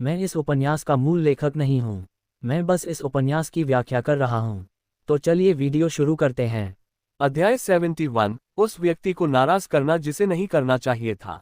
मैं इस उपन्यास का मूल लेखक नहीं हूँ। मैं बस इस उपन्यास की व्याख्या कर रहा हूँ। तो चलिए वीडियो शुरू करते हैं। अध्याय 71, उस व्यक्ति को नाराज करना जिसे नहीं करना चाहिए था।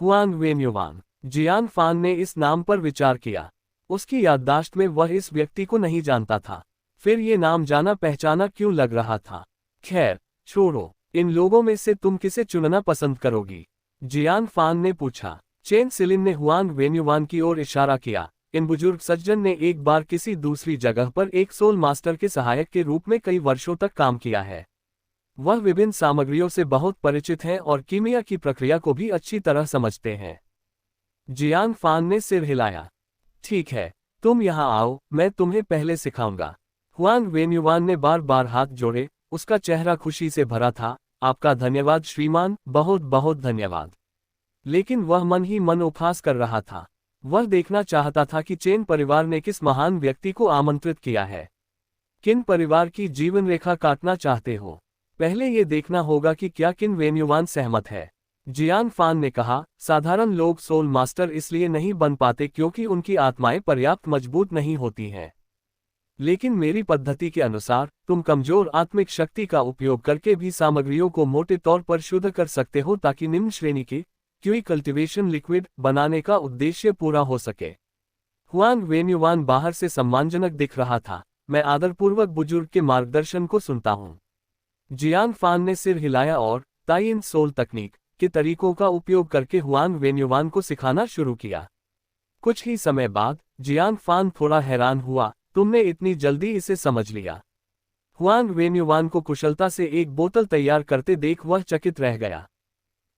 हुआन वेन्युवान। जियान फान ने इस नाम पर विचार किया। उसकी याददाश्त में वह इस व्यक्ति को नहीं जानता था। फिर ये नाम जाना पहचाना क्यों लग रहा था। खैर, छोड़ो, इन लोगों में से तुम किसे चुनना पसंद करोगी? जियान फान ने पूछा। चेन सिलिन ने हुआन वेन्युवान की ओर इशारा किया। इन बुजुर्ग सज्जन ने एक बार किसी दूसरी जगह पर एक सोल मास्टर के सहायक के रूप में कई वर्षों तक काम किया है। वह विभिन्न सामग्रियों से बहुत परिचित हैं और कीमिया की प्रक्रिया को भी अच्छी तरह समझते हैं। जियान फान ने सिर हिलाया। ठीक है, तुम यहाँ आओ, मैं तुम्हें पहले सिखाऊंगा। हुआन वेन्युवान ने बार बार हाथ जोड़े, उसका चेहरा खुशी से भरा था। आपका धन्यवाद श्रीमान, बहुत बहुत धन्यवाद। लेकिन वह मन ही मन उपहास कर रहा था। वह देखना चाहता था कि चेन परिवार ने किस महान व्यक्ति को आमंत्रित किया है। किन परिवार की जीवन रेखा काटना चाहते हो? पहले ये देखना होगा कि क्या किन वेन्युवान सहमत है। जियान फान ने कहा, साधारण लोग सोल मास्टर इसलिए नहीं बन पाते क्योंकि उनकी आत्माएं पर्याप्त मजबूत नहीं होती हैं। लेकिन मेरी पद्धति के अनुसार तुम कमजोर आत्मिक शक्ति का उपयोग करके भी सामग्रियों को मोटे तौर पर शुद्ध कर सकते हो ताकि निम्न श्रेणी के क्यूई कल्टीवेशन लिक्विड बनाने का उद्देश्य पूरा हो सके। हुआन वेन्युवान बाहर से सम्मानजनक दिख रहा था। मैं आदरपूर्वक बुजुर्ग के मार्गदर्शन को सुनता हूँ। जियान फान ने सिर हिलाया और ताइन सोल तकनीक के तरीकों का उपयोग करके हुआन वेन्युवान को सिखाना शुरू किया। कुछ ही समय बाद जियान फान थोड़ा हैरान हुआ, तुमने इतनी जल्दी इसे समझ लिया। हुआन वेन्युवान को कुशलता से एक बोतल तैयार करते देख वह चकित रह गया।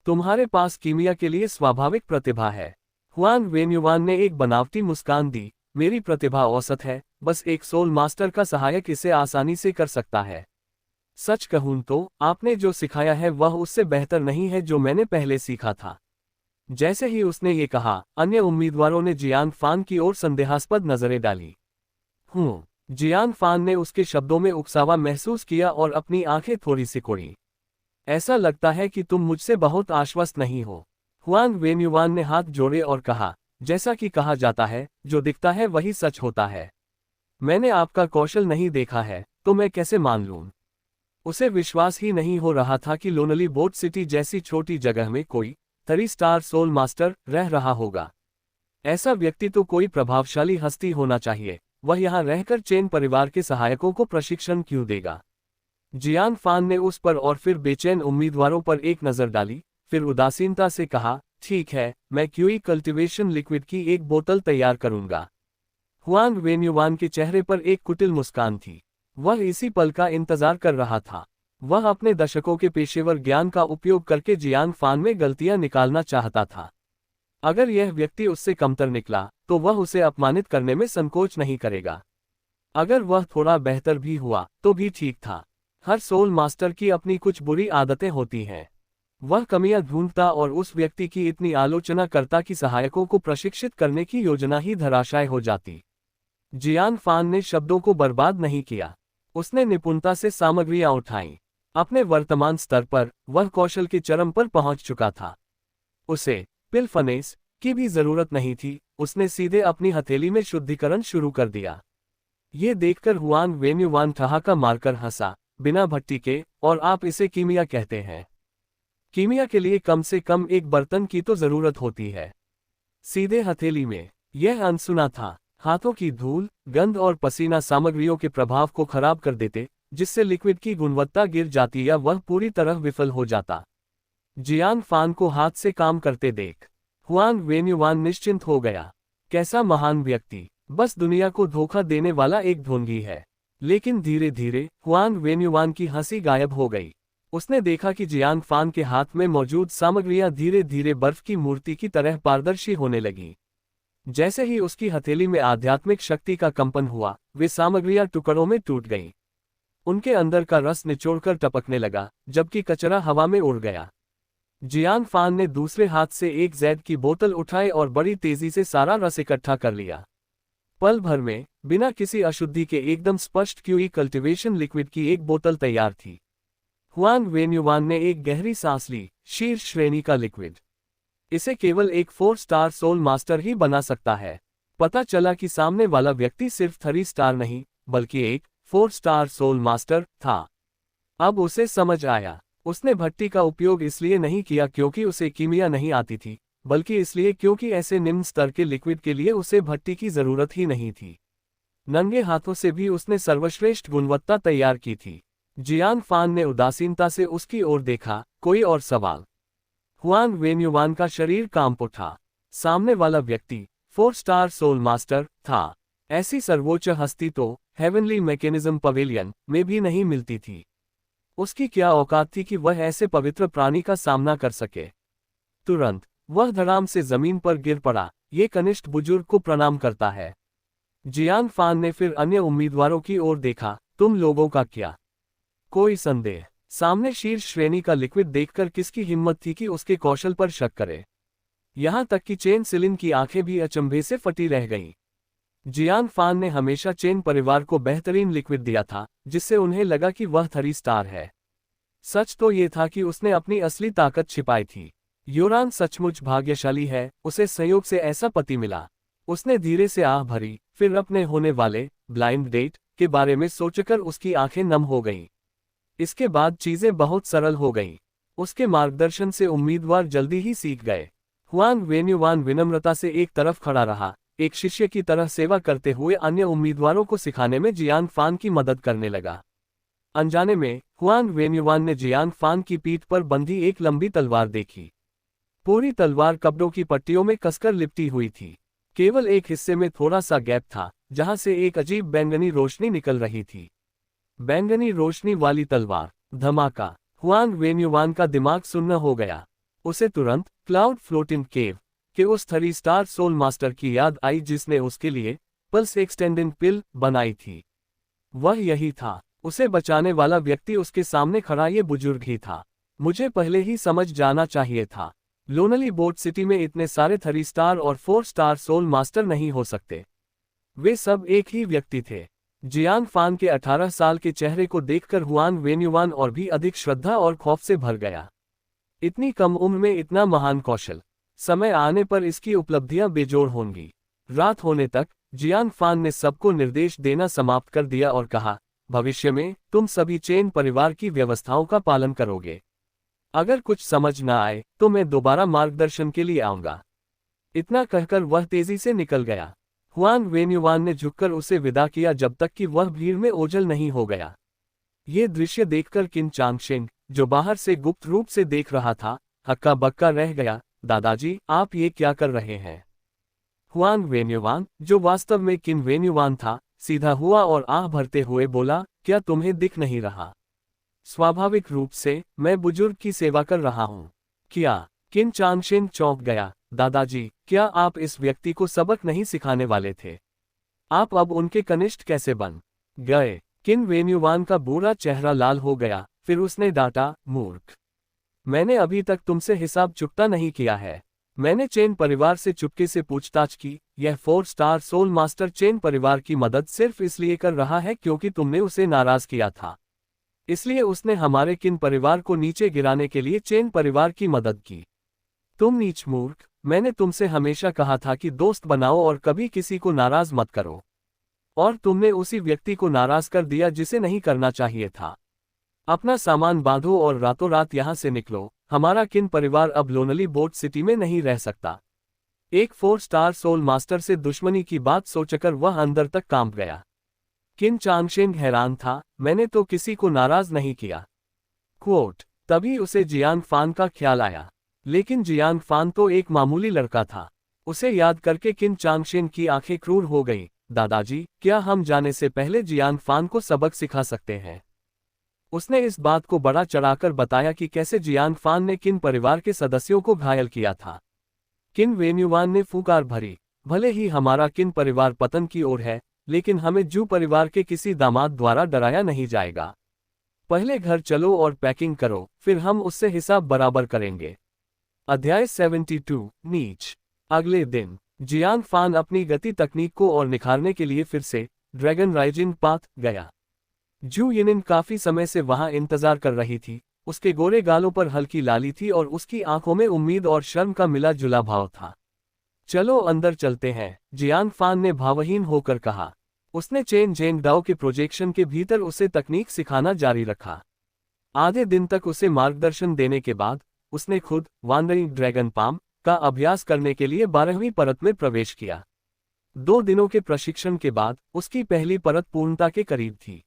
तुम्हारे पास कीमिया के लिए स्वाभाविक प्रतिभा है। हुआन वेन्युवान ने एक बनावटी मुस्कान दी। मेरी प्रतिभा औसत है, बस एक सोल मास्टर का सहायक इसे आसानी से कर सकता है। सच कहूं तो आपने जो सिखाया है वह उससे बेहतर नहीं है जो मैंने पहले सीखा था। जैसे ही उसने ये कहा, अन्य उम्मीदवारों ने जियान फान की ओर संदेहास्पद नजरें डाली। जियान फान ने उसके शब्दों में उकसावा महसूस किया और अपनी आंखें थोड़ी सिकुड़ी। ऐसा लगता है कि तुम मुझसे बहुत आश्वस्त नहीं हो। हुआन वेन्युवान ने हाथ जोड़े और कहा, जैसा कि कहा जाता है, जो दिखता है वही सच होता है। मैंने आपका कौशल नहीं देखा है, तो मैं कैसे मान लूं? उसे विश्वास ही नहीं हो रहा था कि लोनली बोट सिटी जैसी छोटी जगह में कोई 3 स्टार सोल मास्टर रह रहा होगा। ऐसा व्यक्ति तो कोई प्रभावशाली हस्ती होना चाहिए। वह यहाँ रहकर चेन परिवार के सहायकों को प्रशिक्षण क्यों देगा? जियान फान ने उस पर और फिर बेचैन उम्मीदवारों पर एक नजर डाली, फिर उदासीनता से कहा, ठीक है, मैं क्यूई कल्टीवेशन लिक्विड की एक बोतल तैयार करूंगा। हुआन वेन्युवान के चेहरे पर एक कुटिल मुस्कान थी। वह इसी पल का इंतजार कर रहा था। वह अपने दशकों के पेशेवर ज्ञान का उपयोग करके जियान फान में गलतियां निकालना चाहता था। अगर यह व्यक्ति उससे कमतर निकला, तो वह उसे अपमानित करने में संकोच नहीं करेगा। अगर वह थोड़ा बेहतर भी हुआ, तो भी ठीक था। हर सोल मास्टर की अपनी कुछ बुरी आदतें होती हैं। वह कमियां ढूंढता और उस व्यक्ति की इतनी आलोचना करता कि सहायकों को प्रशिक्षित करने की योजना ही धराशायी हो जाती। जियान फान ने शब्दों को बर्बाद नहीं किया। उसने निपुणता से सामग्रियां उठाईं। अपने वर्तमान स्तर पर वह कौशल के चरम पर पहुंच चुका था। उसे पिलफनेस की भी जरूरत नहीं थी। उसने सीधे अपनी हथेली में शुद्धिकरण शुरू कर दिया। ये देखकर हुआन वेन्युवान ठहाका मारकर हंसा, बिना भट्टी के, और आप इसे कीमिया कहते हैं? कीमिया के लिए कम से कम एक बर्तन की तो जरूरत होती है। सीधे हथेली में। यह अनसुना था। हाथों की धूल, गंध और पसीना सामग्रियों के प्रभाव को खराब कर देते, जिससे लिक्विड की गुणवत्ता गिर जाती या वह पूरी तरह विफल हो जाता। जियान फान को हाथ से काम करते देख हुआन वेन्युवान निश्चिंत हो गया। कैसा महान व्यक्ति, बस दुनिया को धोखा देने वाला एक ढोंगी है। लेकिन धीरे धीरे हुआन वेन्युवान की हंसी गायब हो गई। उसने देखा कि जियान फान के हाथ में मौजूद सामग्रियां धीरे धीरे बर्फ की मूर्ति की तरह पारदर्शी होने लगीं। जैसे ही उसकी हथेली में आध्यात्मिक शक्ति का कंपन हुआ, वे सामग्रियां टुकड़ों में टूट गईं। उनके अंदर का रस निचोड़कर टपकने लगा, जबकि कचरा हवा में उड़ गया। जियान फान ने दूसरे हाथ से एक जैद की बोतल उठाई और बड़ी तेजी से सारा रस इकट्ठा कर लिया। पल भर में, बिना किसी अशुद्धि के एकदम स्पष्ट क्यूई कल्टीवेशन लिक्विड की एक बोतल तैयार थी। हुआन वेन्युवान ने एक गहरी सांस ली। शीर्ष श्रेणी का लिक्विड। इसे केवल एक 4 स्टार सोल मास्टर ही बना सकता है। पता चला कि सामने वाला व्यक्ति सिर्फ 3 स्टार नहीं बल्कि एक 4 स्टार सोल मास्टर था। अब उसे समझ आया, उसने भट्टी का उपयोग इसलिए नहीं किया क्योंकि उसे कीमिया नहीं आती थी, बल्कि इसलिए क्योंकि ऐसे निम्न स्तर के लिक्विड के लिए उसे भट्टी की जरूरत ही नहीं थी। नंगे हाथों से भी उसने सर्वश्रेष्ठ गुणवत्ता तैयार की थी। जियान फान ने उदासीनता से उसकी ओर देखा। कोई और सवाल? हुआंग वेन्युवान का शरीर कांप उठा। सामने वाला व्यक्ति 4 स्टार सोल मास्टर था। ऐसी सर्वोच्च हस्ती तो हेवनली मैकेनिज्म पवेलियन में भी नहीं मिलती थी। उसकी क्या औकात थी कि वह ऐसे पवित्र प्राणी का सामना कर सके। तुरंत वह धड़ाम से जमीन पर गिर पड़ा। ये कनिष्ठ बुजुर्ग को प्रणाम करता है। जियान फान ने फिर अन्य उम्मीदवारों की ओर देखा। तुम लोगों का क्या कोई संदेह? सामने शीर्ष श्रेणी का लिक्विड देखकर किसकी हिम्मत थी कि उसके कौशल पर शक करे। यहां तक कि चेन सिलिन की आंखें भी अचंभे से फटी रह गईं। जियान फान ने हमेशा चेन परिवार को बेहतरीन लिक्विड दिया था, जिससे उन्हें लगा कि वह 3 स्टार है। सच तो ये था कि उसने अपनी असली ताकत छिपाई थी। योरान सचमुच भाग्यशाली है, उसे संयोग से ऐसा पति मिला। उसने धीरे से आह भरी, फिर अपने होने वाले ब्लाइंड डेट के बारे में सोचकर उसकी आंखें नम हो गईं। इसके बाद चीजें बहुत सरल हो गईं। उसके मार्गदर्शन से उम्मीदवार जल्दी ही सीख गए। हुआंग वेन्युवान विनम्रता से एक तरफ खड़ा रहा, एक शिष्य की तरह सेवा करते हुए अन्य उम्मीदवारों को सिखाने में जियान फान की मदद करने लगा। अनजाने में हुआंग वेन्युवान ने जियान फान की पीठ पर बंधी एक लंबी तलवार देखी। पूरी तलवार कपड़ों की पट्टियों में कसकर लिपटी हुई थी। केवल एक हिस्से में थोड़ा सा गैप था, जहां से एक अजीब बैंगनी रोशनी निकल रही थी। बैंगनी रोशनी वाली तलवार। धमाका। हुआंग वेन्युवान का दिमाग सुन्न हो गया। उसे तुरंत क्लाउड फ्लोटिंग केव के उस 3 स्टार सोल मास्टर की याद आई जिसने उसके लिए पल्स एक्सटेंडिंग पिल बनाई थी। वह यही था। उसे बचाने वाला व्यक्ति उसके सामने खड़ा ये बुजुर्ग ही था। मुझे पहले ही समझ जाना चाहिए था। लोनली बोट सिटी में इतने सारे 3 स्टार और 4 स्टार सोल मास्टर नहीं हो सकते। वे सब एक ही व्यक्ति थे। जियान फान के 18 साल के चेहरे को देखकर हुआंग वेन्युवान और भी अधिक श्रद्धा और खौफ से भर गया। इतनी कम उम्र में इतना महान कौशल। समय आने पर इसकी उपलब्धियां बेजोड़ होंगी। रात होने तक जियान फान ने सबको निर्देश देना समाप्त कर दिया और कहा, भविष्य में तुम सभी चेन परिवार की व्यवस्थाओं का पालन करोगे। अगर कुछ समझ न आए तो मैं दोबारा मार्गदर्शन के लिए आऊंगा। इतना कहकर वह तेजी से निकल गया। हुआंग वेन्युवान ने झुककर उसे विदा किया जब तक कि वह भीड़ में ओझल नहीं हो गया। ये दृश्य देखकर किन चांगशेंग, जो बाहर से गुप्त रूप से देख रहा था, हक्का बक्का रह गया। दादाजी, आप ये क्या कर रहे हैं? हुआंग वेन्युवान, जो वास्तव में किन वेन्युवान था, सीधा हुआ और आह भरते हुए बोला, क्या तुम्हें दिख नहीं रहा? स्वाभाविक रूप से मैं बुजुर्ग की सेवा कर रहा हूँ। क्या? किन चांगशेंग चौंक गया। दादाजी, क्या आप इस व्यक्ति को सबक नहीं सिखाने वाले थे? आप अब उनके कनिष्ठ कैसे बन गए? किन वेन्युवान का बुरा चेहरा लाल हो गया, फिर उसने डांटा, मूर्ख। मैंने अभी तक तुमसे हिसाब चुकता नहीं किया है। मैंने चेन परिवार से चुपके से पूछताछ की। यह 4 स्टार सोल मास्टर चेन परिवार की मदद सिर्फ इसलिए कर रहा है क्योंकि तुमने उसे नाराज किया था। इसलिए उसने हमारे किन परिवार को नीचे गिराने के लिए चेन परिवार की मदद की। तुम नीच मूर्ख, मैंने तुमसे हमेशा कहा था कि दोस्त बनाओ और कभी किसी को नाराज मत करो। और तुमने उसी व्यक्ति को नाराज कर दिया जिसे नहीं करना चाहिए था। अपना सामान बांधो और रातों रात यहां से निकलो। हमारा किन परिवार अब लोनली बोट सिटी में नहीं रह सकता। एक 4 स्टार सोल मास्टर से दुश्मनी की बात सोचकर वह अंदर तक कांप गया। किन चांगशेंग हैरान था, मैंने तो किसी को नाराज नहीं किया। क्वोट। तभी उसे जियान फान का ख्याल आया। लेकिन जियान फान तो एक मामूली लड़का था। उसे याद करके किन चांगशेंग की आंखें क्रूर हो गईं। दादाजी, क्या हम जाने से पहले जियान फान को सबक सिखा सकते हैं? उसने इस बात को बड़ा चढ़ाकर बताया कि कैसे जियान फान ने किन परिवार के सदस्यों को घायल किया था। किन वेन्युवान ने फूंकार भरी, भले ही हमारा किन परिवार पतन की ओर है, लेकिन हमें जू परिवार के किसी दामाद द्वारा डराया नहीं जाएगा। पहले घर चलो और पैकिंग करो, फिर हम उससे हिसाब बराबर करेंगे। अध्याय 72 नीच। अगले दिन जियान फान अपनी गति तकनीक को और निखारने के लिए फिर से ड्रैगन राइजिंग पाथ गया। जू यिनिन काफी समय से वहां इंतजार कर रही थी। उसके गोरे गालों पर हल्की लाली थी और उसकी आंखों में उम्मीद और शर्म का मिला जुला भाव था। चलो अंदर चलते हैं, जियान फान ने भावहीन होकर कहा। उसने चेन जेंग डाओ के प्रोजेक्शन के भीतर उसे तकनीक सिखाना जारी रखा। आधे दिन तक उसे मार्गदर्शन देने के बाद उसने खुद वांडरिंग ड्रैगन पाम का अभ्यास करने के लिए 12वीं परत में प्रवेश किया। 2 दिनों के प्रशिक्षण के बाद उसकी पहली परत पूर्णता के करीब थी।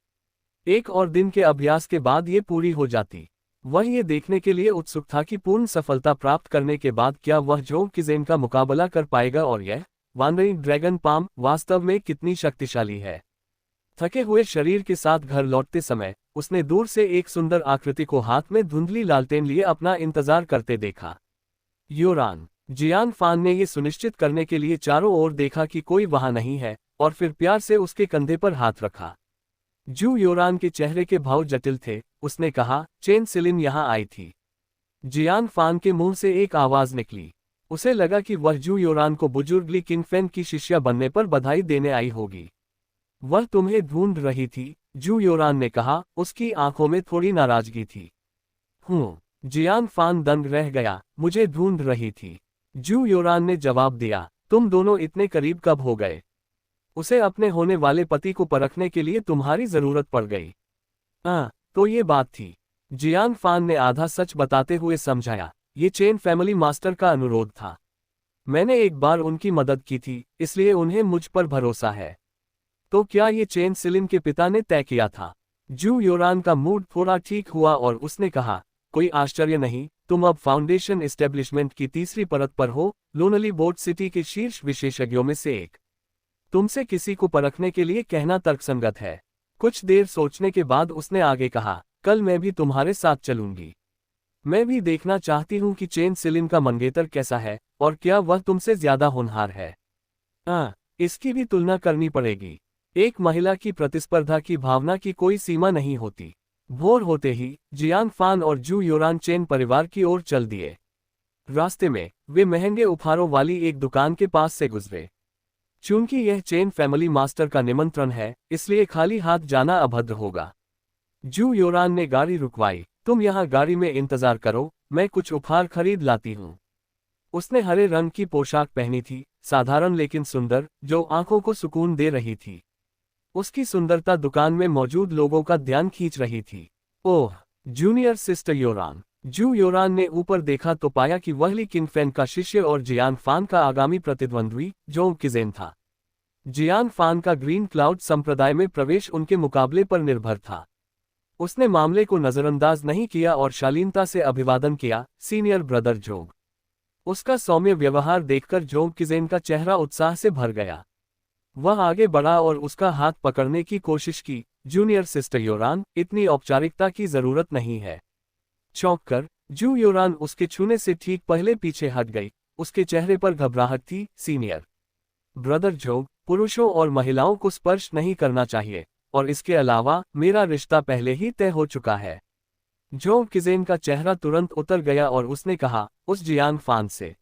1 और दिन के अभ्यास के बाद ये पूरी हो जाती। वह ये देखने के लिए उत्सुक था कि पूर्ण सफलता प्राप्त करने के बाद क्या वह जोंग किज़ेन का मुकाबला कर पाएगा और यह वांडरिंग ड्रैगन पाम वास्तव में कितनी शक्तिशाली है। थके हुए शरीर के साथ घर लौटते समय उसने दूर से एक सुंदर आकृति को हाथ में धुंधली लालटेन लिए अपना इंतजार करते देखा। योरान। जियान फान ने ये सुनिश्चित करने के लिए चारों ओर देखा कि कोई वहां नहीं है और फिर प्यार से उसके कंधे पर हाथ रखा। जू योरान के चेहरे के भाव जटिल थे। उसने कहा, चेन सिलिन यहां आई थी। जियान फान के मुंह से एक आवाज निकली। उसे लगा कि वह जू योरान को बुजुर्ग ली किंगफेन की शिष्या बनने पर बधाई देने आई होगी। वह तुम्हें ढूंढ रही थी, जू योरान ने कहा, उसकी आंखों में थोड़ी नाराजगी थी। जियान फान दंग रह गया, मुझे ढूंढ रही थी। जू योरान ने जवाब दिया, तुम दोनों इतने करीब कब हो गए? उसे अपने होने वाले पति को परखने के लिए तुम्हारी जरूरत पड़ गई। तो ये बात थी। जियान फान ने आधा सच बताते हुए समझाया, ये चेन फैमिली मास्टर का अनुरोध था। मैंने एक बार उनकी मदद की थी, इसलिए उन्हें मुझ पर भरोसा है। तो क्या ये चेन सिलिन के पिता ने तय किया था? जू योरान का मूड थोड़ा ठीक हुआ और उसने कहा, कोई आश्चर्य नहीं, तुम अब फाउंडेशन एस्टेब्लिशमेंट की तीसरी परत पर हो, लोनली बोर्ड सिटी के शीर्ष विशेषज्ञों में से एक। तुमसे किसी को परखने के लिए कहना तर्कसंगत है। कुछ देर सोचने के बाद उसने आगे कहा, कल मैं भी तुम्हारे साथ चलूंगी। मैं भी देखना चाहती हूं कि चेन सिलिन का मंगेतर कैसा है और क्या वह तुमसे ज्यादा होनहार है। इसकी भी तुलना करनी पड़ेगी। एक महिला की प्रतिस्पर्धा की भावना की कोई सीमा नहीं होती। भोर होते ही जियान फान और जू योरान चेन परिवार की ओर चल दिए। रास्ते में वे महंगे उपहारों वाली एक दुकान के पास से गुजरे। चूंकि यह चेन फैमिली मास्टर का निमंत्रण है, इसलिए खाली हाथ जाना अभद्र होगा। जू योरान ने गाड़ी रुकवाई। तुम यहाँ गाड़ी में इंतजार करो, मैं कुछ उपहार खरीद लाती हूँ। उसने हरे रंग की पोशाक पहनी थी, साधारण लेकिन सुंदर, जो आंखों को सुकून दे रही थी। उसकी सुंदरता दुकान में मौजूद लोगों का ध्यान खींच रही थी। ओह, जूनियर सिस्टर योरान। जू योरान ने ऊपर देखा तो पाया कि वह ली किंगफेन का शिष्य और जियान फान का आगामी प्रतिद्वंद्वी जोंग किज़ेन था। जियान फान का ग्रीन क्लाउड संप्रदाय में प्रवेश उनके मुकाबले पर निर्भर था। उसने मामले को नजरअंदाज नहीं किया और शालीनता से अभिवादन किया, सीनियर ब्रदर जोंग। उसका सौम्य व्यवहार देखकर जोंग किज़ेन का चेहरा उत्साह से भर गया। वह आगे बढ़ा और उसका हाथ पकड़ने की कोशिश की। जूनियर सिस्टर योरान, इतनी औपचारिकता की जरूरत नहीं है। चौंक कर जू योरान उसके छूने से ठीक पहले पीछे हट गई। उसके चेहरे पर घबराहट थी। सीनियर ब्रदर जोंग, पुरुषों और महिलाओं को स्पर्श नहीं करना चाहिए, और इसके अलावा मेरा रिश्ता पहले ही तय हो चुका है। जोंग किज़ेन का चेहरा तुरंत उतर गया और उसने कहा, उस जियान फान से।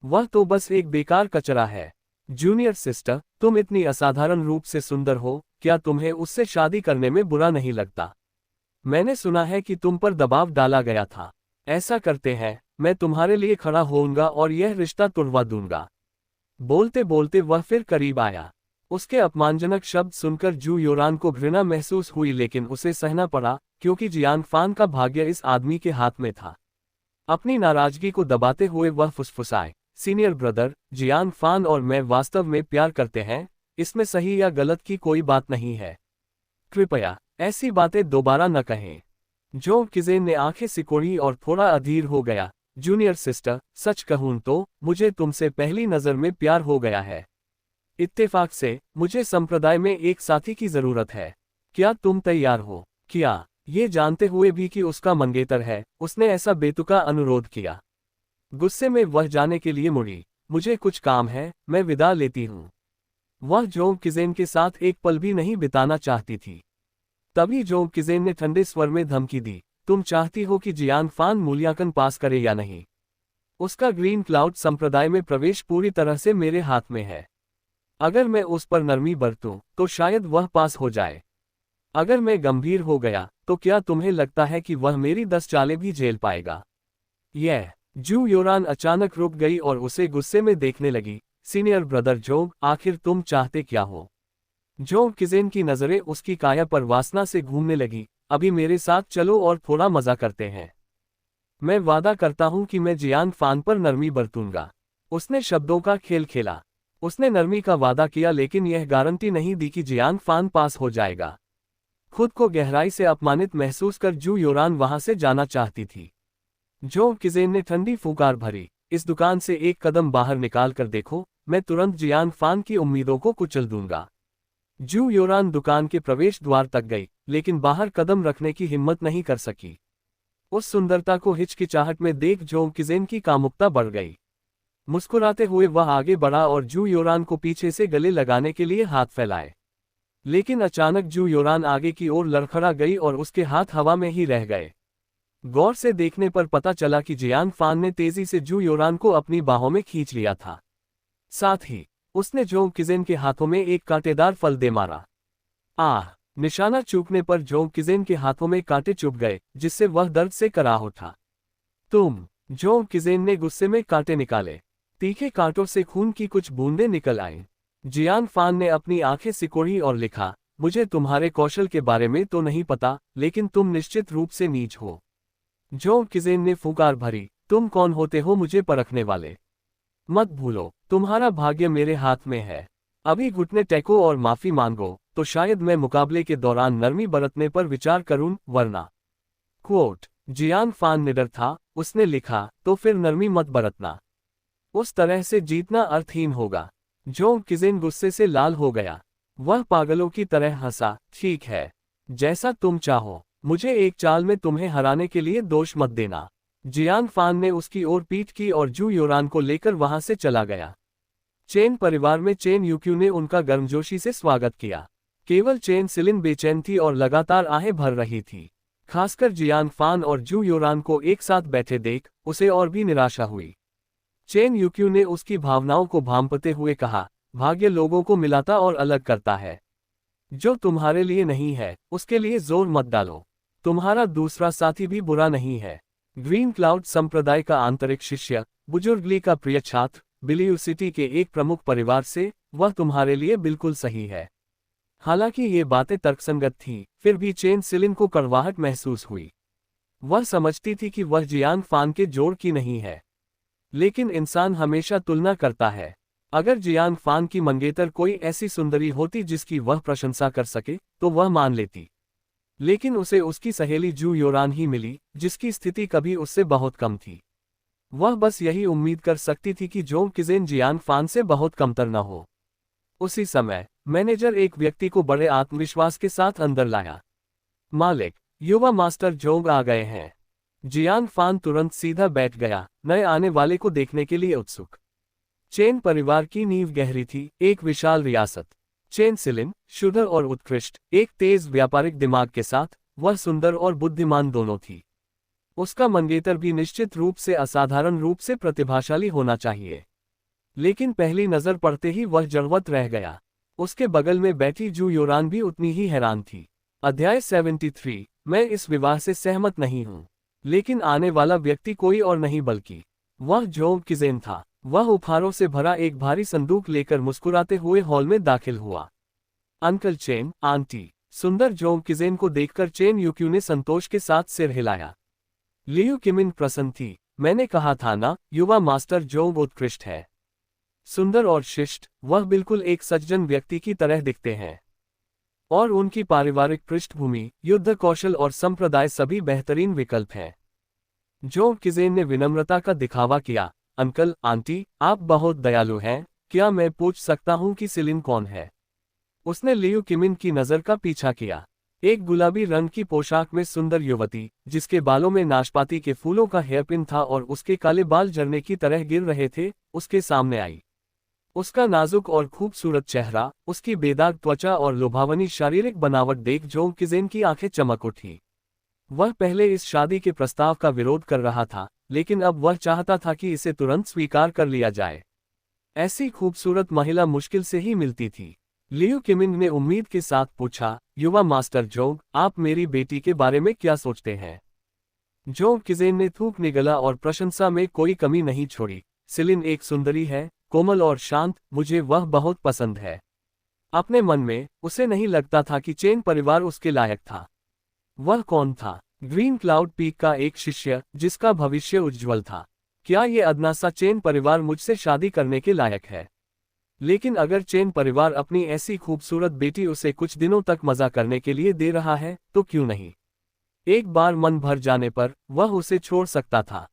वह तो बस एक बेकार कचरा है। जूनियर सिस्टर, तुम इतनी असाधारण रूप से सुंदर हो, क्या तुम्हें उससे शादी करने में बुरा नहीं लगता? मैंने सुना है कि तुम पर दबाव डाला गया था। ऐसा करते हैं, मैं तुम्हारे लिए खड़ा होऊंगा और यह रिश्ता तुड़वा दूंगा। बोलते बोलते वह फिर करीब आया। उसके अपमानजनक शब्द सुनकर जू योरान को घृणा महसूस हुई, लेकिन उसे सहना पड़ा, क्योंकि जियान फान का भाग्य इस आदमी के हाथ में था। अपनी नाराजगी को दबाते हुए वह फुसफुसाए, सीनियर ब्रदर, जियान फान और मैं वास्तव में प्यार करते हैं, इसमें सही या गलत की कोई बात नहीं है। कृपया ऐसी बातें दोबारा न कहें। जोंग किज़ेन ने आंखें सिकोड़ी और थोड़ा अधीर हो गया। जूनियर सिस्टर, सच कहूं तो मुझे तुमसे पहली नज़र में प्यार हो गया है। इत्तेफाक से मुझे संप्रदाय में एक साथी की जरूरत है। क्या तुम तैयार हो? क्या ये जानते हुए भी कि उसका मंगेतर है, उसने ऐसा बेतुका अनुरोध किया। गुस्से में वह जाने के लिए मुड़ी। मुझे कुछ काम है, मैं विदा लेती हूँ। वह जोंग किज़ेन के साथ एक पल भी नहीं बिताना चाहती थी। तभी जोंग किज़ेन ने ठंडे स्वर में धमकी दी, तुम चाहती हो कि जियान फान मूल्यांकन पास करे या नहीं? उसका ग्रीन क्लाउड संप्रदाय में प्रवेश पूरी तरह से मेरे हाथ में है। अगर मैं उस पर नरमी बरतूं, तो शायद वह पास हो जाए। अगर मैं गंभीर हो गया, तो क्या तुम्हें लगता है कि वह मेरी 10 चालें भी झेल पाएगा? यह जू योरान अचानक रुक गई और उसे गुस्से में देखने लगी। सीनियर ब्रदर जोंग, आखिर तुम चाहते क्या हो? जोंग किजेन की नजरें उसकी काया पर वासना से घूमने लगी। अभी मेरे साथ चलो और थोड़ा मजा करते हैं। मैं वादा करता हूं कि मैं जियान फान पर नरमी बरतूंगा। उसने शब्दों का खेल खेला। उसने नरमी का वादा किया लेकिन यह गारंटी नहीं दी कि जियान फान पास हो जाएगा। खुद को गहराई से अपमानित महसूस कर जू योरान वहां से जाना चाहती थी। जोंग किजेन ने ठंडी फुकार भरी, इस दुकान से एक कदम बाहर निकाल कर देखो, मैं तुरंत जियान फान की उम्मीदों को कुचल दूंगा। जू योरान दुकान के प्रवेश द्वार तक गई, लेकिन बाहर कदम रखने की हिम्मत नहीं कर सकी। उस सुंदरता को हिचकिचाहट में देख जोंग किजेन की कामुकता बढ़ गई। मुस्कुराते हुए वह आगे बढ़ा और जू योरान को पीछे से गले लगाने के लिए हाथ फैलाए। लेकिन अचानक जू योरान आगे की ओर लड़खड़ा गई और उसके हाथ हवा में ही रह गए। गौर से देखने पर पता चला कि जियान फान ने तेजी से जू योरान को अपनी बाहों में खींच लिया था। साथ ही उसने जोंग किजेन के हाथों में एक कांटेदार फल दे मारा। आह! निशाना चूकने पर जोंग किजेन के हाथों में कांटे चुभ गए, जिससे वह दर्द से कराह उठा। तुम! जोंग किजेन ने गुस्से में कांटे निकाले। तीखे कांटों से खून की कुछ बूंदें निकल आईं। जियान फान ने अपनी आंखें सिकोड़ी और लिखा, मुझे तुम्हारे कौशल के बारे में तो नहीं पता, लेकिन तुम निश्चित रूप से नीच हो। जोंग किजेन ने फुकार भरी, तुम कौन होते हो मुझे परखने वाले? मत भूलो, तुम्हारा भाग्य मेरे हाथ में है। अभी घुटने टेको और माफी मांगो, तो शायद मैं मुकाबले के दौरान नरमी बरतने पर विचार करूं, वरना। क्वोट। जियान फान निडर था, उसने लिखा, तो फिर नरमी मत बरतना। उस तरह से जीतना अर्थहीन होगा। जोंग किजेन गुस्से से लाल हो गया। वह पागलों की तरह हंसा, ठीक है, जैसा तुम चाहो, मुझे एक चाल में तुम्हें हराने के लिए दोष मत देना। जियान फान ने उसकी ओर पीठ की और जू योरान को लेकर वहां से चला गया। चेन परिवार में चेन यूक्यू ने उनका गर्मजोशी से स्वागत किया। केवल चेन सिलिन बेचैन थी और लगातार आहें भर रही थी। खासकर जियान फान और जू योरान को एक साथ बैठे देख उसे और भी निराशा हुई। चेन यूक्यू ने उसकी भावनाओं को भांपते हुए कहा, भाग्य लोगों को मिलाता और अलग करता है। जो तुम्हारे लिए नहीं है, उसके लिए जोर मत डालो। तुम्हारा दूसरा साथी भी बुरा नहीं है। ग्रीन क्लाउड संप्रदाय का आंतरिक शिष्य, बुजुर्ग ली का प्रिय छात्र, बिलियू सिटी के एक प्रमुख परिवार से, वह तुम्हारे लिए बिल्कुल सही है। हालांकि ये बातें तर्कसंगत थीं, फिर भी चेन सिलिन को कड़वाहट महसूस हुई। वह समझती थी कि वह जियान फान के जोड़ की नहीं है। लेकिन इंसान हमेशा तुलना करता है। अगर जियान फान की मंगेतर कोई ऐसी सुंदरी होती जिसकी वह प्रशंसा कर सके, तो वह मान लेती। लेकिन उसे उसकी सहेली जू योरान ही मिली, जिसकी स्थिति कभी उससे बहुत कम थी। वह बस यही उम्मीद कर सकती थी कि जोंग किजेन जियान फान से बहुत कमतर न हो। उसी समय मैनेजर एक व्यक्ति को बड़े आत्मविश्वास के साथ अंदर लाया। मालिक, युवा मास्टर जोंग आ गए हैं। जियान फान तुरंत सीधा बैठ गया, नए आने वाले को देखने के लिए उत्सुक। चेन परिवार की नींव गहरी थी, एक विशाल रियासत। चेन सिलिन, शुद्ध और उत्कृष्ट, एक तेज व्यापारिक दिमाग के साथ, वह सुंदर और बुद्धिमान दोनों थी। उसका मंगेतर भी निश्चित रूप से असाधारण रूप से प्रतिभाशाली होना चाहिए। लेकिन पहली नजर पड़ते ही वह जड़वत रह गया। उसके बगल में बैठी जू योरान भी उतनी ही हैरान थी। अध्याय 73। मैं इस विवाह से सहमत नहीं हूं। लेकिन आने वाला व्यक्ति कोई और नहीं बल्कि वह जोंग किजेन था। वह उपहारों से भरा एक भारी संदूक लेकर मुस्कुराते हुए हॉल में दाखिल हुआ। Uncle chain, aunty. सुंदर जोंग किजेन को देखकर चेन यूक्यू ने संतोष के साथ सिर हिलाया। लियू किमिन प्रसन्न थी। मैंने कहा था ना, युवा मास्टर जोंग उत्कृष्ट है। सुंदर और शिष्ट, वह बिल्कुल एक सज्जन व्यक्ति की तरह दिखते हैं। और उनकी पारिवारिक पृष्ठभूमि, युद्ध कौशल और संप्रदाय सभी बेहतरीन विकल्प हैं। जोंग किजेन ने विनम्रता का दिखावा किया। अंकल, आंटी, आप बहुत दयालु हैं। क्या मैं पूछ सकता हूं कि सिलिन कौन है? उसने लियू किमिन की नजर का पीछा किया। एक गुलाबी रंग की पोशाक में सुंदर युवती, जिसके बालों में नाशपाती के फूलों का हेयरपिन था और उसके काले बाल झरने की तरह गिर रहे थे, उसके सामने आई। उसका नाजुक और खूबसूरत चेहरा, उसकी बेदाग त्वचा और लुभावनी शारीरिक बनावट देख जोंग किजेन की आंखें चमक उठी। वह पहले इस शादी के प्रस्ताव का विरोध कर रहा था, लेकिन अब वह चाहता था कि इसे तुरंत स्वीकार कर लिया जाए। ऐसी खूबसूरत महिला मुश्किल से ही मिलती थी। लियू किमिन ने उम्मीद के साथ पूछा, युवा मास्टर जोंग, आप मेरी बेटी के बारे में क्या सोचते हैं? जोंग किजेन ने थूक निगला और प्रशंसा में कोई कमी नहीं छोड़ी। सिलिन एक सुंदरी है, कोमल और शांत, मुझे वह बहुत पसंद है। अपने मन में उसे नहीं लगता था कि चेन परिवार उसके लायक था। वह कौन था? ग्रीन क्लाउड पीक का एक शिष्य जिसका भविष्य उज्ज्वल था। क्या ये अदना सा चेन परिवार मुझसे शादी करने के लायक है? लेकिन अगर चेन परिवार अपनी ऐसी खूबसूरत बेटी उसे कुछ दिनों तक मजा करने के लिए दे रहा है तो क्यों नहीं? एक बार मन भर जाने पर वह उसे छोड़ सकता था।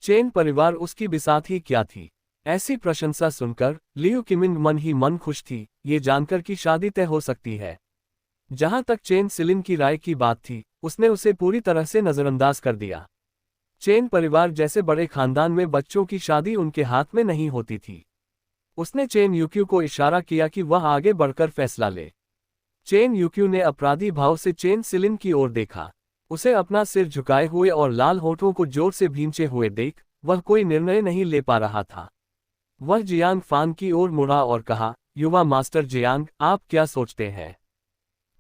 चेन परिवार उसकी बिसात ही क्या थी? ऐसी प्रशंसा सुनकर लियू किमिन मन ही मन खुश थी, ये जानकर कि शादी तय हो सकती है। जहां तक चेन सिलिन की राय की बात थी, उसने उसे पूरी तरह से नजरअंदाज कर दिया। चेन परिवार जैसे बड़े खानदान में बच्चों की शादी उनके हाथ में नहीं होती थी। उसने चेन यूक्यू को इशारा किया कि वह आगे बढ़कर फैसला ले। चेन यूक्यू ने अपराधी भाव से चेन सिलिन की ओर देखा। उसे अपना सिर झुकाए हुए और लाल होठों को जोर से भींचे हुए देख वह कोई निर्णय नहीं ले पा रहा था। वह जियांग फान की ओर मुड़ा और कहा, युवा मास्टर जियांग, आप क्या सोचते हैं?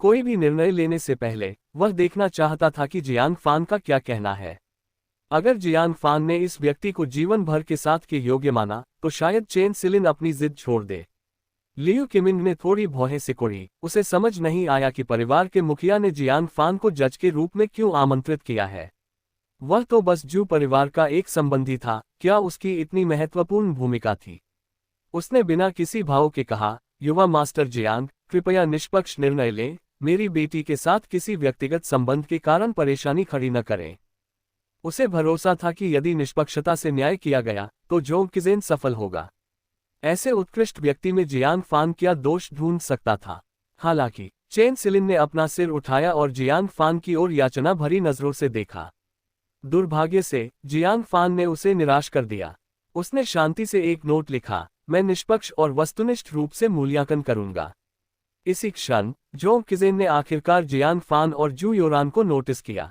कोई भी निर्णय लेने से पहले वह देखना चाहता था कि जियांग फान का क्या कहना है। अगर जियांग फान ने इस व्यक्ति को जीवन भर के साथ के योग्य माना तो शायद चेन सिलिन अपनी जिद छोड़ दे। लियू किमिंग ने थोड़ी भौहें सिकोड़ी। उसे समझ नहीं आया कि परिवार के मुखिया ने जियांग फान को जज के रूप में क्यों आमंत्रित किया है। वह तो बस जू परिवार का एक संबंधी था, क्या उसकी इतनी महत्वपूर्ण भूमिका थी? उसने बिना किसी भाव के कहा, युवा मास्टर जियांग, कृपया निष्पक्ष निर्णय लें, मेरी बेटी के साथ किसी व्यक्तिगत संबंध के कारण परेशानी खड़ी न करें। उसे भरोसा था कि यदि निष्पक्षता से न्याय किया गया तो जोंग किजेन सफल होगा। ऐसे उत्कृष्ट व्यक्ति में जियांग फान क्या दोष ढूंढ सकता था? हालांकि चेन सिलिन ने अपना सिर उठाया और जियांग फान की ओर याचना भरी नजरों से देखा। दुर्भाग्य से जियांग फान ने उसे निराश कर दिया। उसने शांति से एक नोट लिखा, मैं निष्पक्ष और वस्तुनिष्ठ रूप से मूल्यांकन करूंगा। इसी क्षण जोंग किजेन ने आखिरकार जियांग फान और जू योरान को नोटिस किया।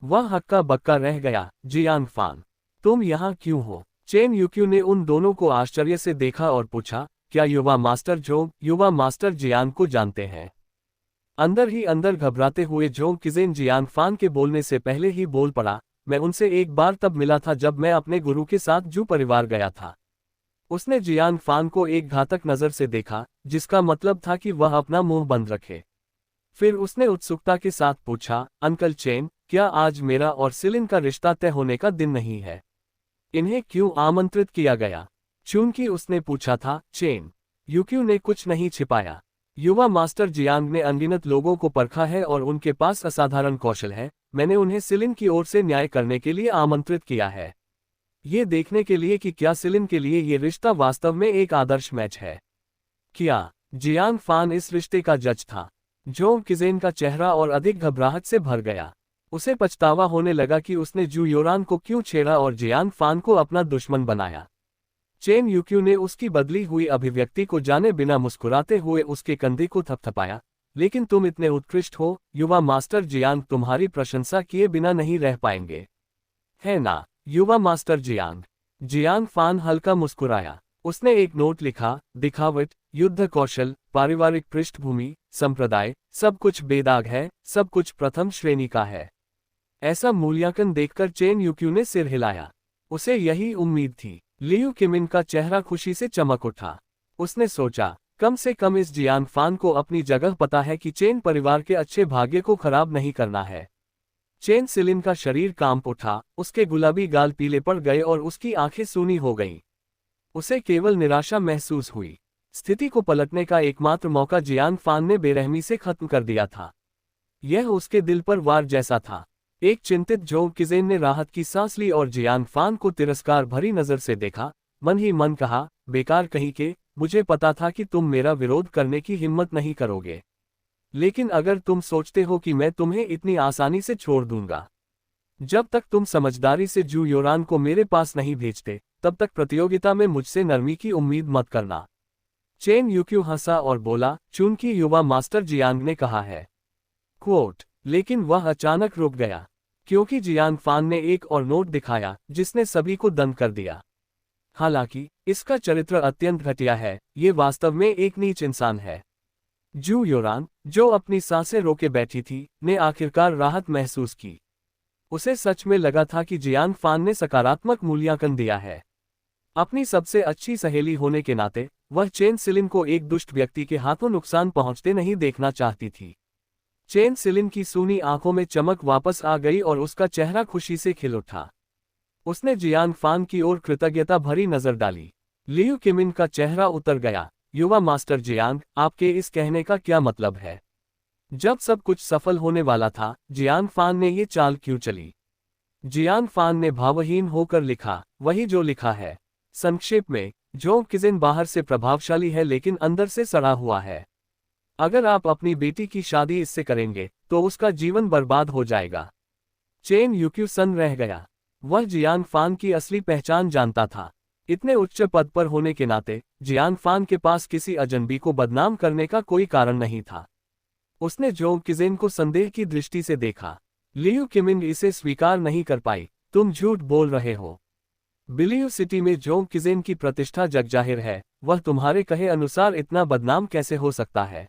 वह हक्का बक्का रह गया। जियांग फान, तुम यहाँ क्यों हो? चेन यूक्यू ने उन दोनों को आश्चर्य से देखा और पूछा, क्या युवा मास्टर जोंग युवा मास्टर जियांग को जानते हैं? अंदर ही अंदर घबराते हुए जोंग किजेन जियांग फान के बोलने से पहले ही बोल पड़ा, मैं उनसे एक बार तब मिला था जब मैं अपने गुरु के साथ जू परिवार गया था। उसने जियांग फान को एक घातक नजर से देखा, जिसका मतलब था कि वह अपना मुंह बंद रखे। फिर उसने उत्सुकता के साथ पूछा, अंकल चेन, क्या आज मेरा और सिलिन का रिश्ता तय होने का दिन नहीं है? इन्हें क्यों आमंत्रित किया गया? चूंकि उसने पूछा था। चेन यूक्यू ने कुछ नहीं छिपाया। युवा मास्टर जियांग ने अनगिनत लोगों को परखा है और उनके पास असाधारण कौशल है। मैंने उन्हें सिलिन की ओर से न्याय करने के लिए आमंत्रित किया है, ये देखने के लिए कि क्या सिलिन के लिए ये रिश्ता वास्तव में एक आदर्श मैच है। क्या जियांग फान इस रिश्ते का जज था? जोंग किजेन का चेहरा और अधिक घबराहट से भर गया। उसे पछतावा होने लगा कि उसने जू योरान को क्यों छेड़ा और जियांग फान को अपना दुश्मन बनाया। चेन यूक्यू ने उसकी बदली हुई अभिव्यक्ति को जाने बिना मुस्कुराते हुए उसके कंधे को थपथपाया, लेकिन तुम इतने उत्कृष्ट हो युवा मास्टर जियांग, तुम्हारी प्रशंसा किए बिना नहीं रह पाएंगे, है ना? युवा मास्टर जियांग। जियांग फान हल्का मुस्कुराया। उसने एक नोट लिखा, दिखावट, युद्ध कौशल, पारिवारिक पृष्ठभूमि, संप्रदाय, सब कुछ बेदाग है, सब कुछ प्रथम श्रेणी का है। ऐसा मूल्यांकन देखकर चेन यूक्यू ने सिर हिलाया। उसे यही उम्मीद थी। लियू किमिन का चेहरा खुशी से चमक उठा। उसने सोचा, कम से कम इस जियांग फान को अपनी जगह पता है कि चेन परिवार के अच्छे भाग्य को खराब नहीं करना है। चेन सिलिन का शरीर कांप उठा, उसके गुलाबी गाल पीले पड़ गए और उसकी आंखें सूनी हो गईं। उसे केवल निराशा महसूस हुई। स्थिति को पलटने का एकमात्र मौका जियांग फान ने बेरहमी से खत्म कर दिया था। यह उसके दिल पर वार जैसा था। एक चिंतित जोंग किजेन ने राहत की सांस ली और जियांग फान को तिरस्कार भरी नजर से देखा। मन ही मन कहा, बेकार कहीं के, मुझे पता था कि तुम मेरा विरोध करने की हिम्मत नहीं करोगे। लेकिन अगर तुम सोचते हो कि मैं तुम्हें इतनी आसानी से छोड़ दूंगा, जब तक तुम समझदारी से जू योरान को मेरे पास नहीं भेजते, तब तक प्रतियोगिता में मुझसे नरमी की उम्मीद मत करना। चेन यूक्यू हंसा और बोला, चूंकि युवा मास्टर जियांग ने कहा है। क्वोट। लेकिन वह अचानक रुक गया, क्योंकि जियांग फान ने एक और नोट दिखाया जिसने सभी को दंग कर दिया। हालांकि इसका चरित्र अत्यंत घटिया है, ये वास्तव में एक नीच इंसान है। जू योरान, जो अपनी सांसें रोके बैठी थी, ने आखिरकार राहत महसूस की। उसे सच में लगा था कि जियान फान ने सकारात्मक मूल्यांकन दिया है। अपनी सबसे अच्छी सहेली होने के नाते वह चेन सिलिन को एक दुष्ट व्यक्ति के हाथों नुकसान पहुंचते नहीं देखना चाहती थी। चेन सिलिन की सूनी आंखों में चमक वापस आ गई और उसका चेहरा खुशी से खिल उठा। उसने जियान फान की ओर कृतज्ञता भरी नजर डाली। लियू किमिन का चेहरा उतर गया। युवा मास्टर जियांग, आपके इस कहने का क्या मतलब है? जब सब कुछ सफल होने वाला था, जियान फान ने ये चाल क्यों चली? जियान फान ने भावहीन होकर लिखा, वही जो लिखा है। संक्षेप में, जोंग किजिन बाहर से प्रभावशाली है लेकिन अंदर से सड़ा हुआ है। अगर आप अपनी बेटी की शादी इससे करेंगे तो उसका जीवन बर्बाद हो जाएगा। चेन यूक्यू सन रह गया। वह जियान फान की असली पहचान जानता था। इतने उच्च पद पर होने के नाते जियान फान के पास किसी अजनबी को बदनाम करने का कोई कारण नहीं था। उसने जोंग किजिन को संदेह की दृष्टि से देखा। लियू किमिन इसे स्वीकार नहीं कर पाई। तुम झूठ बोल रहे हो। बिलियू सिटी में जोंग किजिन की प्रतिष्ठा जगजाहिर है, वह तुम्हारे कहे अनुसार इतना बदनाम कैसे हो सकता है?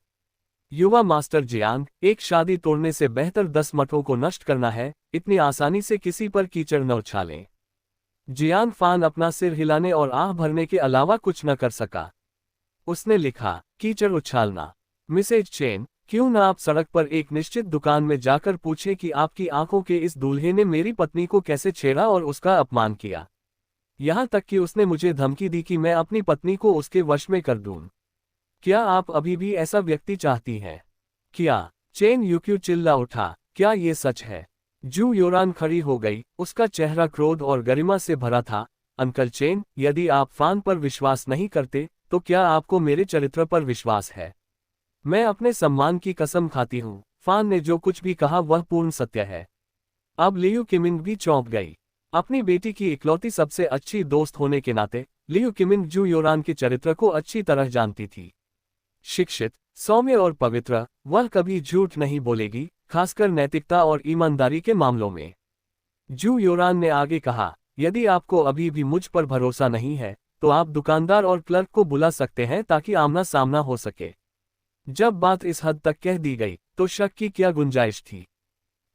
युवा मास्टर जियांग, एक शादी तोड़ने से बेहतर 10 मठों को नष्ट करना है, इतनी आसानी से किसी पर कीचड़ न उछालें। जियान फान अपना सिर हिलाने और आह भरने के अलावा कुछ न कर सका। उसने लिखा, कीचड़ उछालना। मिसेज चेन, क्यों न आप सड़क पर एक निश्चित दुकान में जाकर पूछें कि आपकी आंखों के इस दूल्हे ने मेरी पत्नी को कैसे छेड़ा और उसका अपमान किया। यहां तक कि उसने मुझे धमकी दी कि मैं अपनी पत्नी को उसके वश में कर दूं। क्या आप अभी भी ऐसा व्यक्ति चाहती हैं? क्या? चेन यूक्यू चिल्ला उठा, क्या ये सच है? जू योरान खड़ी हो गई, उसका चेहरा क्रोध और गरिमा से भरा था। अंकल चेन, यदि आप फान पर विश्वास नहीं करते, तो क्या आपको मेरे चरित्र पर विश्वास है? मैं अपने सम्मान की कसम खाती हूँ, फान ने जो कुछ भी कहा वह पूर्ण सत्य है। अब लियू किमिन भी चौंक गई। अपनी बेटी की इकलौती सबसे अच्छी दोस्त होने के नाते लियू किमिन जू योरान के चरित्र को अच्छी तरह जानती थी। शिक्षित, सौम्य और पवित्र, वह कभी झूठ नहीं बोलेगी, खासकर नैतिकता और ईमानदारी के मामलों में। जू योरान ने आगे कहा, यदि आपको अभी भी मुझ पर भरोसा नहीं है, तो आप दुकानदार और क्लर्क को बुला सकते हैं ताकि आमना सामना हो सके। जब बात इस हद तक कह दी गई, तो शक की क्या गुंजाइश थी?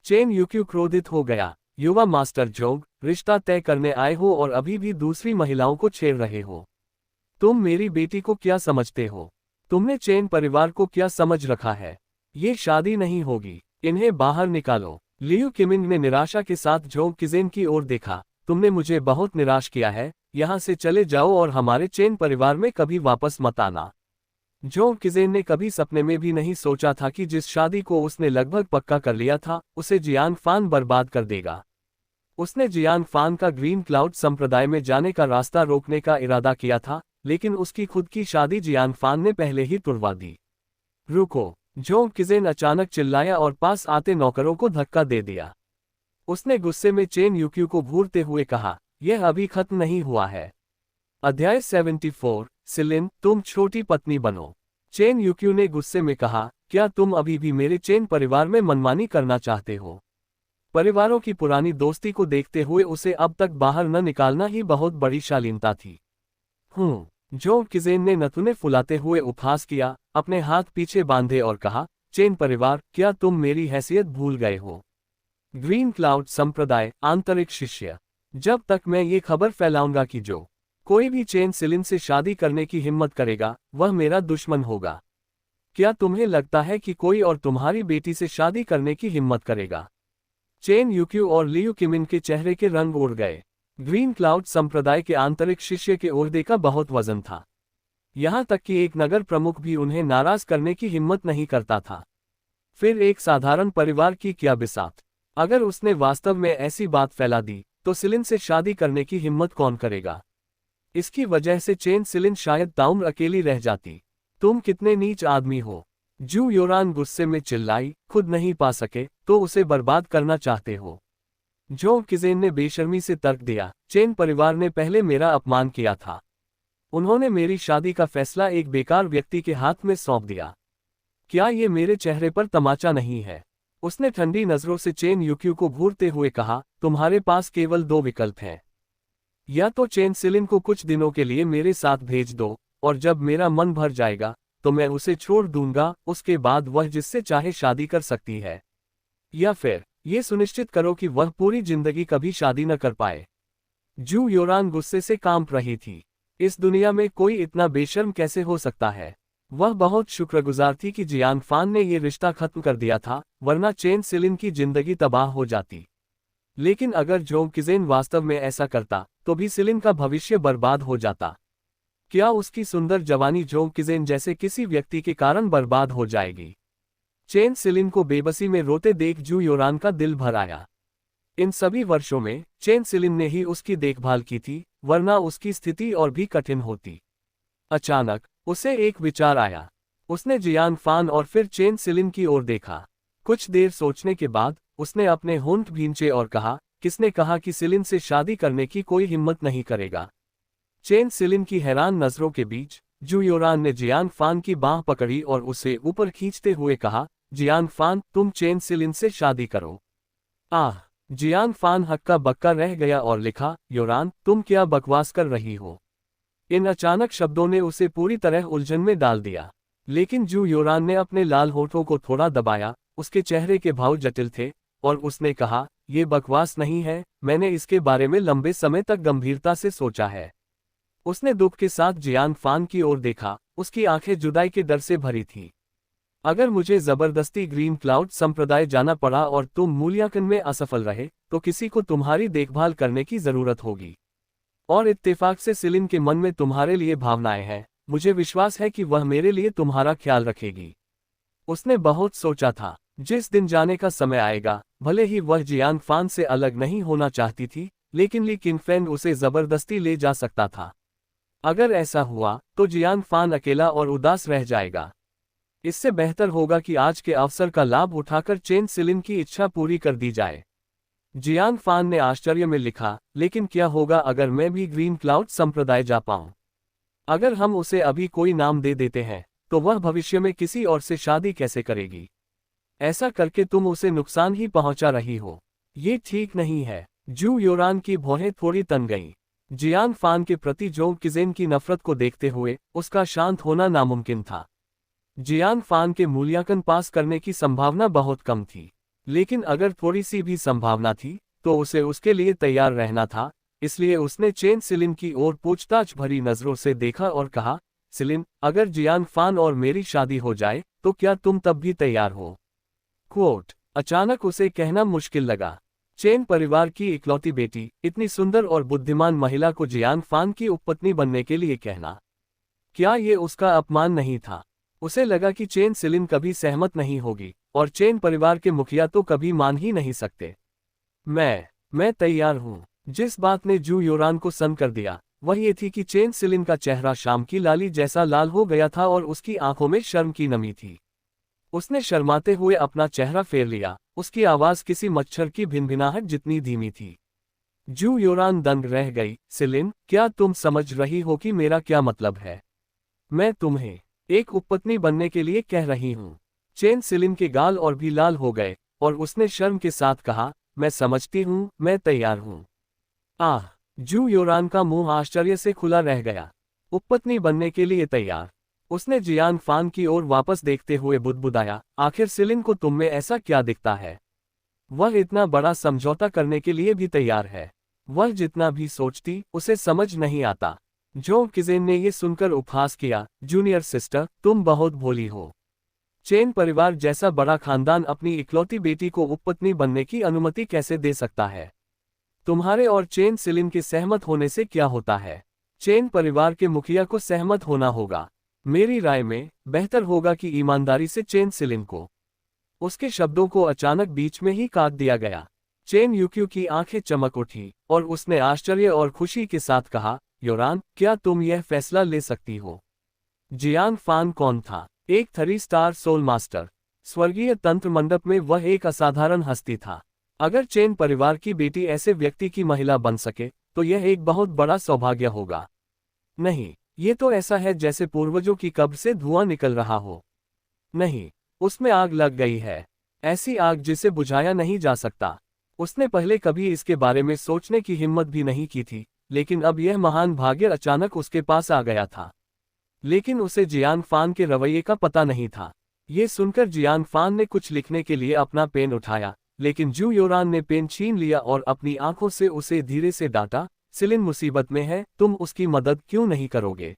चेन यूक्यू क्रोधित हो गया। युवा मास्टर जोंग, रिश्ता तय करने आए हो और अभी भी दूसरी महिलाओं को छेड़ रहे हो। तुम मेरी बेटी को क्या समझते हो? तुमने चेन परिवार को क्या समझ रखा है? ये शादी नहीं होगी, इन्हें बाहर निकालो। लियू किमिन ने निराशा के साथ जोंग किजिन की ओर देखा। तुमने मुझे बहुत निराश किया है, यहाँ से चले जाओ और हमारे चेन परिवार में कभी वापस मत आना। जोंग किजिन ने कभी सपने में भी नहीं सोचा था कि जिस शादी को उसने लगभग पक्का कर लिया था, उसे जियान फान बर्बाद कर देगा। उसने जियान फान का ग्रीन क्लाउड संप्रदाय में जाने का रास्ता रोकने का इरादा किया था, लेकिन उसकी खुद की शादी जियान फान ने पहले ही तुड़वा दी। रुको! जोंग किजिन अचानक चिल्लाया और पास आते नौकरों को धक्का दे दिया। उसने गुस्से में चेन यूक्यू को घूरते हुए कहा, यह अभी खत्म नहीं हुआ है। अध्याय 74, सिलिन, तुम छोटी पत्नी बनो। चेन यूक्यू ने गुस्से में कहा, क्या तुम अभी भी मेरे चेन परिवार में मनमानी करना चाहते हो? परिवारों की पुरानी दोस्ती को देखते हुए उसे अब तक बाहर न निकालना ही बहुत बड़ी शालीनता थी। जोंग किजिन ने नथुने फुलाते हुए उपहास किया, अपने हाथ पीछे बांधे और कहा, चेन परिवार, क्या तुम मेरी हैसियत भूल गए हो? ग्रीन क्लाउड संप्रदाय, आंतरिक शिष्य। जब तक मैं ये खबर फैलाऊंगा कि जो कोई भी चेन सिलिन से शादी करने की हिम्मत करेगा, वह मेरा दुश्मन होगा। क्या तुम्हें लगता है कि कोई और तुम्हारी बेटी से शादी करने की हिम्मत करेगा? चेन यूक्यू और लियू किमिन के चेहरे के रंग उड़ गए। ग्रीन क्लाउड संप्रदाय के आंतरिक शिष्य के ओहदे का बहुत वजन था। यहां तक कि एक नगर प्रमुख भी उन्हें नाराज करने की हिम्मत नहीं करता था। फिर एक साधारण परिवार की क्या बिसात? अगर उसने वास्तव में ऐसी बात फैला दी, तो सिलिन से शादी करने की हिम्मत कौन करेगा? इसकी वजह से चेन सिलिन शायद ताउम्र अकेली रह जाती। तुम कितने नीच आदमी हो! जू योरान गुस्से में चिल्लाई, खुद नहीं पा सके तो उसे बर्बाद करना चाहते हो? जोंग किजिन ने बेशर्मी से तर्क दिया, चेन परिवार ने पहले मेरा अपमान किया था। उन्होंने मेरी शादी का फैसला एक बेकार व्यक्ति के हाथ में सौंप दिया। क्या ये मेरे चेहरे पर तमाचा नहीं है? उसने ठंडी नजरों से चेन यूक्यू को घूरते हुए कहा, तुम्हारे पास केवल 2 विकल्प हैं। या तो चेन सिलिन को कुछ दिनों के लिए मेरे साथ भेज दो, और जब मेरा मन भर जाएगा तो मैं उसे छोड़ दूंगा, उसके बाद वह जिससे चाहे शादी कर सकती है। या फिर ये सुनिश्चित करो कि वह पूरी जिंदगी कभी शादी न कर पाए। जू योरान गुस्से से कांप रही थी। इस दुनिया में कोई इतना बेशर्म कैसे हो सकता है। वह बहुत शुक्रगुजार थी कि जियान फान ने ये रिश्ता खत्म कर दिया था, वरना चेन सिलिन की जिंदगी तबाह हो जाती। लेकिन अगर जोंग किजेन वास्तव में ऐसा करता, तो भी सिलिन का भविष्य बर्बाद हो जाता। क्या उसकी सुंदर जवानी जोंग किजेन जैसे किसी व्यक्ति के कारण बर्बाद हो जाएगी? चेन सिलिन को बेबसी में रोते देख जू योरान का दिल भर आया। इन सभी वर्षों में चेन सिलिन ने ही उसकी देखभाल की थी, वरना उसकी स्थिति और भी कठिन होती। अचानक उसे एक विचार आया। उसने जियान फान और फिर चेन सिलिन की ओर देखा। कुछ देर सोचने के बाद उसने अपने होंठ भींचे और कहा, किसने कहा कि सिलिन से शादी करने की कोई हिम्मत नहीं करेगा? चेन सिलिन की हैरान नजरों के बीच जू योरान ने जियान फान की बांह पकड़ी और उसे ऊपर खींचते हुए कहा, जियान फान, तुम चेन सिलिन से शादी करो। आह! जियान फान हक्का बक्का रह गया और लिखा, योरान, तुम क्या बकवास कर रही हो? इन अचानक शब्दों ने उसे पूरी तरह उलझन में डाल दिया। लेकिन जू योरान ने अपने लाल होठों को थोड़ा दबाया, उसके चेहरे के भाव जटिल थे, और उसने कहा, ये बकवास नहीं है, मैंने इसके बारे में लंबे समय तक गंभीरता से सोचा है। उसने दुख के साथ जियान फान की ओर देखा, उसकी आंखें जुदाई के डर से भरी थीं। अगर मुझे जबरदस्ती ग्रीन क्लाउड संप्रदाय जाना पड़ा और तुम मूल्यांकन में असफल रहे, तो किसी को तुम्हारी देखभाल करने की जरूरत होगी। और इत्तेफाक से सिलिन के मन में तुम्हारे लिए भावनाएं हैं, मुझे विश्वास है कि वह मेरे लिए तुम्हारा ख्याल रखेगी। उसने बहुत सोचा था, जिस दिन जाने का समय आएगा, भले ही वह जियान फान से अलग नहीं होना चाहती थी, लेकिन ली किनफेंग उसे जबरदस्ती ले जा सकता था। अगर ऐसा हुआ, तो जियान फान अकेला और उदास रह जाएगा। इससे बेहतर होगा कि आज के अवसर का लाभ उठाकर चेन सिलिन की इच्छा पूरी कर दी जाए। जियान फान ने आश्चर्य में लिखा, लेकिन क्या होगा अगर मैं भी ग्रीन क्लाउड संप्रदाय जा पाऊं? अगर हम उसे अभी कोई नाम दे देते हैं, तो वह भविष्य में किसी और से शादी कैसे करेगी? ऐसा करके तुम उसे नुकसान ही पहुंचा रही हो। ये ठीक नहीं है। जू योरान की भौहें थोड़ी तन गईं। जियान फान के प्रति जोंग किजेन की नफरत को देखते हुए उसका शांत होना नामुमकिन था। जियान फान के मूल्यांकन पास करने की संभावना बहुत कम थी, लेकिन अगर थोड़ी सी भी संभावना थी, तो उसे उसके लिए तैयार रहना था। इसलिए उसने चेन सिलिन की ओर पूछताछ भरी नजरों से देखा और कहा, सिलिन, अगर जियान फान और मेरी शादी हो जाए, तो क्या तुम तब भी तैयार हो? क्वोट। अचानक उसे कहना मुश्किल लगा। चेन परिवार की इकलौती बेटी, इतनी सुंदर और बुद्धिमान महिला को जियान फान की उपपत्नी बनने के लिए कहना, क्या ये उसका अपमान नहीं था? उसे लगा कि चेन सिलिन कभी सहमत नहीं होगी, और चेन परिवार के मुखिया तो कभी मान ही नहीं सकते। मैं तैयार हूँ। जिस बात ने जू योरान को सन्न कर दिया, वह ये थी कि चेन सिलिन का चेहरा शाम की लाली जैसा लाल हो गया था और उसकी आंखों में शर्म की नमी थी। उसने शर्माते हुए अपना चेहरा फेर लिया, उसकी आवाज किसी मच्छर की भिनभिनाहट जितनी धीमी थी। जू योरान दंग रह गई। सिलिन, क्या तुम समझ रही हो कि मेरा क्या मतलब है? मैं तुम्हें एक उपपत्नी बनने के लिए कह रही हूँ। चेन सिलिन के गाल और भी लाल हो गए, और उसने शर्म के साथ कहा, मैं समझती हूँ, मैं तैयार हूँ। आह! जू योरान का मुंह आश्चर्य से खुला रह गया। उपपत्नी बनने के लिए तैयार? उसने जियान फान की ओर वापस देखते हुए बुदबुदाया, आखिर सिलिन को तुम में ऐसा क्या दिखता है? वह इतना बड़ा समझौता करने के लिए भी तैयार है। वह जितना भी सोचती, उसे समझ नहीं आता। जोंग किजेन ने यह सुनकर उपहास किया, जूनियर सिस्टर, तुम बहुत भोली हो। चेन परिवार जैसा बड़ा खानदान अपनी इकलौती बेटी को उपपत्नी बनने की अनुमति कैसे दे सकता है? तुम्हारे और चेन सिलिन के सहमत होने से क्या होता है? चेन परिवार के मुखिया को सहमत होना होगा। मेरी राय में बेहतर होगा कि ईमानदारी से चेन सिलिन को। उसके शब्दों को अचानक बीच में ही काट दिया गया। चेन यूक्यू की आंखें चमक उठी, और उसने आश्चर्य और खुशी के साथ कहा, योरान, क्या तुम यह फैसला ले सकती हो? जियान फान कौन था? एक 3 स्टार सोल मास्टर। स्वर्गीय तंत्र मंडप में वह एक असाधारण हस्ती था। अगर चेन परिवार की बेटी ऐसे व्यक्ति की महिला बन सके, तो यह एक बहुत बड़ा सौभाग्य होगा। नहीं, ये तो ऐसा है जैसे पूर्वजों की कब्र से धुआं निकल रहा हो। नहीं, उसमें आग लग गई है, ऐसी आग जिसे बुझाया नहीं जा सकता। उसने पहले कभी इसके बारे में सोचने की हिम्मत भी नहीं की थी, लेकिन अब यह महान भाग्य अचानक उसके पास आ गया था। लेकिन उसे जियान फान के रवैये का पता नहीं था। ये सुनकर जियान फान ने कुछ लिखने के लिए अपना पेन उठाया, लेकिन जू योरान ने पेन छीन लिया और अपनी आंखों से उसे धीरे से डांटा, सिलिन मुसीबत में है, तुम उसकी मदद क्यों नहीं करोगे?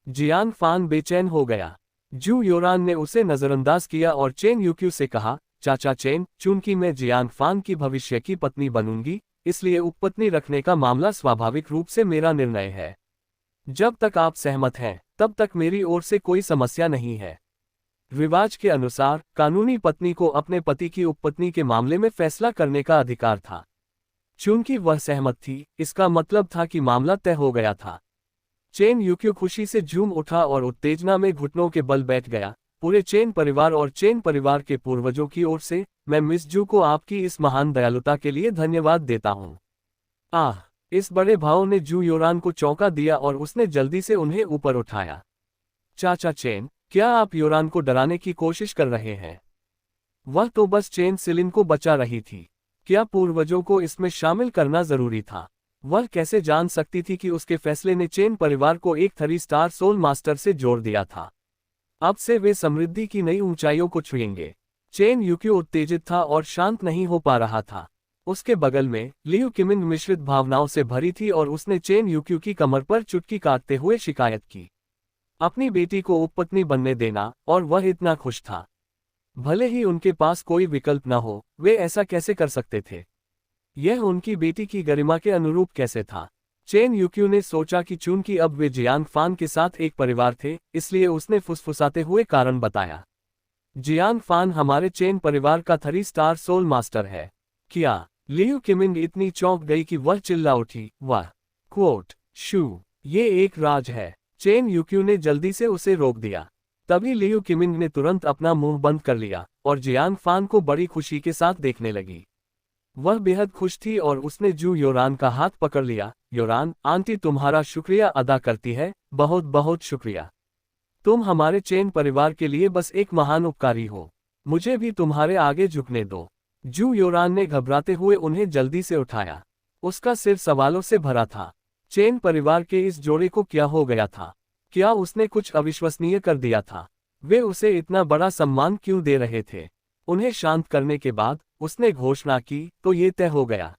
जियान फान बेचैन हो गया। जू योरान ने उसे नजरअंदाज किया और चेन यूक्यू से कहा, चाचा चेन, चूंकि मैं जियान फान की भविष्य की पत्नी बनूंगी, इसलिए उपपत्नी रखने का मामला स्वाभाविक रूप से मेरा निर्णय है। जब तक आप सहमत हैं, तब तक मेरी ओर से कोई समस्या नहीं है। रिवाज के अनुसार कानूनी पत्नी को अपने पति की उपपत्नी के मामले में फैसला करने का अधिकार था। चूंकि वह सहमत थी, इसका मतलब था कि मामला तय हो गया था। चेन यूक्यू खुशी से झूम उठा और उत्तेजना में घुटनों के बल बैठ गया। पूरे चेन परिवार और चेन परिवार के पूर्वजों की ओर से मैं मिस जू को आपकी इस महान दयालुता के लिए धन्यवाद देता हूँ। आह! इस बड़े भाव ने जू योरान को चौंका दिया और उसने जल्दी से उन्हें ऊपर उठाया। चाचा चेन, क्या आप योरान को डराने की कोशिश कर रहे हैं? वह तो बस चेन सिलिन को बचा रही थी। क्या पूर्वजों को इसमें शामिल करना जरूरी था? वह कैसे जान सकती थी कि उसके फैसले ने चेन परिवार को एक 3 स्टार सोल मास्टर से जोड़ दिया था। अब से वे समृद्धि की नई ऊंचाइयों को छुएंगे। चेन यूक्यू उत्तेजित था और शांत नहीं हो पा रहा था। उसके बगल में लियू किमिन मिश्रित भावनाओं से भरी थी और उसने चेन यूक्यू की कमर पर चुटकी काटते हुए शिकायत की। अपनी बेटी को उपपत्नी बनने देना, और वह इतना खुश था। भले ही उनके पास कोई विकल्प न हो, वे ऐसा कैसे कर सकते थे? यह उनकी बेटी की गरिमा के अनुरूप कैसे था? चेन यूक्यू ने सोचा कि चूंकि अब वे जियान फान के साथ एक परिवार थे, इसलिए उसने फुसफुसाते हुए कारण बताया। जियान फान हमारे चेन परिवार का 3 स्टार सोल मास्टर है। क्या? लियू किमिंग इतनी चौंक गई कि वह चिल्ला उठी, वाह! क्वोट शू, ये एक राज है। चेन यूक्यू ने जल्दी से उसे रोक दिया। तभी लियू किमिंग ने तुरंत अपना मुंह बंद कर लिया और जियान फान को बड़ी खुशी के साथ देखने लगी। वह बेहद खुश थी और उसने जू योरान का हाथ पकड़ लिया। योरान, आंटी तुम्हारा शुक्रिया अदा करती है, बहुत बहुत शुक्रिया। तुम हमारे चेन परिवार के लिए बस एक महान उपकारी हो। मुझे भी तुम्हारे आगे झुकने दो। जू योरान ने घबराते हुए उन्हें जल्दी से उठाया। उसका सिर सवालों से भरा था। चेन परिवार के इस जोड़े को क्या हो गया था? क्या उसने कुछ अविश्वसनीय कर दिया था? वे उसे इतना बड़ा सम्मान क्यों दे रहे थे? उन्हें शांत करने के बाद उसने घोषणा की, तो ये तय हो गया।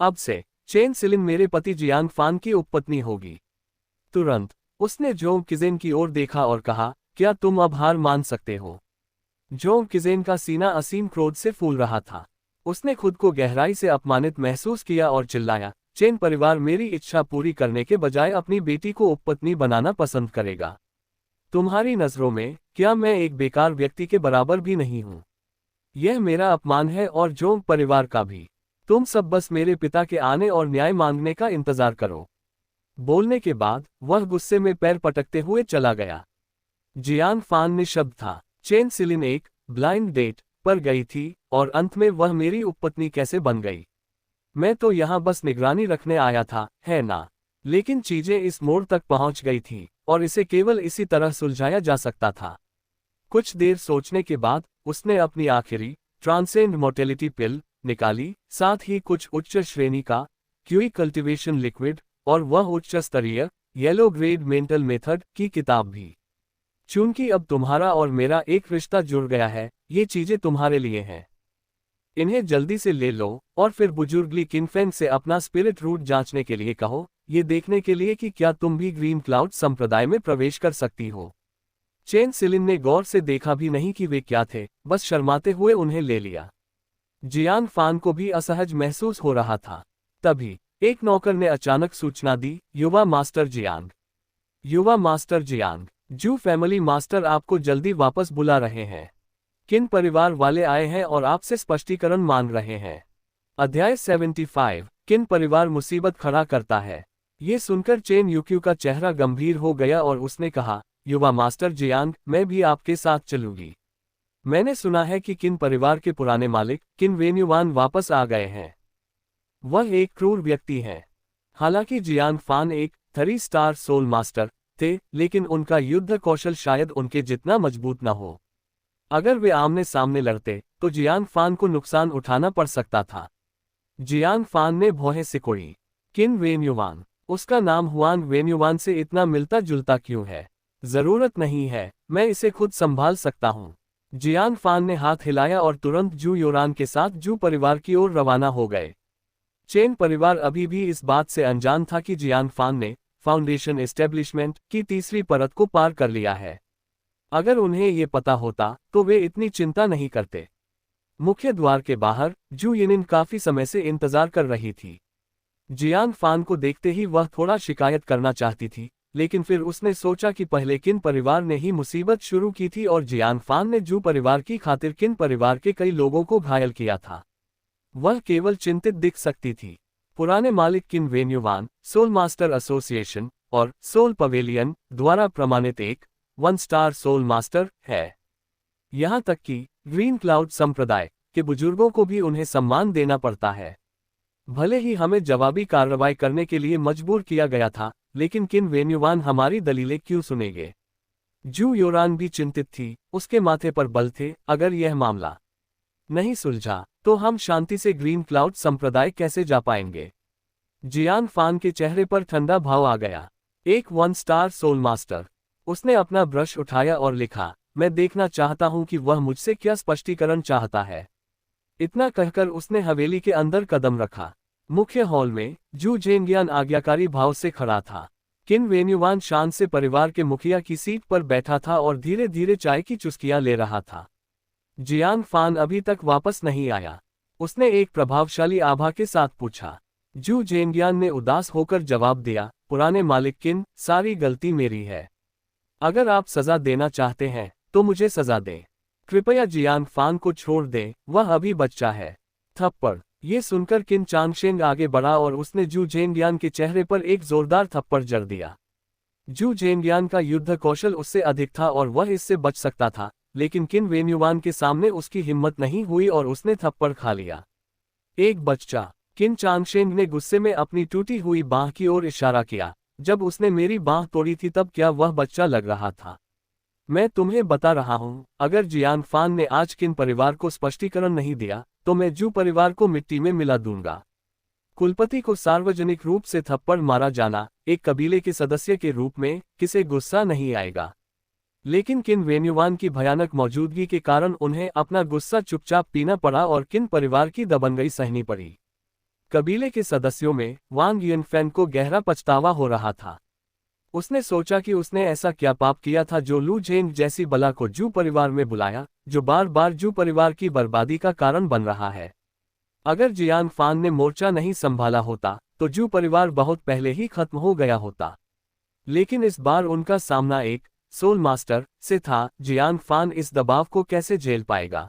अब से चेन सिलिन मेरे पति जियान फान की उपपत्नी होगी। तुरंत उसने जोंग किजेन की ओर देखा और कहा, क्या तुम अब हार मान सकते हो? जोंग किजेन का सीना असीम क्रोध से फूल रहा था। उसने खुद को गहराई से अपमानित महसूस किया और चिल्लाया, चेन परिवार मेरी इच्छा पूरी करने के बजाय अपनी बेटी को उपपत्नी बनाना पसंद करेगा। तुम्हारी नजरों में क्या मैं एक बेकार व्यक्ति के बराबर भी नहीं हूं? यह मेरा अपमान है और जोंग परिवार का भी। तुम सब बस मेरे पिता के आने और न्याय मांगने का इंतजार करो। बोलने के बाद वह गुस्से में पैर पटकते हुए चला गया। जियान फान निशब्द था। चेन सिलिन एक ब्लाइंड डेट पर गई थी और अंत में वह मेरी उपपत्नी कैसे बन गई? मैं तो यहाँ बस निगरानी रखने आया था, है ना? लेकिन चीजें इस मोड़ तक पहुंच गई थी और इसे केवल इसी तरह सुलझाया जा सकता था। कुछ देर सोचने के बाद उसने अपनी आखिरी ट्रांसेंड मोर्टेलिटी पिल निकाली, साथ ही कुछ उच्च श्रेणी का क्यूई कल्टीवेशन लिक्विड और वह उच्च स्तरीय येलो ग्रेड मेंटल मेथड की किताब भी। चूंकि अब तुम्हारा और मेरा एक रिश्ता जुड़ गया है, ये चीजें तुम्हारे लिए हैं। इन्हें जल्दी से ले लो और फिर बुजुर्ग ली किनफेन से अपना स्पिरिट रूट जांचने के लिए कहो, ये देखने के लिए कि क्या तुम भी ग्रीन क्लाउड संप्रदाय में प्रवेश कर सकती हो। चेन सिलिन ने गौर से देखा भी नहीं कि वे क्या थे, बस शर्माते हुए उन्हें ले लिया। जियान फान को भी असहज महसूस हो रहा था। तभी एक नौकर ने अचानक सूचना दी, युवा मास्टर जियांग। युवा मास्टर जियांग, जू फैमिली मास्टर आपको जल्दी वापस बुला रहे हैं। किन परिवार वाले आए हैं और आपसे स्पष्टीकरण मांग रहे हैं। अध्याय 75, किन परिवार मुसीबत खड़ा करता है। ये सुनकर चेन यूक्यू का चेहरा गंभीर हो गया और उसने कहा, युवा मास्टर जियांग, मैं भी आपके साथ चलूंगी। मैंने सुना है कि किन परिवार के पुराने मालिक किन वेन्युवान वापस आ गए हैं। वह एक क्रूर व्यक्ति हैं। हालांकि जियान फान एक 3 स्टार सोल मास्टर थे, लेकिन उनका युद्ध कौशल शायद उनके जितना मजबूत न हो। अगर वे आमने सामने लड़ते तो जियान फान को नुकसान उठाना पड़ सकता था। जियान फान ने भौहें सिकोड़ी। किन वेन्युवान? उसका नाम हुआंग वेन्युवान से इतना मिलता जुलता क्यों है? जरूरत नहीं है, मैं इसे खुद संभाल सकता हूँ। जियान फान ने हाथ हिलाया और तुरंत जू योरान के साथ जू परिवार की ओर रवाना हो गए। चेन परिवार अभी भी इस बात से अनजान था कि जियान फान ने फाउंडेशन एस्टेब्लिशमेंट की तीसरी परत को पार कर लिया है। अगर उन्हें ये पता होता तो वे इतनी चिंता नहीं करते। मुख्य द्वार के बाहर जू यिनिन काफी समय से इंतजार कर रही थी। जियान फान को देखते ही वह थोड़ा शिकायत करना चाहती थी, लेकिन फिर उसने सोचा कि पहले किन परिवार ने ही मुसीबत शुरू की थी और जियान फान ने जू परिवार की खातिर किन परिवार के कई लोगों को घायल किया था। वह केवल चिंतित दिख सकती थी। पुराने मालिक किन वेन्युवान, सोल मास्टर एसोसिएशन और सोल पवेलियन द्वारा प्रमाणित एक 1 स्टार सोल मास्टर है। यहाँ तक कि ग्रीन क्लाउड संप्रदाय के बुजुर्गों को भी उन्हें सम्मान देना पड़ता है। भले ही हमें जवाबी कार्रवाई करने के लिए मजबूर किया गया था, लेकिन किन वेन्युवान हमारी दलीलें क्यों सुनेंगे? जू योरान भी चिंतित थी, उसके माथे पर बल थे। अगर यह मामला नहीं सुलझा तो हम शांति से ग्रीन क्लाउड संप्रदाय कैसे जा पाएंगे? जियान फान के चेहरे पर ठंडा भाव आ गया। एक 1 स्टार सोल मास्टर। उसने अपना ब्रश उठाया और लिखा, मैं देखना चाहता हूं कि वह मुझसे क्या स्पष्टीकरण चाहता है। इतना कहकर उसने हवेली के अंदर कदम रखा। मुख्य हॉल में जू जेनगियान आज्ञाकारी भाव से खड़ा था। किन वेन्युवान शान से परिवार के मुखिया की सीट पर बैठा था और धीरे धीरे चाय की चुस्कियां ले रहा था। जियान फान अभी तक वापस नहीं आया। उसने एक प्रभावशाली आभा के साथ पूछा। जू जेनगियान ने उदास होकर जवाब दिया, पुराने मालिक किन, सारी गलती मेरी है। अगर आप सजा देना चाहते हैं तो मुझे सजा दें। कृपया जियान फान को छोड़ दें, वह अभी बच्चा है। थप्पड़। ये सुनकर किन चांगशेंग आगे बढ़ा और उसने जू जेनगियान के चेहरे पर एक जोरदार थप्पड़ जड़ दिया। जू जेनगियान का युद्ध कौशल उससे अधिक था और वह इससे बच सकता था, लेकिन किन वेन्युवान के सामने उसकी हिम्मत नहीं हुई और उसने थप्पड़ खा लिया। एक बच्चा। किन चांगशेंग ने गुस्से में अपनी टूटी हुई बांह की ओर इशारा किया। जब उसने मेरी बांह तोड़ी थी तब क्या वह बच्चा लग रहा था? मैं तुम्हें बता रहा हूं, अगर जियान फान ने आज किन परिवार को स्पष्टीकरण नहीं दिया तो मैं जू परिवार को मिट्टी में मिला दूंगा। कुलपति को सार्वजनिक रूप से थप्पड़ मारा जाना, एक कबीले के सदस्य के रूप में किसे गुस्सा नहीं आएगा? लेकिन किन वेन्युवान की भयानक मौजूदगी के कारण उन्हें अपना गुस्सा चुपचाप पीना पड़ा और किन परिवार की दबंगई सहनी पड़ी। कबीले के सदस्यों में वांग यिनफेन को गहरा पछतावा हो रहा था। उसने सोचा कि उसने ऐसा क्या पाप किया था जो लू झेंग जैसी बला को जू परिवार में बुलाया, जो बार बार जू परिवार की बर्बादी का कारण बन रहा है। अगर जियान फान ने मोर्चा नहीं संभाला होता तो जू परिवार बहुत पहले ही खत्म हो गया होता। लेकिन इस बार उनका सामना एक सोल मास्टर से था। जियान फान इस दबाव को कैसे झेल पाएगा?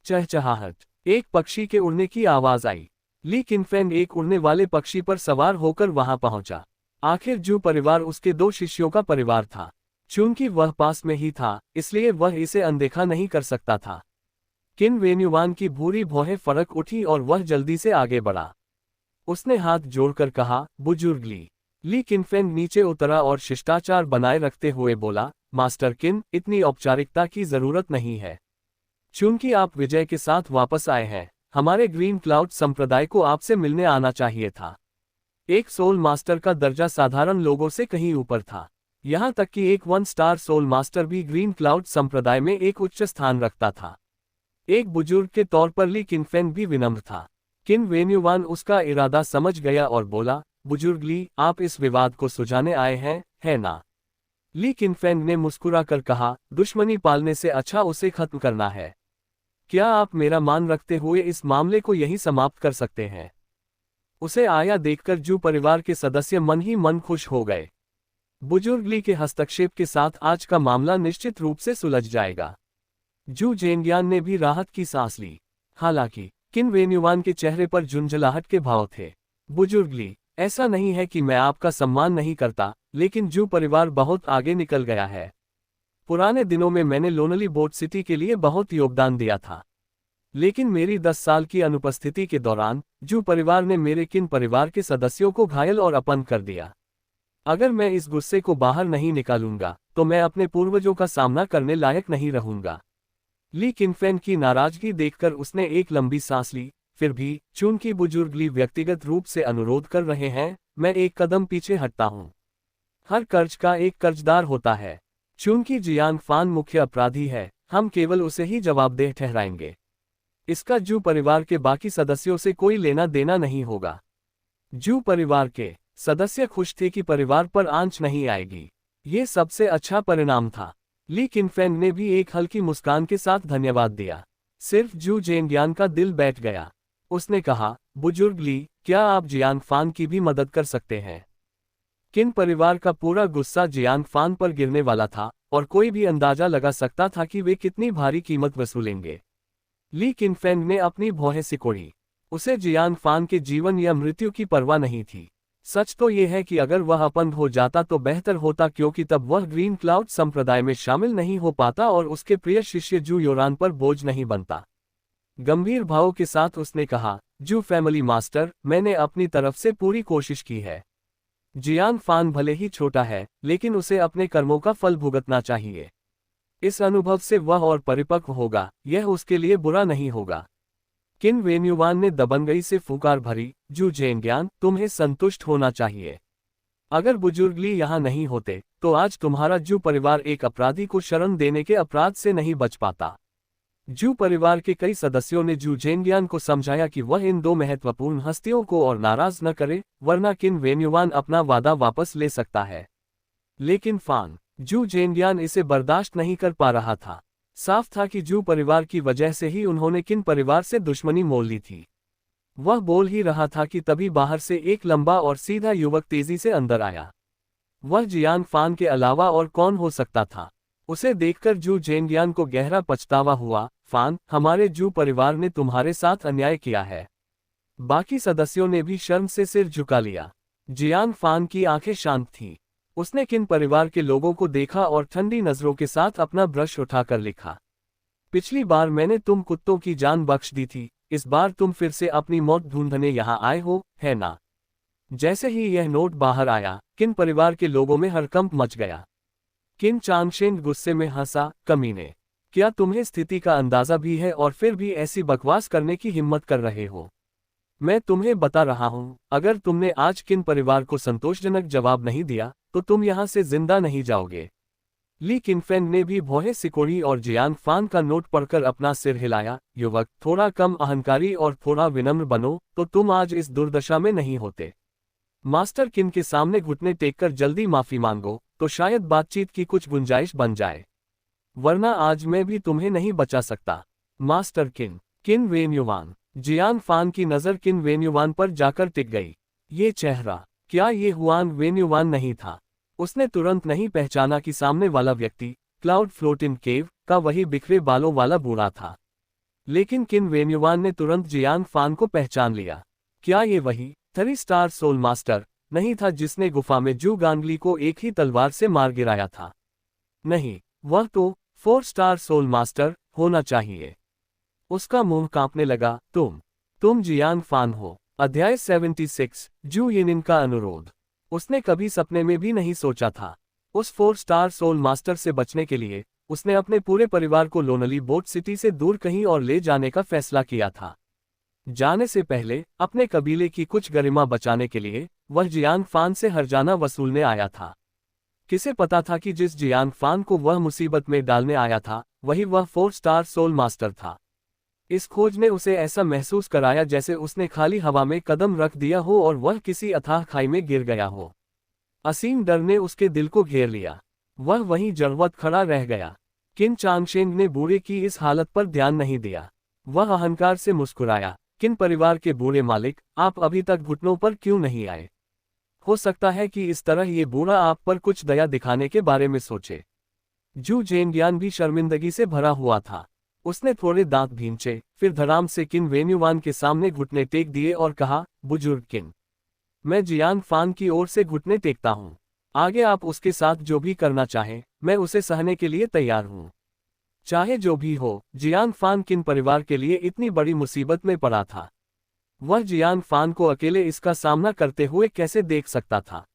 चहचहाहट। एक पक्षी के उड़ने की आवाज आई। ली किनफेंग एक उड़ने वाले पक्षी पर सवार होकर वहां पहुंचा। आखिर जू परिवार उसके 2 शिष्यों का परिवार था। चूंकि वह पास में ही था, इसलिए वह इसे अनदेखा नहीं कर सकता था। किन वेन्युवान की भूरी भौहें फड़क उठी और वह जल्दी से आगे बढ़ा। उसने हाथ जोड़कर कहा, बुजुर्ग ली। ली किनफेंग नीचे उतरा और शिष्टाचार बनाए रखते हुए बोला, मास्टर किन, इतनी औपचारिकता की जरूरत नहीं है। चूंकि आप विजय के साथ वापस आए हैं, हमारे ग्रीन क्लाउड संप्रदाय को आपसे मिलने आना चाहिए था। एक सोल मास्टर का दर्जा साधारण लोगों से कहीं ऊपर था। यहाँ तक कि एक 1 स्टार सोल मास्टर भी ग्रीन क्लाउड संप्रदाय में एक उच्च स्थान रखता था। एक बुजुर्ग के तौर पर ली किनफेंग भी विनम्र था। किन वेन्युवान उसका इरादा समझ गया और बोला, बुजुर्ग ली, आप इस विवाद को सुलझाने आए हैं, है ना? ली किनफेंग ने मुस्कुराकर कहा, दुश्मनी पालने से अच्छा उसे खत्म करना है। क्या आप मेरा मान रखते हुए इस मामले को यहीं समाप्त कर सकते हैं? उसे आया देखकर जू परिवार के सदस्य मन ही मन खुश हो गए। बुजुर्ग ली के हस्तक्षेप के साथ आज का मामला निश्चित रूप से सुलझ जाएगा। जू जेनगियान ने भी राहत की सांस ली। हालांकि किन वेन्युवान के चेहरे पर झुंझलाहट के भाव थे। बुजुर्ग ली, ऐसा नहीं है कि मैं आपका सम्मान नहीं करता, लेकिन जू परिवार बहुत आगे निकल गया है। पुराने दिनों में मैंने लोनली बोट सिटी के लिए बहुत योगदान दिया था, लेकिन मेरी 10 साल की अनुपस्थिति के दौरान जू परिवार ने मेरे किन परिवार के सदस्यों को घायल और अपंग कर दिया। अगर मैं इस गुस्से को बाहर नहीं निकालूंगा तो मैं अपने पूर्वजों का सामना करने लायक नहीं रहूंगा। ली किनफेंग की नाराजगी देखकर उसने एक लंबी सांस ली। फिर भी, चूंकि बुजुर्ग ली व्यक्तिगत रूप से अनुरोध कर रहे हैं, मैं एक कदम पीछे हटता हूं। हर कर्ज का एक कर्जदार होता है। चूंकि जियान फान मुख्य अपराधी है, हम केवल उसे ही जवाबदेह ठहराएंगे। इसका जू परिवार के बाकी सदस्यों से कोई लेना देना नहीं होगा। जू परिवार के सदस्य खुश थे कि परिवार पर आंच नहीं आएगी। ये सबसे अच्छा परिणाम था। ली किनफेंग ने भी एक हल्की मुस्कान के साथ धन्यवाद दिया। सिर्फ जू जेनग्यान का दिल बैठ गया। उसने कहा, बुजुर्ग ली, क्या आप जियान फान की भी मदद कर सकते हैं? किन परिवार का पूरा गुस्सा जियान फान पर गिरने वाला था और कोई भी अंदाजा लगा सकता था कि वे कितनी भारी कीमत वसूलेंगे। ली किनफेंग ने अपनी भौहें सिकोड़ी। उसे जियान फान के जीवन या मृत्यु की परवाह नहीं थी। सच तो यह है कि अगर वह अपंग हो जाता तो बेहतर होता, क्योंकि तब वह ग्रीन क्लाउड संप्रदाय में शामिल नहीं हो पाता और उसके प्रिय शिष्य जू योरान पर बोझ नहीं बनता। गंभीर भाव के साथ उसने कहा, जू फैमिली मास्टर, मैंने अपनी तरफ से पूरी कोशिश की है। जियान फान भले ही छोटा है, लेकिन उसे अपने कर्मों का फल भुगतना चाहिए। इस अनुभव से वह और परिपक्व होगा, यह उसके लिए बुरा नहीं होगा। किन वेन्युवान ने दबंगई से फुकार भरी, जू जेनग्यान, तुम्हें संतुष्ट होना चाहिए। अगर बुजुर्ग ली यहाँ नहीं होते, तो आज तुम्हारा जू परिवार एक अपराधी को शरण देने के अपराध से नहीं बच पाता। जू परिवार के कई सदस्यों ने जू जेनग्यान को समझाया कि वह इन दो महत्वपूर्ण हस्तियों को और नाराज न करे, वरना किन वेन्युवान अपना वादा वापस ले सकता है। लेकिन फान जू जेनग्यान इसे बर्दाश्त नहीं कर पा रहा था। साफ था कि जू परिवार की वजह से ही उन्होंने किन परिवार से दुश्मनी मोल ली थी। वह बोल ही रहा था कि तभी बाहर से एक लंबा और सीधा युवक तेजी से अंदर आया। वह जियान फान के अलावा और कौन हो सकता था? उसे देखकर जू जेनग्यान को गहरा पछतावा हुआ। फान, हमारे जू परिवार ने तुम्हारे साथ अन्याय किया है। बाकी सदस्यों ने भी शर्म से सिर झुका लिया। जियान फान की आंखें शांत थीं। उसने किन परिवार के लोगों को देखा और ठंडी नजरों के साथ अपना ब्रश उठाकर लिखा, पिछली बार मैंने तुम कुत्तों की जान बख्श दी थी, इस बार तुम फिर से अपनी मौत ढूंढने यहाँ आए हो, है ना? जैसे ही यह नोट बाहर आया, किन परिवार के लोगों में हड़कंप मच गया। किन चांगशेन गुस्से में हंसा, कमीने, क्या तुम्हें स्थिति का अंदाजा भी है और फिर भी ऐसी बकवास करने की हिम्मत कर रहे हो? मैं तुम्हें बता रहा हूं, अगर तुमने आज किन परिवार को संतोषजनक जवाब नहीं दिया, तो तुम यहां से जिंदा नहीं जाओगे। ली किनफेंग ने भी भौहें सिकोड़ी और जियान फान का नोट पढ़कर अपना सिर हिलाया। युवक, थोड़ा कम अहंकारी और थोड़ा विनम्र बनो, तो तुम आज इस दुर्दशा में नहीं होते। मास्टर किन के सामने घुटने टेककर जल्दी माफी मांगो, तो शायद बातचीत की कुछ गुंजाइश बन जाए, वरना आज मैं भी तुम्हें नहीं बचा सकता। मास्टर किन। किन वेन्युवान। जियान फान की नज़र किन वेन्युवान पर जाकर टिक गई। ये चेहरा, क्या ये हुआन वेन्युवान नहीं था? उसने तुरंत नहीं पहचाना कि सामने वाला व्यक्ति क्लाउड फ्लोटिन केव का वही बिखरे बालों वाला बूढ़ा था। लेकिन किन वेन्युवान ने तुरंत जियान फान को पहचान लिया। क्या ये वही 3 स्टार सोल मास्टर नहीं था जिसने गुफा में जू गांगली को एक ही तलवार से मार गिराया था? नहीं, वह तो 4 स्टार सोल मास्टर होना चाहिए। उसका मुंह कांपने लगा। तुम जियान फान हो। अध्याय 76, जू यिनिन का अनुरोध। उसने कभी सपने में भी नहीं सोचा था। उस 4 स्टार सोल मास्टर से बचने के लिए उसने अपने पूरे परिवार को लोनली बोट सिटी से दूर कहीं और ले जाने का फैसला किया था। जाने से पहले अपने कबीले की कुछ गरिमा बचाने के लिए वह जियान फान से हर्जाना वसूलने आया था। किसे पता था कि जिस जियान फान को वह मुसीबत में डालने आया था, वही वह 4 स्टार सोल मास्टर था। इस खोज ने उसे ऐसा महसूस कराया जैसे उसने खाली हवा में कदम रख दिया हो और वह किसी अथाह खाई में गिर गया हो। असीम डर ने उसके दिल को घेर लिया। वह वहीं जड़वत खड़ा रह गया। किन चांगशेंग ने बूढ़े की इस हालत पर ध्यान नहीं दिया। वह अहंकार से मुस्कुराया। किन परिवार के बूढ़े मालिक, आप अभी तक घुटनों पर क्यों नहीं आए? हो सकता है कि इस तरह ये बूढ़ा आप पर कुछ दया दिखाने के बारे में सोचे। जू जेनग्यान भी शर्मिंदगी से भरा हुआ था। उसने थोड़े दांत भींचे, फिर धड़ाम से किन वेन्युवान के सामने घुटने टेक दिए और कहा, बुजुर्ग किन, मैं जियान फान की ओर से घुटने टेकता हूँ। आगे आप उसके साथ जो भी करना चाहें, मैं उसे सहने के लिए तैयार हूँ। चाहे जो भी हो, जियान फान किन परिवार के लिए इतनी बड़ी मुसीबत में पड़ा था। वह जियान फान को अकेले इसका सामना करते हुए कैसे देख सकता था?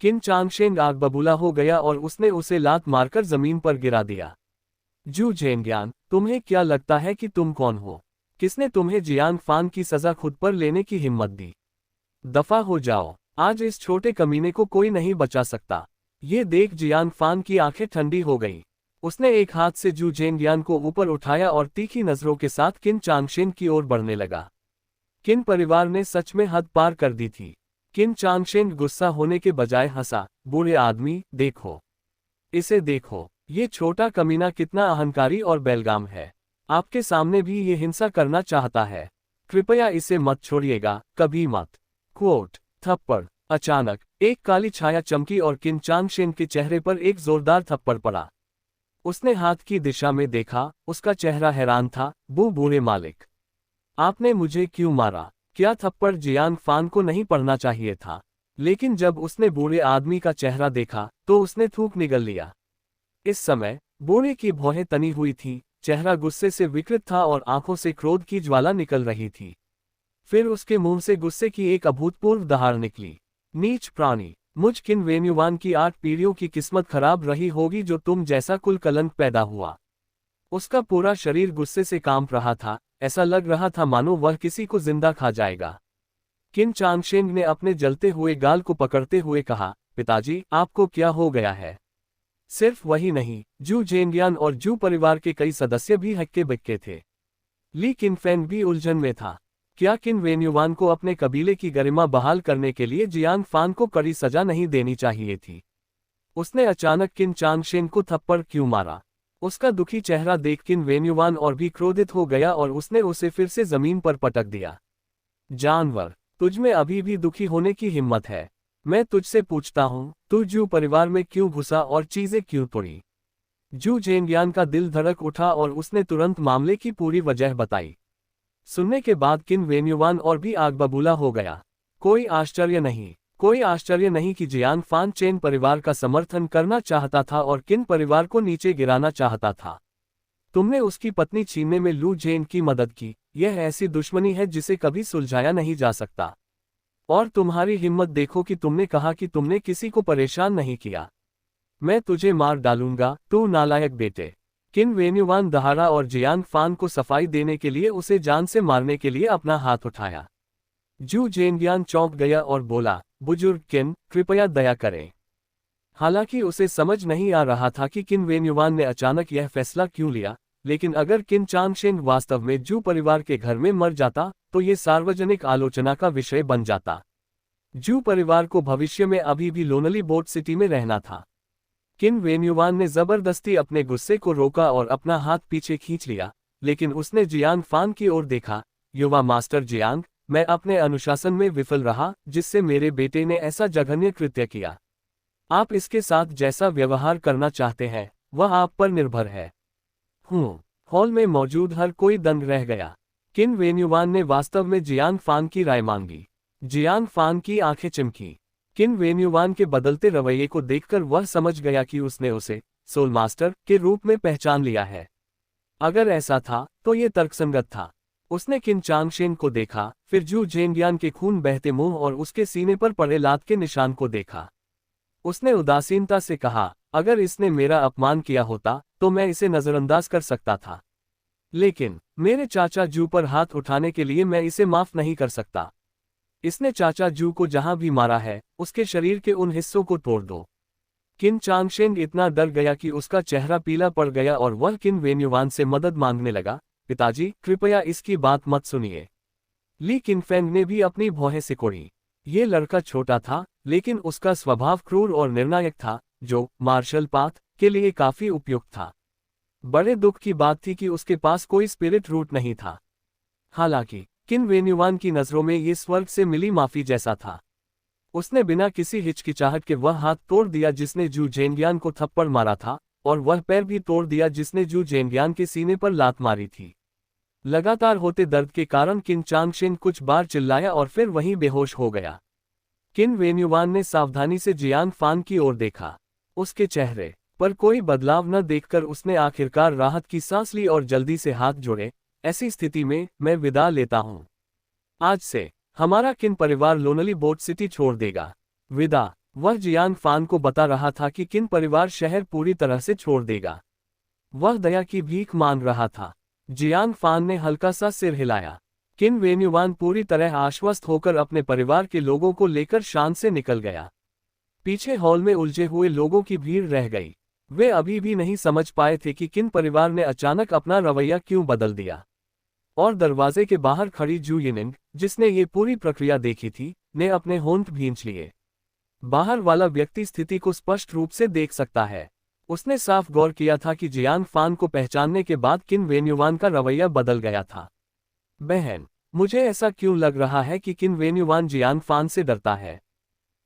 किन चांगशेंग आग बबूला हो गया और उसने उसे लात मारकर जमीन पर गिरा दिया। जू जेनग्यान, तुम्हें क्या लगता है कि तुम कौन हो? किसने तुम्हें जियान फान की सजा खुद पर लेने की हिम्मत दी? दफा हो जाओ, आज इस छोटे कमीने को कोई नहीं बचा सकता। ये देख जियान फान की आंखें ठंडी हो गई। उसने एक हाथ से जू जेनयान को ऊपर उठाया और तीखी नजरों के साथ किन चांगशेन की ओर बढ़ने लगा। किन परिवार ने सच में हद पार कर दी थी। किन चांगशेन गुस्सा होने के बजाय हंसा, बूढ़े आदमी, देखो, इसे देखो, ये छोटा कमीना कितना अहंकारी और बेलगाम है। आपके सामने भी ये हिंसा करना चाहता है। कृपया इसे मत छोड़िएगा, कभी मत। क्वोट, थप्पड़। अचानक एक काली छाया चमकी और किन चांगशेन के चेहरे पर एक जोरदार थप्पड़ पड़ा। उसने हाथ की दिशा में देखा, उसका चेहरा हैरान था। बूढ़े मालिक, आपने मुझे क्यों मारा? क्या थप्पड़ जियान फान को नहीं पड़ना चाहिए था? लेकिन जब उसने बूढ़े आदमी का चेहरा देखा तो उसने थूक निगल लिया। इस समय बूढ़े की भौहें तनी हुई थी, चेहरा गुस्से से विकृत था और आंखों से क्रोध की ज्वाला निकल रही थी। फिर उसके मुंह से गुस्से की एक अभूतपूर्व दहाड़ निकली। नीच प्राणी, मुझ किन वेन्युवान की 8 पीढ़ियों की किस्मत खराब रही होगी जो तुम जैसा कुल कलंक पैदा हुआ। उसका पूरा शरीर गुस्से से कांप रहा था, ऐसा लग रहा था मानो वह किसी को जिंदा खा जाएगा। किन चांगशेन ने अपने जलते हुए गाल को पकड़ते हुए कहा, पिताजी, आपको क्या हो गया है? सिर्फ वही नहीं, जू जेनयान और जू परिवार के कई सदस्य भी हक्के बक्के थे। ली किनफेंग भी उलझन में था। क्या किन वेन्युवान को अपने कबीले की गरिमा बहाल करने के लिए जियान फान को कड़ी सजा नहीं देनी चाहिए थी? उसने अचानक किन चांगशेन को थप्पड़ क्यों मारा? उसका दुखी चेहरा देख किन वेन्युवान और भी क्रोधित हो गया और उसने उसे फिर से जमीन पर पटक दिया। जानवर, तुझमें अभी भी दुखी होने की हिम्मत है? मैं तुझसे पूछता हूँ, तू जू परिवार में क्यों घुसा और चीजें क्यों तोड़ी? जू जेनयान का दिल धड़क उठा और उसने तुरंत मामले की पूरी वजह बताई। सुनने के बाद किन वेन्युवान और भी आग बबूला हो गया। कोई आश्चर्य नहीं कि जियान फान चेन परिवार का समर्थन करना चाहता था और किन परिवार को नीचे गिराना चाहता था। तुमने उसकी पत्नी छीनने में लू जेन की मदद की। यह ऐसी दुश्मनी है जिसे कभी सुलझाया नहीं जा सकता। और तुम्हारी हिम्मत देखो कि तुमने कहा कि तुमने किसी को परेशान नहीं किया। मैं तुझे मार डालूंगा, तू नालायक बेटे। किन वेन्युवान दहाड़ा और जियान फान को सफाई देने के लिए उसे जान से मारने के लिए अपना हाथ उठाया। जू जेनयान चौंक गया और बोला, बुजुर्ग किन, कृपया दया करें। हालांकि उसे समझ नहीं आ रहा था कि किन वेन्युवान ने अचानक यह फैसला क्यों लिया, लेकिन अगर किन चांगशेन वास्तव में जू परिवार के घर में मर जाता तो ये सार्वजनिक आलोचना का विषय बन जाता। जू परिवार को भविष्य में अभी भी लोनली बोट सिटी में रहना था। किन वेन्युवान ने जबरदस्ती अपने गुस्से को रोका और अपना हाथ पीछे खींच लिया, लेकिन उसने जियांग फान की ओर देखा। युवा मास्टर जियांग, मैं अपने अनुशासन में विफल रहा जिससे मेरे बेटे ने ऐसा जघन्य कृत्य किया। आप इसके साथ जैसा व्यवहार करना चाहते हैं वह आप पर निर्भर है। हॉल में मौजूद हर कोई दंग रह गया। किन वेन्युवान ने वास्तव में जियांग फान की राय मांगी। जियांग फान की आंखें चमकी। किन वेन्युवान के बदलते रवैये को देखकर वह समझ गया कि उसने उसे सोल मास्टर के रूप में पहचान लिया है। अगर ऐसा था तो ये तर्कसंगत था। उसने किन चांगशेन को देखा, फिर जू जेनयान के खून बहते मुंह और उसके सीने पर पड़े लात के निशान को देखा। उसने उदासीनता से कहा, अगर इसने मेरा अपमान किया होता तो मैं इसे नजरअंदाज कर सकता था, लेकिन मेरे चाचा जू पर हाथ उठाने के लिए मैं इसे माफ नहीं कर सकता। इसने चाचा जू को जहां भी मारा है उसके शरीर के उन हिस्सों को तोड़ दो। किन चांगशेन इतना डर गया कि उसका चेहरा पीला पड़ गया और वह किन वेन्युवान से मदद मांगने लगा। पिताजी, कृपया इसकी बात मत सुनिए। ली किनफेंग ने भी अपनी भौहें सिकोड़ी। ये लड़का छोटा था लेकिन उसका स्वभाव क्रूर और निर्णायक था, जो मार्शल पाथ के लिए काफी उपयुक्त था। बड़े दुख की बात थी कि उसके पास कोई स्पिरिट रूट नहीं था। हालांकि किन वेन्युवान की नजरों में ये स्वर्ग से मिली माफी जैसा था। उसने बिना किसी हिचकिचाहट के वह हाथ तोड़ दिया जिसने जू जेनयान को थप्पड़ मारा था, और वह पैर भी तोड़ दिया जिसने जू जेनयान के सीने पर लात मारी थी। लगातार होते दर्द के कारण किन चांगशेन कुछ बार चिल्लाया और फिर वहीं बेहोश हो गया। किन वेन्युवान ने सावधानी से जियांग फान की ओर देखा। उसके चेहरे पर कोई बदलाव न देखकर उसने आखिरकार राहत की सांस ली और जल्दी से हाथ जोड़े। ऐसी स्थिति में मैं विदा लेता हूं। आज से हमारा किन परिवार लोनली बोट सिटी छोड़ देगा। विदा। वह जियांग फान को बता रहा था कि किन परिवार शहर पूरी तरह से छोड़ देगा। वह दया की भीख मांग रहा था। जियांग फान ने हल्का सा सिर हिलाया। किन वेन्युवान पूरी तरह आश्वस्त होकर अपने परिवार के लोगों को लेकर शान से निकल गया। पीछे हॉल में उलझे हुए लोगों की भीड़ रह गई। वे अभी भी नहीं समझ पाए थे कि किन परिवार ने अचानक अपना रवैया क्यों बदल दिया। और दरवाजे के बाहर खड़ी जू यिनिंग, जिसने ये पूरी प्रक्रिया देखी थी, ने अपने होंठ भींच लिए। बाहर वाला व्यक्ति स्थिति को स्पष्ट रूप से देख सकता है। उसने साफ गौर किया था कि जियान फान को पहचानने के बाद किन वेन्युवान का रवैया बदल गया था। बहन, मुझे ऐसा क्यों लग रहा है कि किन वेन्युवान जियान फान से डरता है?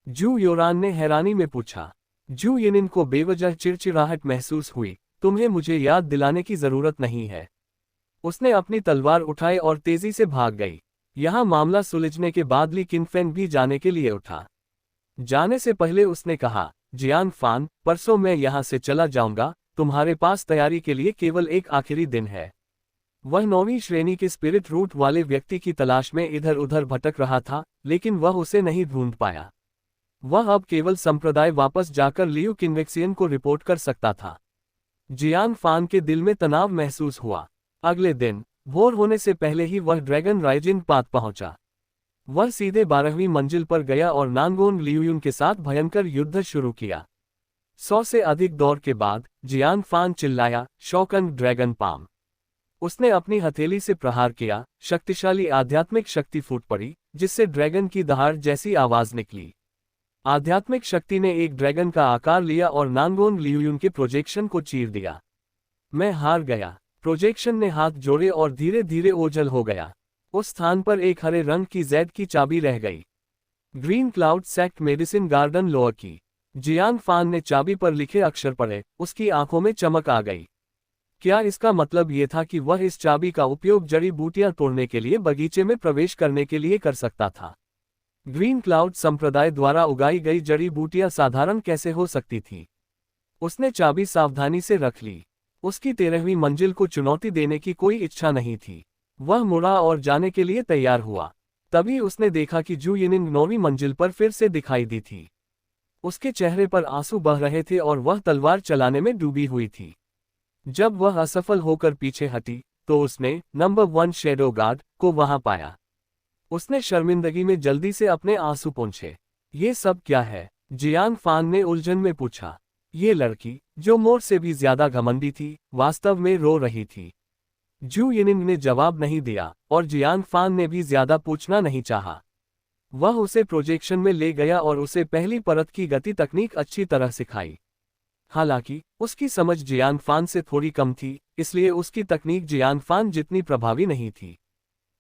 जू योरान ने हैरानी में पूछा। जू यिनिन को बेवजह चिड़चिड़ाहट महसूस हुई। तुम्हें मुझे याद दिलाने की जरूरत नहीं है। उसने अपनी तलवार उठाई और तेजी से भाग गई। यहां मामला सुलझने के बाद ली किनफेंग भी जाने के लिए उठा। जाने से पहले उसने कहा, जियान फान, परसों मैं यहां से चला जाऊंगा, तुम्हारे पास तैयारी के लिए केवल एक आखिरी दिन है। वह 9वीं श्रेणी के स्पिरिट रूट वाले व्यक्ति की तलाश में इधर उधर भटक रहा था, लेकिन वह उसे नहीं ढूंढ पाया। वह अब केवल संप्रदाय वापस जाकर लियू किन्वेक्सियन को रिपोर्ट कर सकता था। जियान फान के दिल में तनाव महसूस हुआ। अगले दिन भोर होने से पहले ही वह ड्रैगन राइजिन पात पहुंचा। वह सीधे 12वीं मंजिल पर गया और नानगोन लियूयुन के साथ भयंकर युद्ध शुरू किया। 100 से अधिक दौर के बाद जियान फान चिल्लाया, शौकन ड्रैगन पाम। उसने अपनी हथेली से प्रहार किया। शक्तिशाली आध्यात्मिक शक्ति फूट पड़ी, जिससे ड्रैगन की दहाड़ जैसी आवाज निकली। आध्यात्मिक शक्ति ने एक ड्रैगन का आकार लिया और नानगोन लियूयुन के प्रोजेक्शन को चीर दिया। मैं हार गया। प्रोजेक्शन ने हाथ जोड़े और धीरे धीरे ओझल हो गया। उस स्थान पर एक हरे रंग की जैद की चाबी रह गई। Green cloud sect medicine garden lower की। जियान फान ने चाबी पर लिखे अक्षर पढ़े। उसकी आंखों में चमक आ गई। क्या इसका मतलब ये था कि वह इस चाबी का उपयोग जड़ी बूटियां तोड़ने के लिए बगीचे में प्रवेश करने के लिए कर सकता था? ग्रीन क्लाउड संप्रदाय द्वारा उगाई गई जड़ी बूटियां साधारण कैसे हो सकती थी? उसने चाबी सावधानी से रख ली। उसकी 13वीं मंजिल को चुनौती देने की कोई इच्छा नहीं थी। वह मुड़ा और जाने के लिए तैयार हुआ। तभी उसने देखा कि जू यिनिंग 9वीं मंजिल पर फिर से दिखाई दी थी। उसके चेहरे पर आंसू बह रहे थे और वह तलवार चलाने में डूबी हुई थी। जब वह असफल होकर पीछे हटी, तो उसने नंबर 1 शैडो गार्ड को वहां पाया। उसने शर्मिंदगी में जल्दी से अपने आंसू पोंछे। ये सब क्या है? जियान फान ने उलझन में पूछा। ये लड़की, जो मोर से भी ज्यादा घमंडी थी, वास्तव में रो रही थी। जू यिनिंग ने जवाब नहीं दिया, और जियान फान ने भी ज्यादा पूछना नहीं चाहा। वह उसे प्रोजेक्शन में ले गया और उसे पहली परत की गति तकनीक अच्छी तरह सिखाई। हालांकि उसकी समझ जियान फान से थोड़ी कम थी, इसलिए उसकी तकनीक जियान फान जितनी प्रभावी नहीं थी।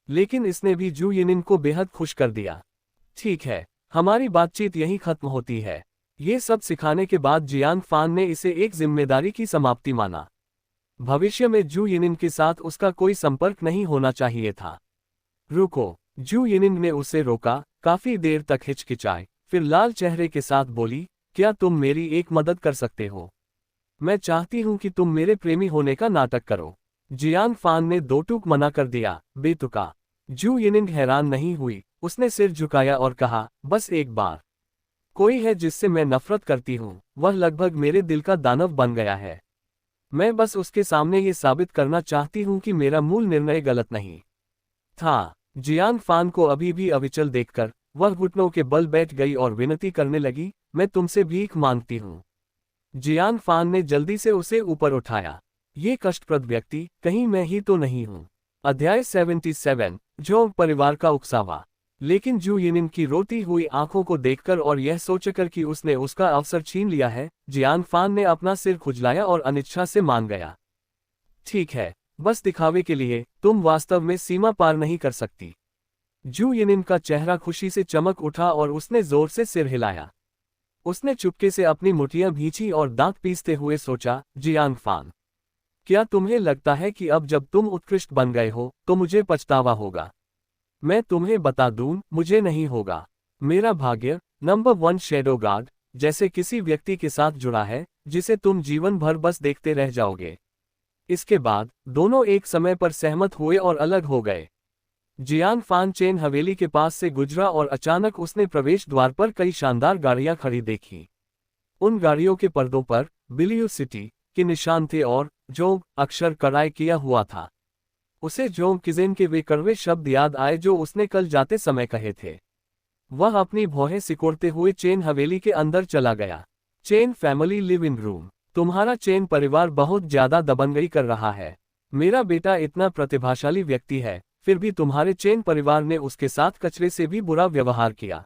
लेकिन इसने भी जू यिनिंग को बेहद खुश कर दिया। ठीक है, हमारी बातचीत यहीं खत्म होती है। ये सब सिखाने के बाद जियान फान ने इसे एक जिम्मेदारी की समाप्ति माना। भविष्य में जू यिनिंग के साथ उसका कोई संपर्क नहीं होना चाहिए था। रुको, जू यिनिंग ने उसे रोका। काफी देर तक हिचकिचाई, फिर लाल चेहरे के साथ बोली, क्या तुम मेरी एक मदद कर सकते हो? मैं चाहती हूं कि तुम मेरे प्रेमी होने का नाटक करो। जियान फान ने दो टूक मना कर दिया। बेतुका। जू यिनिंग हैरान नहीं हुई। उसने सिर झुकाया और कहा, बस एक बार। कोई है जिससे मैं नफरत करती हूं, वह लगभग मेरे दिल का दानव बन गया है। मैं बस उसके सामने ये साबित करना चाहती हूं कि मेरा मूल निर्णय गलत नहीं था। जियान फान को अभी भी अविचल देखकर वह घुटनों के बल बैठ गई और विनती करने लगी, मैं तुमसे भीख मांगती हूं। जियान फान ने जल्दी से उसे ऊपर उठाया। ये कष्टप्रद व्यक्ति, कहीं मैं ही तो नहीं हूं। अध्याय 77, जोंग परिवार का उकसावा। लेकिन जू यिनिंग की रोती हुई आंखों को देखकर और यह सोचकर कि उसने उसका अवसर छीन लिया है, जियान फान ने अपना सिर खुजलाया और अनिच्छा से मान गया। ठीक है, बस दिखावे के लिए, तुम वास्तव में सीमा पार नहीं कर सकती। जू यिनिंग का चेहरा खुशी से चमक उठा और उसने जोर से सिर हिलाया। उसने चुपके से अपनी मुठियां भींची और दांत पीसते हुए सोचा, जियान फान, क्या तुम्हें लगता है कि अब जब तुम उत्कृष्ट बन गए हो, तो मुझे पछतावा होगा? मैं तुम्हें बता दूं, मुझे नहीं होगा। मेरा भाग्य नंबर 1 शैडो गार्ड जैसे किसी व्यक्ति के साथ जुड़ा है, जिसे तुम जीवन भर बस देखते रह जाओगे। इसके बाद दोनों एक समय पर सहमत हुए और अलग हो गए। जियान फान चेन हवेली के पास से गुजरा और अचानक उसने प्रवेश द्वार पर कई शानदार गाड़ियां खड़ी देखी। उन गाड़ियों के पर्दों पर बिलियू सिटी के निशान थे और जोंग अक्षर कड़ाई किया हुआ था। उसे जोंग किजेन के वे कड़वे शब्द याद आए जो उसने कल जाते समय कहे थे। वह अपनी भौहें सिकोड़ते हुए चेन हवेली के अंदर चला गया। Chain family live in room. तुम्हारा चेन परिवार बहुत ज्यादा दबंगई कर रहा है। मेरा बेटा इतना प्रतिभाशाली व्यक्ति है, फिर भी तुम्हारे चेन परिवार ने उसके साथ कचरे से भी बुरा व्यवहार किया।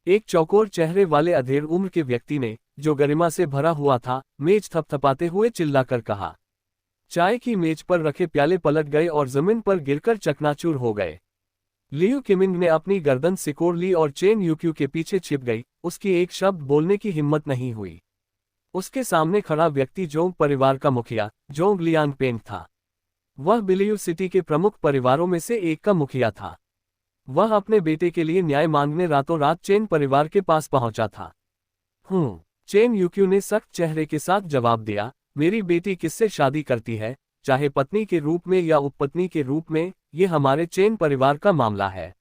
एक चौकोर चेहरे वाले अधेड़ उम्र के व्यक्ति ने, जो गरिमा से भरा हुआ था, मेज थपथपाते हुए चिल्लाकर कहा। चाय की मेज पर रखे प्याले पलट गए और जमीन पर गिरकर चकनाचूर हो गए। लियू किमिंग ने अपनी गर्दन सिकोड़ ली और चेन यूक्यू के पीछे छिप गई। उसकी एक शब्द बोलने की हिम्मत नहीं हुई। उसके सामने खड़ा व्यक्ति जोंग परिवार का मुखिया जोंग लियान पेंग था। वह बिलियू सिटी के प्रमुख परिवारों में से एक का मुखिया था। वह अपने बेटे के लिए न्याय मांगने रातों रात चेन परिवार के पास पहुंचा था। चेन यूक्यू ने सख्त चेहरे के साथ जवाब दिया, मेरी बेटी किससे शादी करती है, चाहे पत्नी के रूप में या उपपत्नी के रूप में, ये हमारे चेन परिवार का मामला है।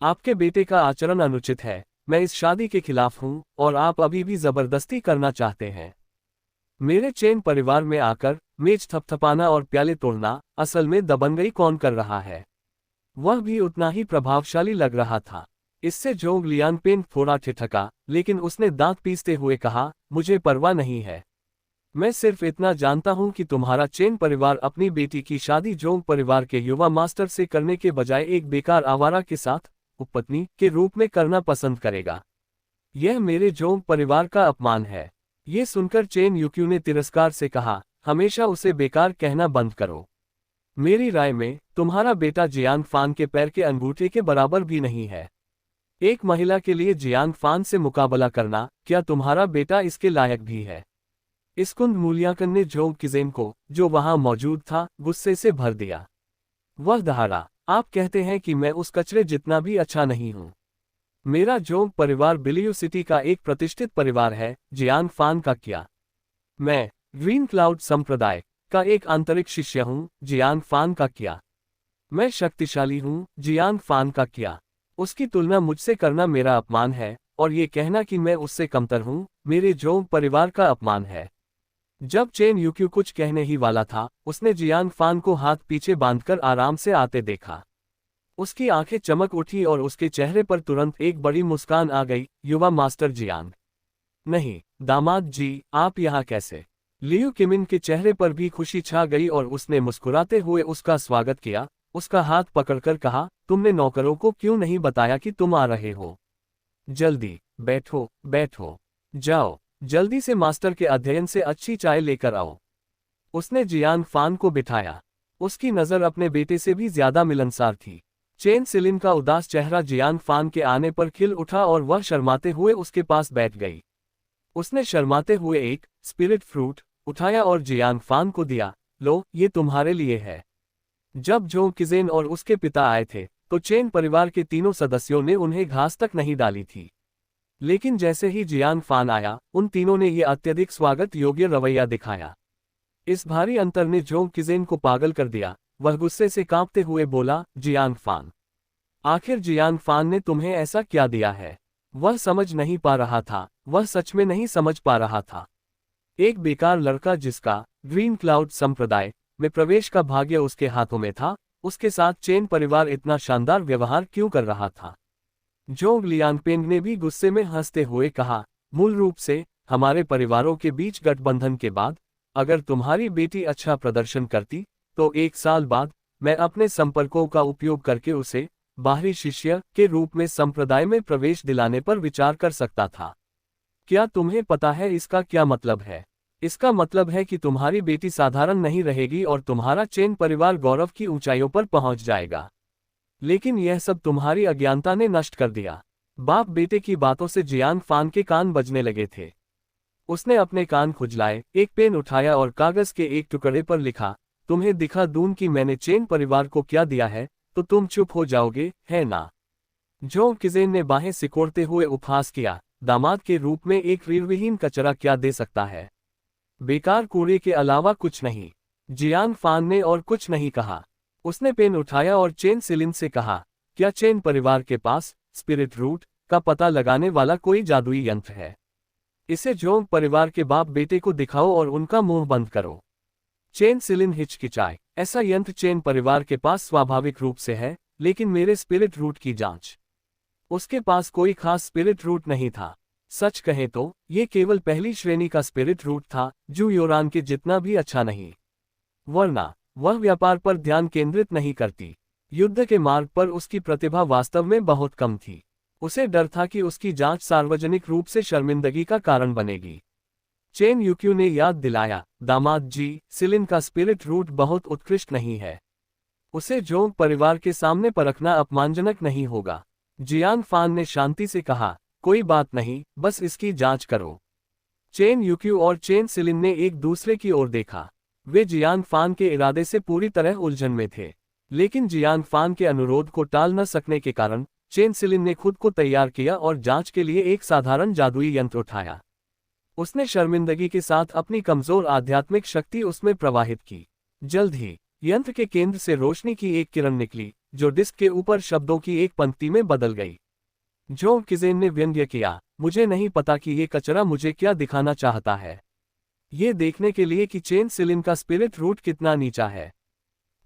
आपके बेटे का आचरण अनुचित है। मैं इस शादी के खिलाफ हूं और आप अभी भी जबरदस्ती करना चाहते हैं। मेरे चेन परिवार में आकर मेज थपथपाना और प्याले तोड़ना, असल में दबंगई कौन कर रहा है? वह भी उतना ही प्रभावशाली लग रहा था। इससे जोंग लियान पेंग थोड़ा ठिठका, लेकिन उसने दांत पीसते हुए कहा, मुझे परवाह नहीं है। मैं सिर्फ इतना जानता हूं कि तुम्हारा चेन परिवार अपनी बेटी की शादी जोंग परिवार के युवा मास्टर से करने के बजाय एक बेकार आवारा के साथ उपपत्नी के रूप में करना पसंद करेगा। यह मेरे जोंग परिवार का अपमान है। ये सुनकर चेन यूक्यू ने तिरस्कार से कहा, हमेशा उसे बेकार कहना बंद करो। मेरी राय में तुम्हारा बेटा जियांग फान के पैर के अंगूठे के बराबर भी नहीं है। एक महिला के लिए जियांग फान से मुकाबला करना, क्या तुम्हारा बेटा इसके लायक भी है? इस कुंद मूल्यांकन ने जोंग किजेन को, जो वहां मौजूद था, गुस्से से भर दिया। वह दहाड़ा, आप कहते हैं कि मैं उस कचरे जितना भी अच्छा नहीं हूं। मेरा जोंग परिवार बिलियू सिटी का एक प्रतिष्ठित परिवार है, जियांग फान का क्या? मैं ग्रीन क्लाउड संप्रदाय का एक आंतरिक शिष्य हूं, जियांग फान का क्या? मैं शक्तिशाली हूं, जियांग फान का क्या? उसकी तुलना मुझसे करना मेरा अपमान है, और ये कहना कि मैं उससे कमतर हूं, मेरे जोंग परिवार का अपमान है। जब चेन यूक्यू कुछ कहने ही वाला था, उसने जियांग फान को हाथ पीछे बांधकर आराम से आते देखा। उसकी आंखें चमक उठी और उसके चेहरे पर तुरंत एक बड़ी मुस्कान आ गई। युवा मास्टर जियांग। नहीं, दामाद जी, आप यहाँ कैसे? लियू किमिन के चेहरे पर भी खुशी छा गई और उसने मुस्कुराते हुए उसका स्वागत किया। उसका हाथ पकड़कर कहा, तुमने नौकरों को क्यों नहीं बताया कि तुम आ रहे हो? जल्दी बैठो बैठो, जाओ जल्दी से मास्टर के अध्ययन से अच्छी चाय लेकर आओ। उसने जियांग फान को बिठाया। उसकी नजर अपने बेटे से भी ज्यादा मिलनसार थी। चेन सिलिन का उदास चेहरा जियांग फान के आने पर खिल उठा और वह शर्माते हुए उसके पास बैठ गई। उसने शर्माते हुए एक स्पिरिट फ्रूट उठाया और जियांग फान को दिया। लो, ये तुम्हारे लिए है। जब जोंग किजेन और उसके पिता आए थे, तो चेन परिवार के तीनों सदस्यों ने उन्हें घास तक नहीं डाली थी। लेकिन जैसे ही जियांग फान आया, उन तीनों ने ये अत्यधिक स्वागत योग्य रवैया दिखाया। इस भारी अंतर ने जोंग किजेन को पागल कर दिया। वह गुस्से से कांपते हुए बोला, जियांग फान, आखिर जियांग फान ने तुम्हें ऐसा क्या दिया है? वह समझ नहीं पा रहा था। वह सच में नहीं समझ पा रहा था। एक बेकार लड़का जिसका ग्रीन क्लाउड संप्रदाय में प्रवेश का भाग्य उसके हाथों में था, उसके साथ चेन परिवार इतना शानदार व्यवहार क्यों कर रहा था? जोंग लियांगपेंग ने भी गुस्से में हंसते हुए कहा, मूल रूप से हमारे परिवारों के बीच गठबंधन के बाद अगर तुम्हारी बेटी अच्छा प्रदर्शन करती, तो 1 साल बाद मैं अपने संपर्कों का उपयोग करके उसे बाहरी शिष्य के रूप में संप्रदाय में प्रवेश दिलाने पर विचार कर सकता था। क्या तुम्हें पता है इसका क्या मतलब है? इसका मतलब है कि तुम्हारी बेटी साधारण नहीं रहेगी और तुम्हारा चेन परिवार गौरव की ऊंचाइयों पर पहुंच जाएगा। लेकिन यह सब तुम्हारी अज्ञानता ने नष्ट कर दिया। बाप बेटे की बातों से जियांग फान के कान बजने लगे थे। उसने अपने कान खुजलाए, एक पेन उठाया और कागज के एक टुकड़े पर लिखा, तुम्हें दिखा दूं कि मैंने चेन परिवार को क्या दिया है, तो तुम चुप हो जाओगे, है ना? जोंग किजेन ने बाहें सिकोड़ते हुए उपहास किया, दामाद के रूप में एक रीढ़विहीन कचरा क्या दे सकता है? बेकार कूड़े के अलावा कुछ नहीं। जियांग फान ने और कुछ नहीं कहा। उसने पेन उठाया और चेन सिलिन से कहा, क्या चेन परिवार के पास स्पिरिट रूट का पता लगाने वाला कोई जादुई यंत्र है? इसे जोंग परिवार के बाप बेटे को दिखाओ और उनका मुंह बंद करो। चेन सिलिन हिचकिचाए, ऐसा यंत्र चेन परिवार के पास स्वाभाविक रूप से है, लेकिन मेरे स्पिरिट रूट की जांच। उसके पास कोई खास स्पिरिट रूट नहीं था। सच कहें तो ये केवल पहली श्रेणी का स्पिरिट रूट था, जू योरान के जितना भी अच्छा नहीं। वरना वह व्यापार पर ध्यान केंद्रित नहीं करती। युद्ध के मार्ग पर उसकी प्रतिभा वास्तव में बहुत कम थी। उसे डर था कि उसकी जांच सार्वजनिक रूप से शर्मिंदगी का कारण बनेगी। चेन यूक्यू ने याद दिलाया, दामाद जी, सिलिन का स्पिरिट रूट बहुत उत्कृष्ट नहीं है। उसे जोंग परिवार के सामने परखना अपमानजनक नहीं होगा। जियान फान ने शांति से कहा, कोई बात नहीं, बस इसकी जांच करो। चेन यूक्यू और चेन सिलिन ने एक दूसरे की ओर देखा। वे जियान फान के इरादे से पूरी तरह उलझन में थे, लेकिन जियान फान के अनुरोध को टाल न सकने के कारण चेन सिलिन ने खुद को तैयार किया और जांच के लिए एक साधारण जादुई यंत्र उठाया। उसने शर्मिंदगी के साथ अपनी कमजोर आध्यात्मिक शक्ति उसमें प्रवाहित की। जल्द ही यंत्र के केंद्र से रोशनी की एक किरण निकली, जो डिस्क के ऊपर शब्दों की एक पंक्ति में बदल गई। जोंग किजेन ने व्यंग्य किया, मुझे नहीं पता कि ये कचरा मुझे क्या दिखाना चाहता है। ये देखने के लिए कि चेन सिलिन का स्पिरिट रूट कितना नीचा है।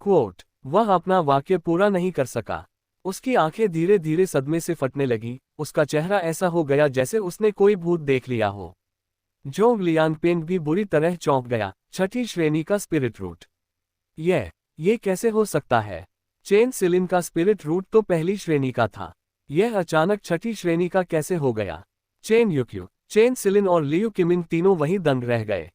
क्वोट, वह अपना वाक्य पूरा नहीं कर सका। उसकी आंखें धीरे धीरे सदमे से फटने लगी। उसका चेहरा ऐसा हो गया जैसे उसने कोई भूत देख लिया हो। जोंग लियांगपेंग भी बुरी तरह चौंक गया। छठी श्रेणी का स्पिरिट रूट, ये कैसे हो सकता है? चेन सिलिन का स्पिरिट रूट तो पहली श्रेणी का था। यह अचानक छठी श्रेणी का कैसे हो गया? चेन यूक्यू, चेन सिलिन और लियू किमिंग तीनों वहीं दंग रह गए।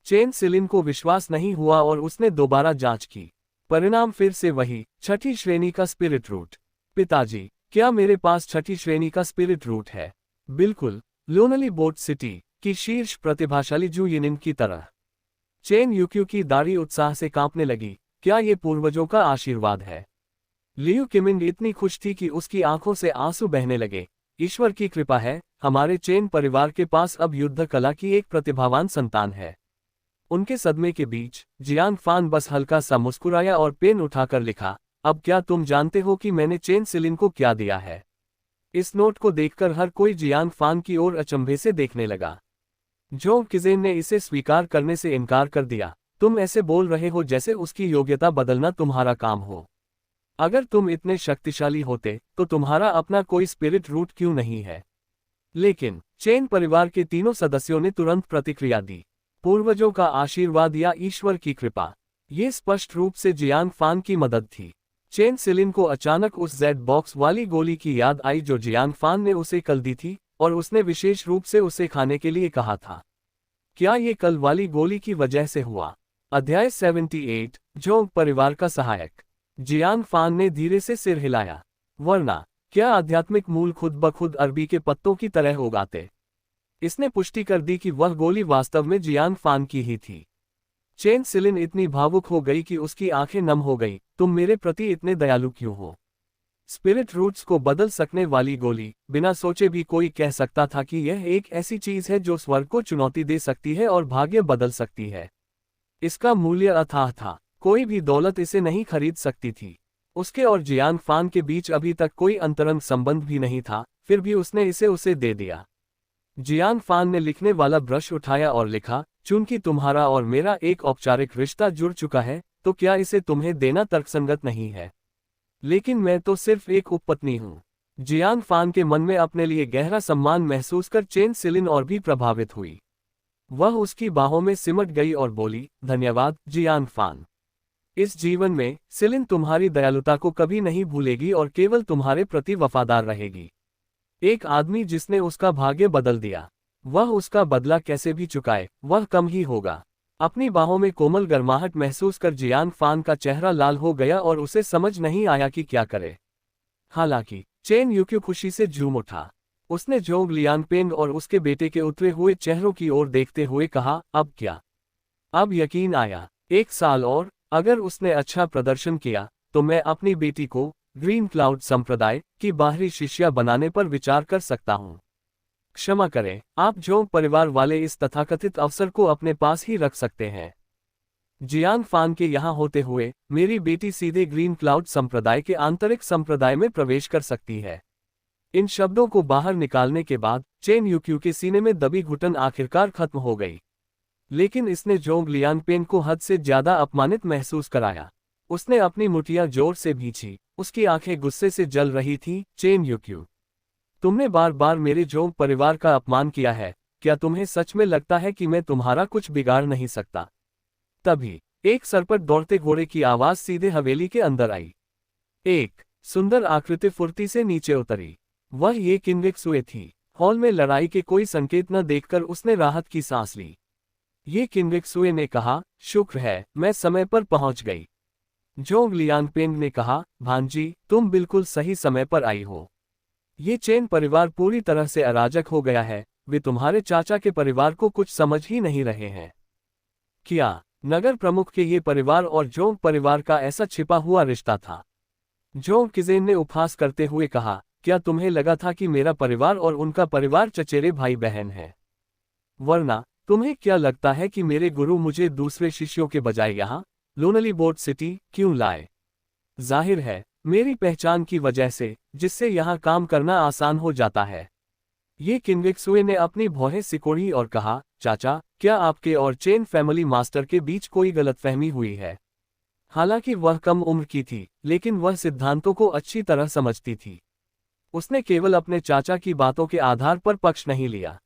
चेन सिलिन को विश्वास नहीं हुआ और उसने दोबारा जांच की। परिणाम फिर से वही, छठी श्रेणी का स्पिरिट रूट। पिताजी, क्या मेरे पास छठी श्रेणी का स्पिरिट रूट है? बिल्कुल, लोनली बोट सिटी की शीर्ष प्रतिभाशाली जू यिनिन की तरह। चेन यूक्यू की दाढ़ी उत्साह से कांपने लगी। क्या ये पूर्वजों का आशीर्वाद है? लियू किमिंग इतनी खुश थी कि उसकी आंखों से आंसू बहने लगे। ईश्वर की कृपा है, हमारे चेन परिवार के पास अब युद्ध कला की एक प्रतिभावान संतान है। उनके सदमे के बीच जियान फान बस हल्का सा मुस्कुराया और पेन उठाकर लिखा, अब क्या तुम जानते हो कि मैंने चेन सिलिन को क्या दिया है? इस नोट को देखकर हर कोई जियान फान की ओर अचंभे से देखने लगा। जोंग किजेन ने इसे स्वीकार करने से इनकार कर दिया। तुम ऐसे बोल रहे हो जैसे उसकी योग्यता बदलना तुम्हारा काम हो। अगर तुम इतने शक्तिशाली होते तो तुम्हारा अपना कोई स्पिरिट रूट क्यों नहीं है? लेकिन चेन परिवार के तीनों सदस्यों ने तुरंत प्रतिक्रिया दी। पूर्वजों का आशीर्वाद या ईश्वर की कृपा, ये स्पष्ट रूप से जियान फान की मदद थी। चेन सिलिन को अचानक उस जेड बॉक्स वाली गोली की याद आई जो जियान फान ने उसे कल दी थी और उसने विशेष रूप से उसे खाने के लिए कहा था। क्या ये कल वाली गोली की वजह से हुआ? अध्याय 78, जोंग परिवार का सहायक। जियान फान ने धीरे से सिर हिलाया। वरना क्या आध्यात्मिक मूल खुद ब खुद अरबी के पत्तों की तरह उगाते? इसने पुष्टि कर दी कि वह गोली वास्तव में जियान फान की ही थी। चेन सिलिन इतनी भावुक हो गई कि उसकी आंखें नम हो गई। तुम मेरे प्रति इतने दयालु क्यों हो? स्पिरिट रूट्स को बदल सकने वाली गोली, बिना सोचे भी कोई कह सकता था कि यह एक ऐसी चीज है जो स्वर्ग को चुनौती दे सकती है और भाग्य बदल सकती है। इसका मूल्य अथाह था, कोई भी दौलत इसे नहीं खरीद सकती थी। उसके और जियान फान के बीच अभी तक कोई अंतरंग संबंध भी नहीं था, फिर भी उसने इसे उसे दे दिया। जियान फान ने लिखने वाला ब्रश उठाया और लिखा, चूंकि तुम्हारा और मेरा एक औपचारिक रिश्ता जुड़ चुका है, तो क्या इसे तुम्हें देना तर्कसंगत नहीं है? लेकिन मैं तो सिर्फ एक उपपत्नी हूँ। जियान फान के मन में अपने लिए गहरा सम्मान महसूस कर चेन सिलिन और भी प्रभावित हुई। वह उसकी बाहों में सिमट गई और बोली, धन्यवाद जियान फान। इस जीवन में सिलिन तुम्हारी दयालुता को कभी नहीं भूलेगी और केवल तुम्हारे प्रति वफादार रहेगी। एक आदमी जिसने उसका भाग्य बदल दिया, वह उसका बदला कैसे भी चुकाए, वह कम ही होगा। अपनी बाहों में कोमल गर्माहट महसूस कर जियान फान का चेहरा लाल हो गया और उसे समझ नहीं आया कि क्या करे। हालांकि चेन यूक्यू खुशी से झूम उठा। उसने जोंग लियांगपेंग और उसके बेटे के उतरे हुए चेहरों की ओर देखते हुए कहा, अब क्या? अब यकीन आया। 1 साल और अगर उसने अच्छा प्रदर्शन किया तो मैं अपनी बेटी को ग्रीन क्लाउड संप्रदाय की बाहरी शिष्या बनाने पर विचार कर सकता हूँ। क्षमा करें, आप जोंग परिवार वाले इस तथाकथित अवसर को अपने पास ही रख सकते हैं। जियान फान के यहाँ होते हुए मेरी बेटी सीधे ग्रीन क्लाउड संप्रदाय के आंतरिक संप्रदाय में प्रवेश कर सकती है। इन शब्दों को बाहर निकालने के बाद चेन यूक्यू के सीने में दबी घुटन आखिरकार खत्म हो गई। लेकिन इसने जोंग लियांगपेंग को हद से ज्यादा अपमानित महसूस कराया। उसने अपनी मुठियां जोर से भींची। उसकी आंखें गुस्से से जल रही थीं। चेन यूक्यू, तुमने बार बार मेरे जोंग परिवार का अपमान किया है, क्या तुम्हें सच में लगता है कि मैं तुम्हारा कुछ बिगाड़ नहीं सकता? तभी एक सरपट दौड़ते घोड़े की आवाज सीधे हवेली के अंदर आई। एक सुंदर आकृति फुर्ती से नीचे उतरी। वह ये किन्वेक्सुए थी। हॉल में लड़ाई के कोई संकेत न देखकर उसने राहत की सांस ली। ये किन्वेक्सुए ने कहा, शुक्र है मैं समय पर पहुंच गई। जोंग लियांगपेंग ने कहा, भांजी तुम बिल्कुल सही समय पर आई हो। ये चेन परिवार पूरी तरह से अराजक हो गया है, वे तुम्हारे चाचा के परिवार को कुछ समझ ही नहीं रहे हैं। क्या नगर प्रमुख के ये परिवार और जोंग परिवार का ऐसा छिपा हुआ रिश्ता था? जोंग किजेन ने उपहास करते हुए कहा, क्या तुम्हें लगा था कि मेरा परिवार और उनका परिवार चचेरे भाई बहन है? वरना तुम्हें क्या लगता है कि मेरे गुरु मुझे दूसरे शिष्यों के बजाय यहाँ लोनली बोर्ड सिटी क्यों लाए? जाहिर है मेरी पहचान की वजह से, जिससे यहाँ काम करना आसान हो जाता है। ये किन्वेक्सुए ने अपनी भौहें सिकोड़ी और कहा, चाचा क्या आपके और चेन फैमिली मास्टर के बीच कोई गलतफहमी हुई है? हालांकि वह कम उम्र की थी, लेकिन वह सिद्धांतों को अच्छी तरह समझती थी। उसने केवल अपने चाचा की बातों के आधार पर पक्ष नहीं लिया।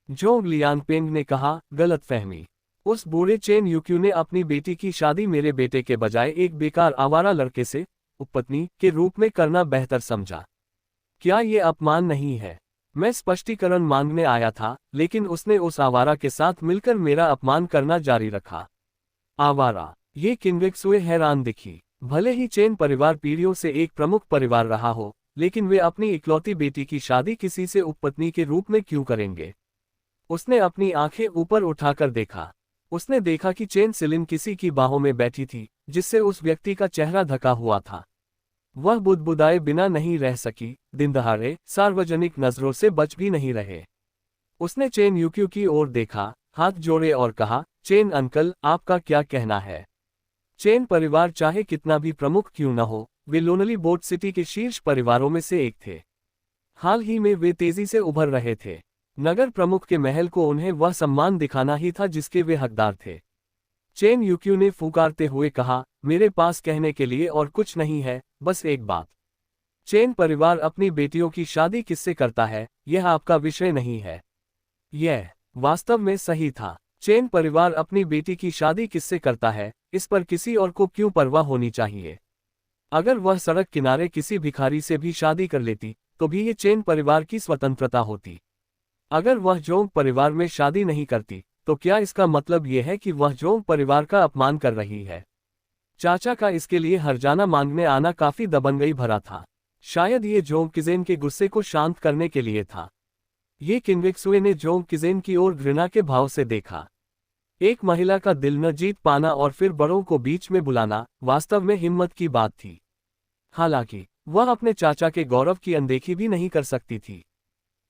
जोंग लियांगपेंग ने कहा, गलतफहमी? उस बूढ़े चेन यूक्यू ने अपनी बेटी की शादी मेरे बेटे के बजाय एक बेकार आवारा लड़के से उपपत्नी के रूप में करना बेहतर समझा। क्या ये अपमान नहीं है? मैं स्पष्टीकरण मांगने आया था, लेकिन उसने उस आवारा के साथ मिलकर मेरा अपमान करना जारी रखा। आवारा? ये किन्वेक्सुए हैरान दिखी। भले ही चेन परिवार पीढ़ियों से एक प्रमुख परिवार रहा हो, लेकिन वे अपनी इकलौती बेटी की शादी किसी से उपपत्नी के रूप में क्यों करेंगे? उसने अपनी आंखें ऊपर उठाकर देखा। उसने देखा कि चेन सिलिन किसी की बाहों में बैठी थी, जिससे उस व्यक्ति का चेहरा ढका हुआ था। वह बुदबुदाए बिना नहीं रह सकी, दिन दहाड़े सार्वजनिक नजरों से बच भी नहीं रहे। उसने चेन यूक्यू की ओर देखा, हाथ जोड़े और कहा, चेन अंकल आपका क्या कहना है? चेन परिवार चाहे कितना भी प्रमुख क्यों न हो, वे लोनली बोर्ड सिटी के शीर्ष परिवारों में से एक थे। हाल ही में वे तेजी से उभर रहे थे। नगर प्रमुख के महल को उन्हें वह सम्मान दिखाना ही था जिसके वे हकदार थे। चेन यूक्यू ने फुकारते हुए कहा, मेरे पास कहने के लिए और कुछ नहीं है, बस एक बात। चेन परिवार अपनी बेटियों की शादी किससे करता है, यह आपका विषय नहीं है। यह वास्तव में सही था। चेन परिवार अपनी बेटी की शादी किससे करता है, इस पर किसी और को क्यों परवाह होनी चाहिए? अगर वह सड़क किनारे किसी भिखारी से भी शादी कर लेती, तो भी ये चेन परिवार की स्वतंत्रता होती। अगर वह जोंग परिवार में शादी नहीं करती, तो क्या इसका मतलब यह है कि वह जोंग परिवार का अपमान कर रही है? चाचा का इसके लिए हर्जाना मांगने आना काफी दबंगई भरा था। शायद ये जोंग किजेन के गुस्से को शांत करने के लिए था। ये किन्वेक्सुए ने जोंग किजेन की ओर घृणा के भाव से देखा। एक महिला का दिल न जीत पाना और फिर बड़ों को बीच में बुलाना वास्तव में हिम्मत की बात थी। हालांकि वह अपने चाचा के गौरव की अनदेखी भी नहीं कर सकती थी।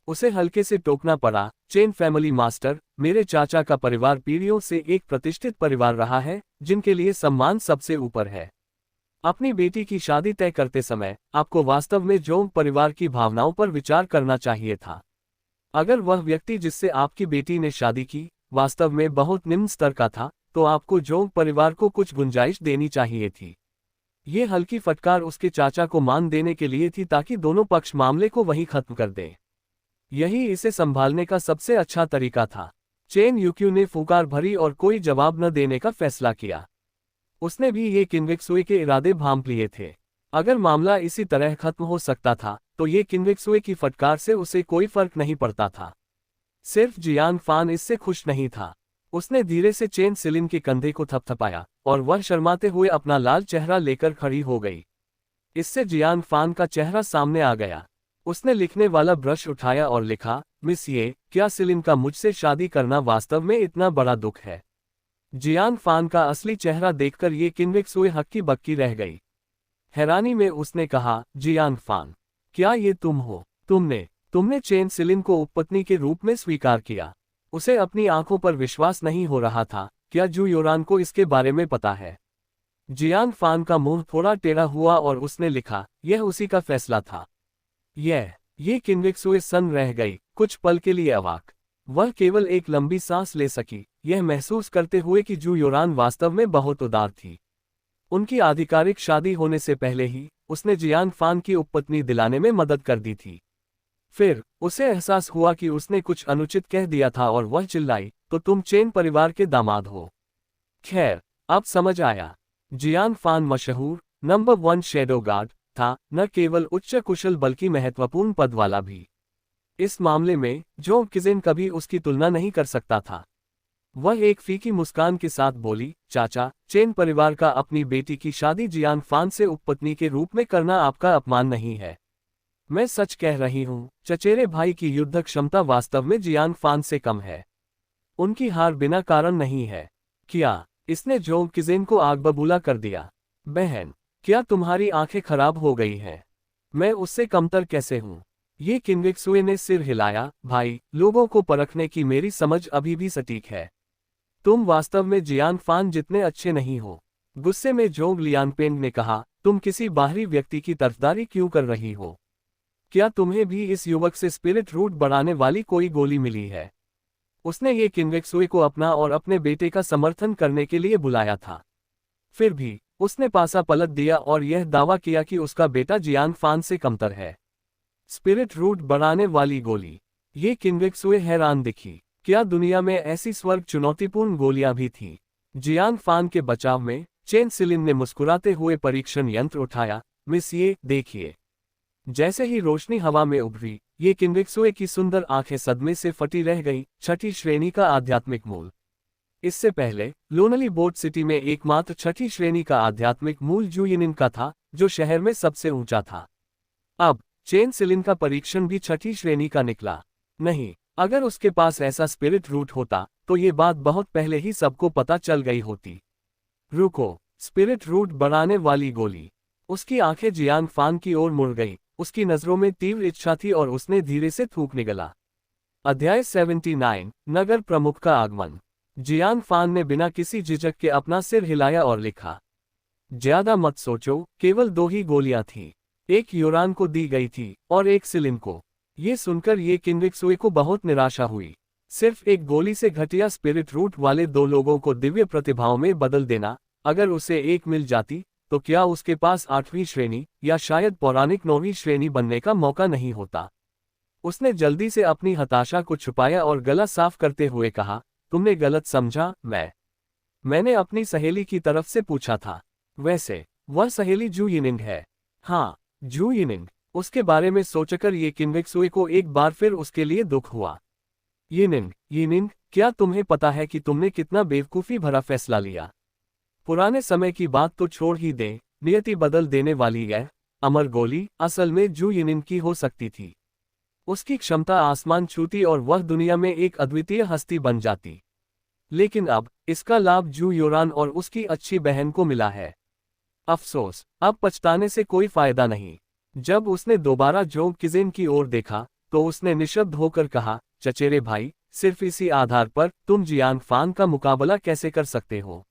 उसे हल्के से टोकना पड़ा, चेन फैमिली मास्टर, मेरे चाचा का परिवार पीढ़ियों से एक प्रतिष्ठित परिवार रहा है, जिनके लिए सम्मान सबसे ऊपर है। अपनी बेटी की शादी तय करते समय आपको वास्तव में जोंग परिवार की भावनाओं पर विचार करना चाहिए था। अगर वह व्यक्ति जिससे आपकी बेटी ने शादी की वास्तव में बहुत निम्न स्तर का था, तो आपको जोंग परिवार को कुछ गुंजाइश देनी चाहिए थी। ये हल्की फटकार उसके चाचा को मान देने के लिए थी, ताकि दोनों पक्ष मामले को वहीं खत्म कर दें। यही इसे संभालने का सबसे अच्छा तरीका था। चेन यूक्यू ने फुकार भरी और कोई जवाब न देने का फैसला किया। उसने भी ये किन्वेक्सुए के इरादे भांप लिए थे। अगर मामला इसी तरह खत्म हो सकता था, तो ये किन्वेक्सुए की फटकार से उसे कोई फर्क नहीं पड़ता था। सिर्फ जियांग फान इससे खुश नहीं था। उसने धीरे से चेन सिलिन के कंधे को थपथपाया, और वह शर्माते हुए अपना लाल चेहरा लेकर खड़ी हो गई। इससे जियांग फान का चेहरा सामने आ गया। उसने लिखने वाला ब्रश उठाया और लिखा, मिस ये, क्या सिलिन का मुझसे शादी करना वास्तव में इतना बड़ा दुख है? जियांग फान का असली चेहरा देखकर ये किन्वेक्सुए हक्की बक्की रह गई। हैरानी में उसने कहा, जियांग फान, क्या ये तुम हो? तुमने चेन सिलिन को उपपत्नी के रूप में स्वीकार किया। उसे अपनी आंखों पर विश्वास नहीं हो रहा था। क्या जू योरान को इसके बारे में पता है? जियांग फान का मुंह थोड़ा टेढ़ा हुआ और उसने लिखा, यह उसी का फैसला था। ये किन्वेक्सुए सन्न रह गई, कुछ पल के लिए अवाक। वह केवल एक लंबी सांस ले सकी, यह महसूस करते हुए कि जू योरान वास्तव में बहुत उदार थी। उनकी आधिकारिक शादी होने से पहले ही उसने जियांग फान की उपपत्नी दिलाने में मदद कर दी थी। फिर उसे एहसास हुआ कि उसने कुछ अनुचित कह दिया था और वह चिल्लाई, तो तुम चेन परिवार के दामाद हो। खैर, अब समझ आया। जियान फान मशहूर नंबर 1 शैडो गार्ड था, न केवल उच्च कुशल बल्कि महत्वपूर्ण पद वाला भी। इस मामले में जोंग किजेन कभी उसकी तुलना नहीं कर सकता था। वह एक फीकी मुस्कान के साथ बोली, चाचा, चेन परिवार का अपनी बेटी की शादी जियान फान से उपपत्नी के रूप में करना आपका अपमान नहीं है। मैं सच कह रही हूँ, चचेरे भाई की युद्ध क्षमता वास्तव में जियान फान से कम है। उनकी हार बिना कारण नहीं है। क्या? इसने जोंग किजेन को आग बबूला कर दिया। बहन, क्या तुम्हारी आंखें खराब हो गई हैं? मैं उससे कमतर कैसे हूँ? ये किन्वेक्सुए ने सिर हिलाया। भाई, लोगों को परखने की मेरी समझ अभी भी सटीक है। तुम वास्तव में जियान फान जितने अच्छे नहीं हो। गुस्से में जोंग लियांगपेंग ने कहा, तुम किसी बाहरी व्यक्ति की तरफदारी क्यों कर रही हो? क्या तुम्हें भी इस युवक से स्पिरिट रूट बढ़ाने वाली कोई गोली मिली है? उसने ये किन्वेक्सुए को अपना और अपने बेटे का समर्थन करने के लिए बुलाया था। फिर भी उसने पासा पलट दिया और यह दावा किया कि उसका बेटा जियान फान से कमतर है। स्पिरिट रूट बढ़ाने वाली गोली। ये किन्वेक्सुए हैरान दिखी। क्या दुनिया में ऐसी स्वर्ग चुनौतीपूर्ण गोलियां भी थीं? जियान फान के बचाव में चेन सिलिन ने मुस्कुराते हुए परीक्षण यंत्र उठाया। मिस, ये देखिए। जैसे ही रोशनी हवा में उभरी, ये किन्वेक्सुए की सुंदर आंखें सदमे से फटी रह गईं। छठी श्रेणी का आध्यात्मिक मूल। इससे पहले लोनली बोर्ड सिटी में एकमात्र छठी श्रेणी का आध्यात्मिक मूल जुयिनिन का था, जो शहर में सबसे ऊंचा था। अब चेन सिलिन का परीक्षण भी छठी श्रेणी का निकला। नहीं, अगर उसके पास ऐसा स्पिरिट रूट होता तो ये बात बहुत पहले ही सबको पता चल गई होती। रुको, स्पिरिट रूट बढ़ाने वाली गोली। उसकी आंखें जियान फान की ओर मुड़ गई। उसकी नजरों में तीव्र इच्छा थी और उसने धीरे से थूक निगला। अध्याय 79 नगर प्रमुख का आगमन। जियान फान ने बिना किसी झिझक के अपना सिर हिलाया और लिखा, ज्यादा मत सोचो, केवल 2 ही गोलियां थीं। एक योरान को दी गई थी और एक सिलिन को। ये सुनकर ये किन्वेक्सुए को बहुत निराशा हुई। सिर्फ एक गोली से घटिया स्पिरिट रूट वाले 2 लोगों को दिव्य प्रतिभाओं में बदल देना, अगर उसे एक मिल जाती तो क्या उसके पास 8वीं श्रेणी या शायद पौराणिक 9वीं श्रेणी बनने का मौका नहीं होता? उसने जल्दी से अपनी हताशा को छुपाया और गला साफ करते हुए कहा, तुमने गलत समझा। मैंने अपनी सहेली की तरफ से पूछा था। वैसे वह सहेली जू यिनिंग है। हाँ, जू यिनिंग। उसके बारे में सोचकर ये किन्वेक्सुए को एक बार फिर उसके लिए दुख हुआ। यिनिंग, क्या तुम्हें पता है कि तुमने कितना बेवकूफ़ी भरा फैसला लिया? पुराने समय की बात तो छोड़ ही दे, नियति बदल देने वाली यह अमर गोली असल में जू यिनिंग की हो सकती थी। उसकी क्षमता आसमान छूती और वह दुनिया में एक अद्वितीय हस्ती बन जाती। लेकिन अब इसका लाभ जू योरान और उसकी अच्छी बहन को मिला है। अफसोस, अब पछताने से कोई फायदा नहीं। जब उसने दोबारा जोंग किजेन की ओर देखा तो उसने निशब्द होकर कहा, चचेरे भाई, सिर्फ इसी आधार पर तुम जियान फान का मुकाबला कैसे कर सकते हो?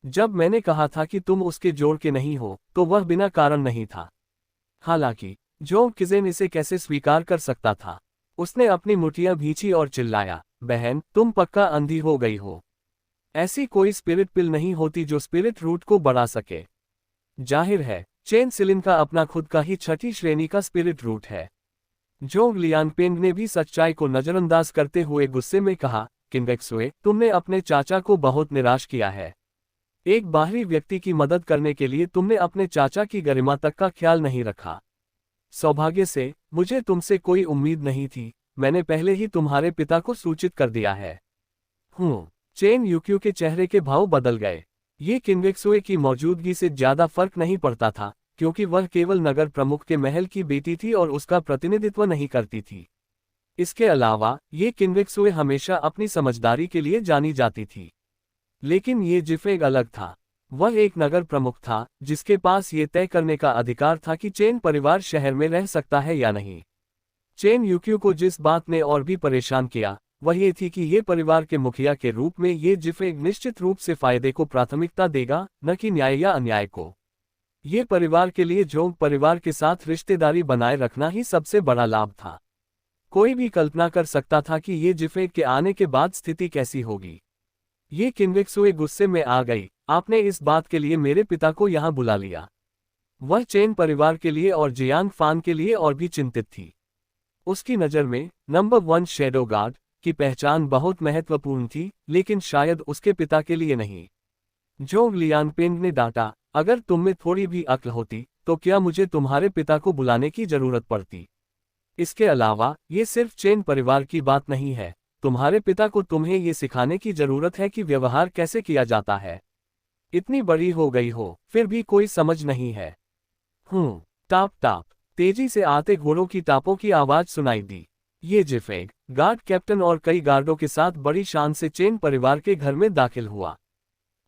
जब मैंने कहा था कि तुम उसके जोड़ के नहीं हो तो वह बिना कारण नहीं था। हालांकि जोंग किजेन इसे कैसे स्वीकार कर सकता था? उसने अपनी मुठियां भींची और चिल्लाया, बहन, तुम पक्का अंधी हो गई हो। ऐसी कोई स्पिरिट पिल नहीं होती जो स्पिरिट रूट को बढ़ा सके। जाहिर है, चेन सिलिन का अपना खुद का ही 6ठी श्रेणी का स्पिरिट रूट है। जोंग लियांगपेंग ने भी सच्चाई को नजरअंदाज करते हुए गुस्से में कहा, किन्वेक्सुए, तुमने अपने चाचा को बहुत निराश किया है। एक बाहरी व्यक्ति की मदद करने के लिए तुमने अपने चाचा की गरिमा तक का ख्याल नहीं रखा। सौभाग्य से मुझे तुमसे कोई उम्मीद नहीं थी। मैंने पहले ही तुम्हारे पिता को सूचित कर दिया है। चेन यूक्यू के चेहरे के भाव बदल गए। ये किन्वेक्सुए की मौजूदगी से ज्यादा फर्क नहीं पड़ता था, क्योंकि वह केवल नगर प्रमुख के महल की बेटी थी और उसका प्रतिनिधित्व नहीं करती थी। इसके अलावा ये किन्वेक्सुए हमेशा अपनी समझदारी के लिए जानी जाती थी। लेकिन ये जिफेग अलग था। वह एक नगर प्रमुख था जिसके पास ये तय करने का अधिकार था कि चेन परिवार शहर में रह सकता है या नहीं। चेन यूक्यू को जिस बात ने और भी परेशान किया वह ये थी कि ये परिवार के मुखिया के रूप में ये जिफेग निश्चित रूप से फायदे को प्राथमिकता देगा, न कि न्याय या अन्याय को। ये परिवार के लिए जोंग परिवार के साथ रिश्तेदारी बनाए रखना ही सबसे बड़ा लाभ था। कोई भी कल्पना कर सकता था कि ये जिफेग के आने के बाद स्थिति कैसी होगी। ये किन्वेक्सुए गुस्से में आ गई, आपने इस बात के लिए मेरे पिता को यहाँ बुला लिया। वह चेन परिवार के लिए और जियान फान के लिए और भी चिंतित थी। उसकी नज़र में नंबर 1 शैडो गार्ड की पहचान बहुत महत्वपूर्ण थी, लेकिन शायद उसके पिता के लिए नहीं। जोंग लियांगपेंग ने डांटा, अगर तुम में थोड़ी भी अक्ल होती तो क्या मुझे तुम्हारे पिता को बुलाने की जरूरत पड़ती? इसके अलावा ये सिर्फ चेन परिवार की बात नहीं है, तुम्हारे पिता को तुम्हें ये सिखाने की जरूरत है कि व्यवहार कैसे किया जाता है। इतनी बड़ी हो गई हो, फिर भी कोई समझ नहीं है। टाप टाप, तेजी से आते घोड़ों की टापों की आवाज सुनाई दी। ये जिफेग, गार्ड कैप्टन और कई गार्डों के साथ बड़ी शान से चेन परिवार के घर में दाखिल हुआ।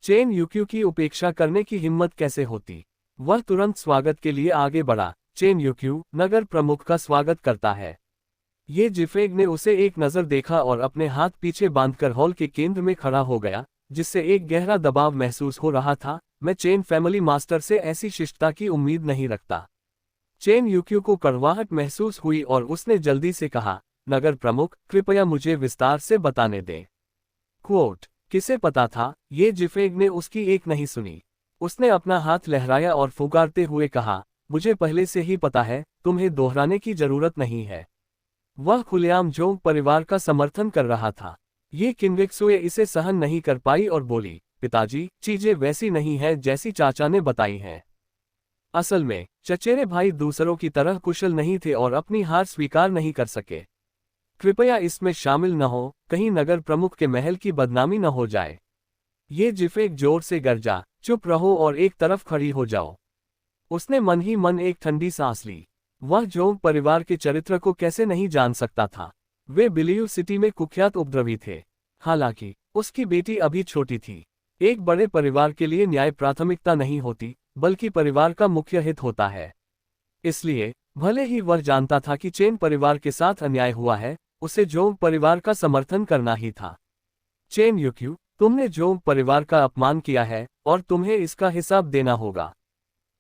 चेन यूक्यू की उपेक्षा करने की हिम्मत कैसे होती? वह तुरंत स्वागत के लिए आगे बढ़ा। चेन यूक्यू नगर प्रमुख का स्वागत करता है। ये जिफेग ने उसे एक नजर देखा और अपने हाथ पीछे बांधकर हॉल के केंद्र में खड़ा हो गया, जिससे एक गहरा दबाव महसूस हो रहा था। मैं चेन फैमिली मास्टर से ऐसी शिष्टता की उम्मीद नहीं रखता। चेन यूक्यू को कड़वाहट महसूस हुई और उसने जल्दी से कहा, नगर प्रमुख, कृपया मुझे विस्तार से बताने दें। क्वोट, किसे पता था? ये जिफेग ने उसकी एक नहीं सुनी। उसने अपना हाथ लहराया और फुकारते हुए कहा, मुझे पहले से ही पता है, तुम्हें दोहराने की जरूरत नहीं है। वह खुलेआम जोंग परिवार का समर्थन कर रहा था। ये किन्वेक्सुए इसे सहन नहीं कर पाई और बोली, पिताजी, चीजें वैसी नहीं है जैसी चाचा ने बताई हैं। असल में चचेरे भाई दूसरों की तरह कुशल नहीं थे और अपनी हार स्वीकार नहीं कर सके। कृपया इसमें शामिल न हो, कहीं नगर प्रमुख के महल की बदनामी न हो जाए। ये जिफेग जोर से गरजा, चुप रहो और एक तरफ खड़ी हो जाओ। उसने मन ही मन एक ठंडी सांस ली। वह जोंग परिवार के चरित्र को कैसे नहीं जान सकता था। वे बिलियू सिटी में कुख्यात उपद्रवी थे। हालांकि उसकी बेटी अभी छोटी थी। एक बड़े परिवार के लिए न्याय प्राथमिकता नहीं होती, बल्कि परिवार का मुख्य हित होता है। इसलिए भले ही वह जानता था कि चेन परिवार के साथ अन्याय हुआ है, उसे जोंग परिवार का समर्थन करना ही था। चेन यूक्यू, तुमने जोंग परिवार का अपमान किया है और तुम्हें इसका हिसाब देना होगा।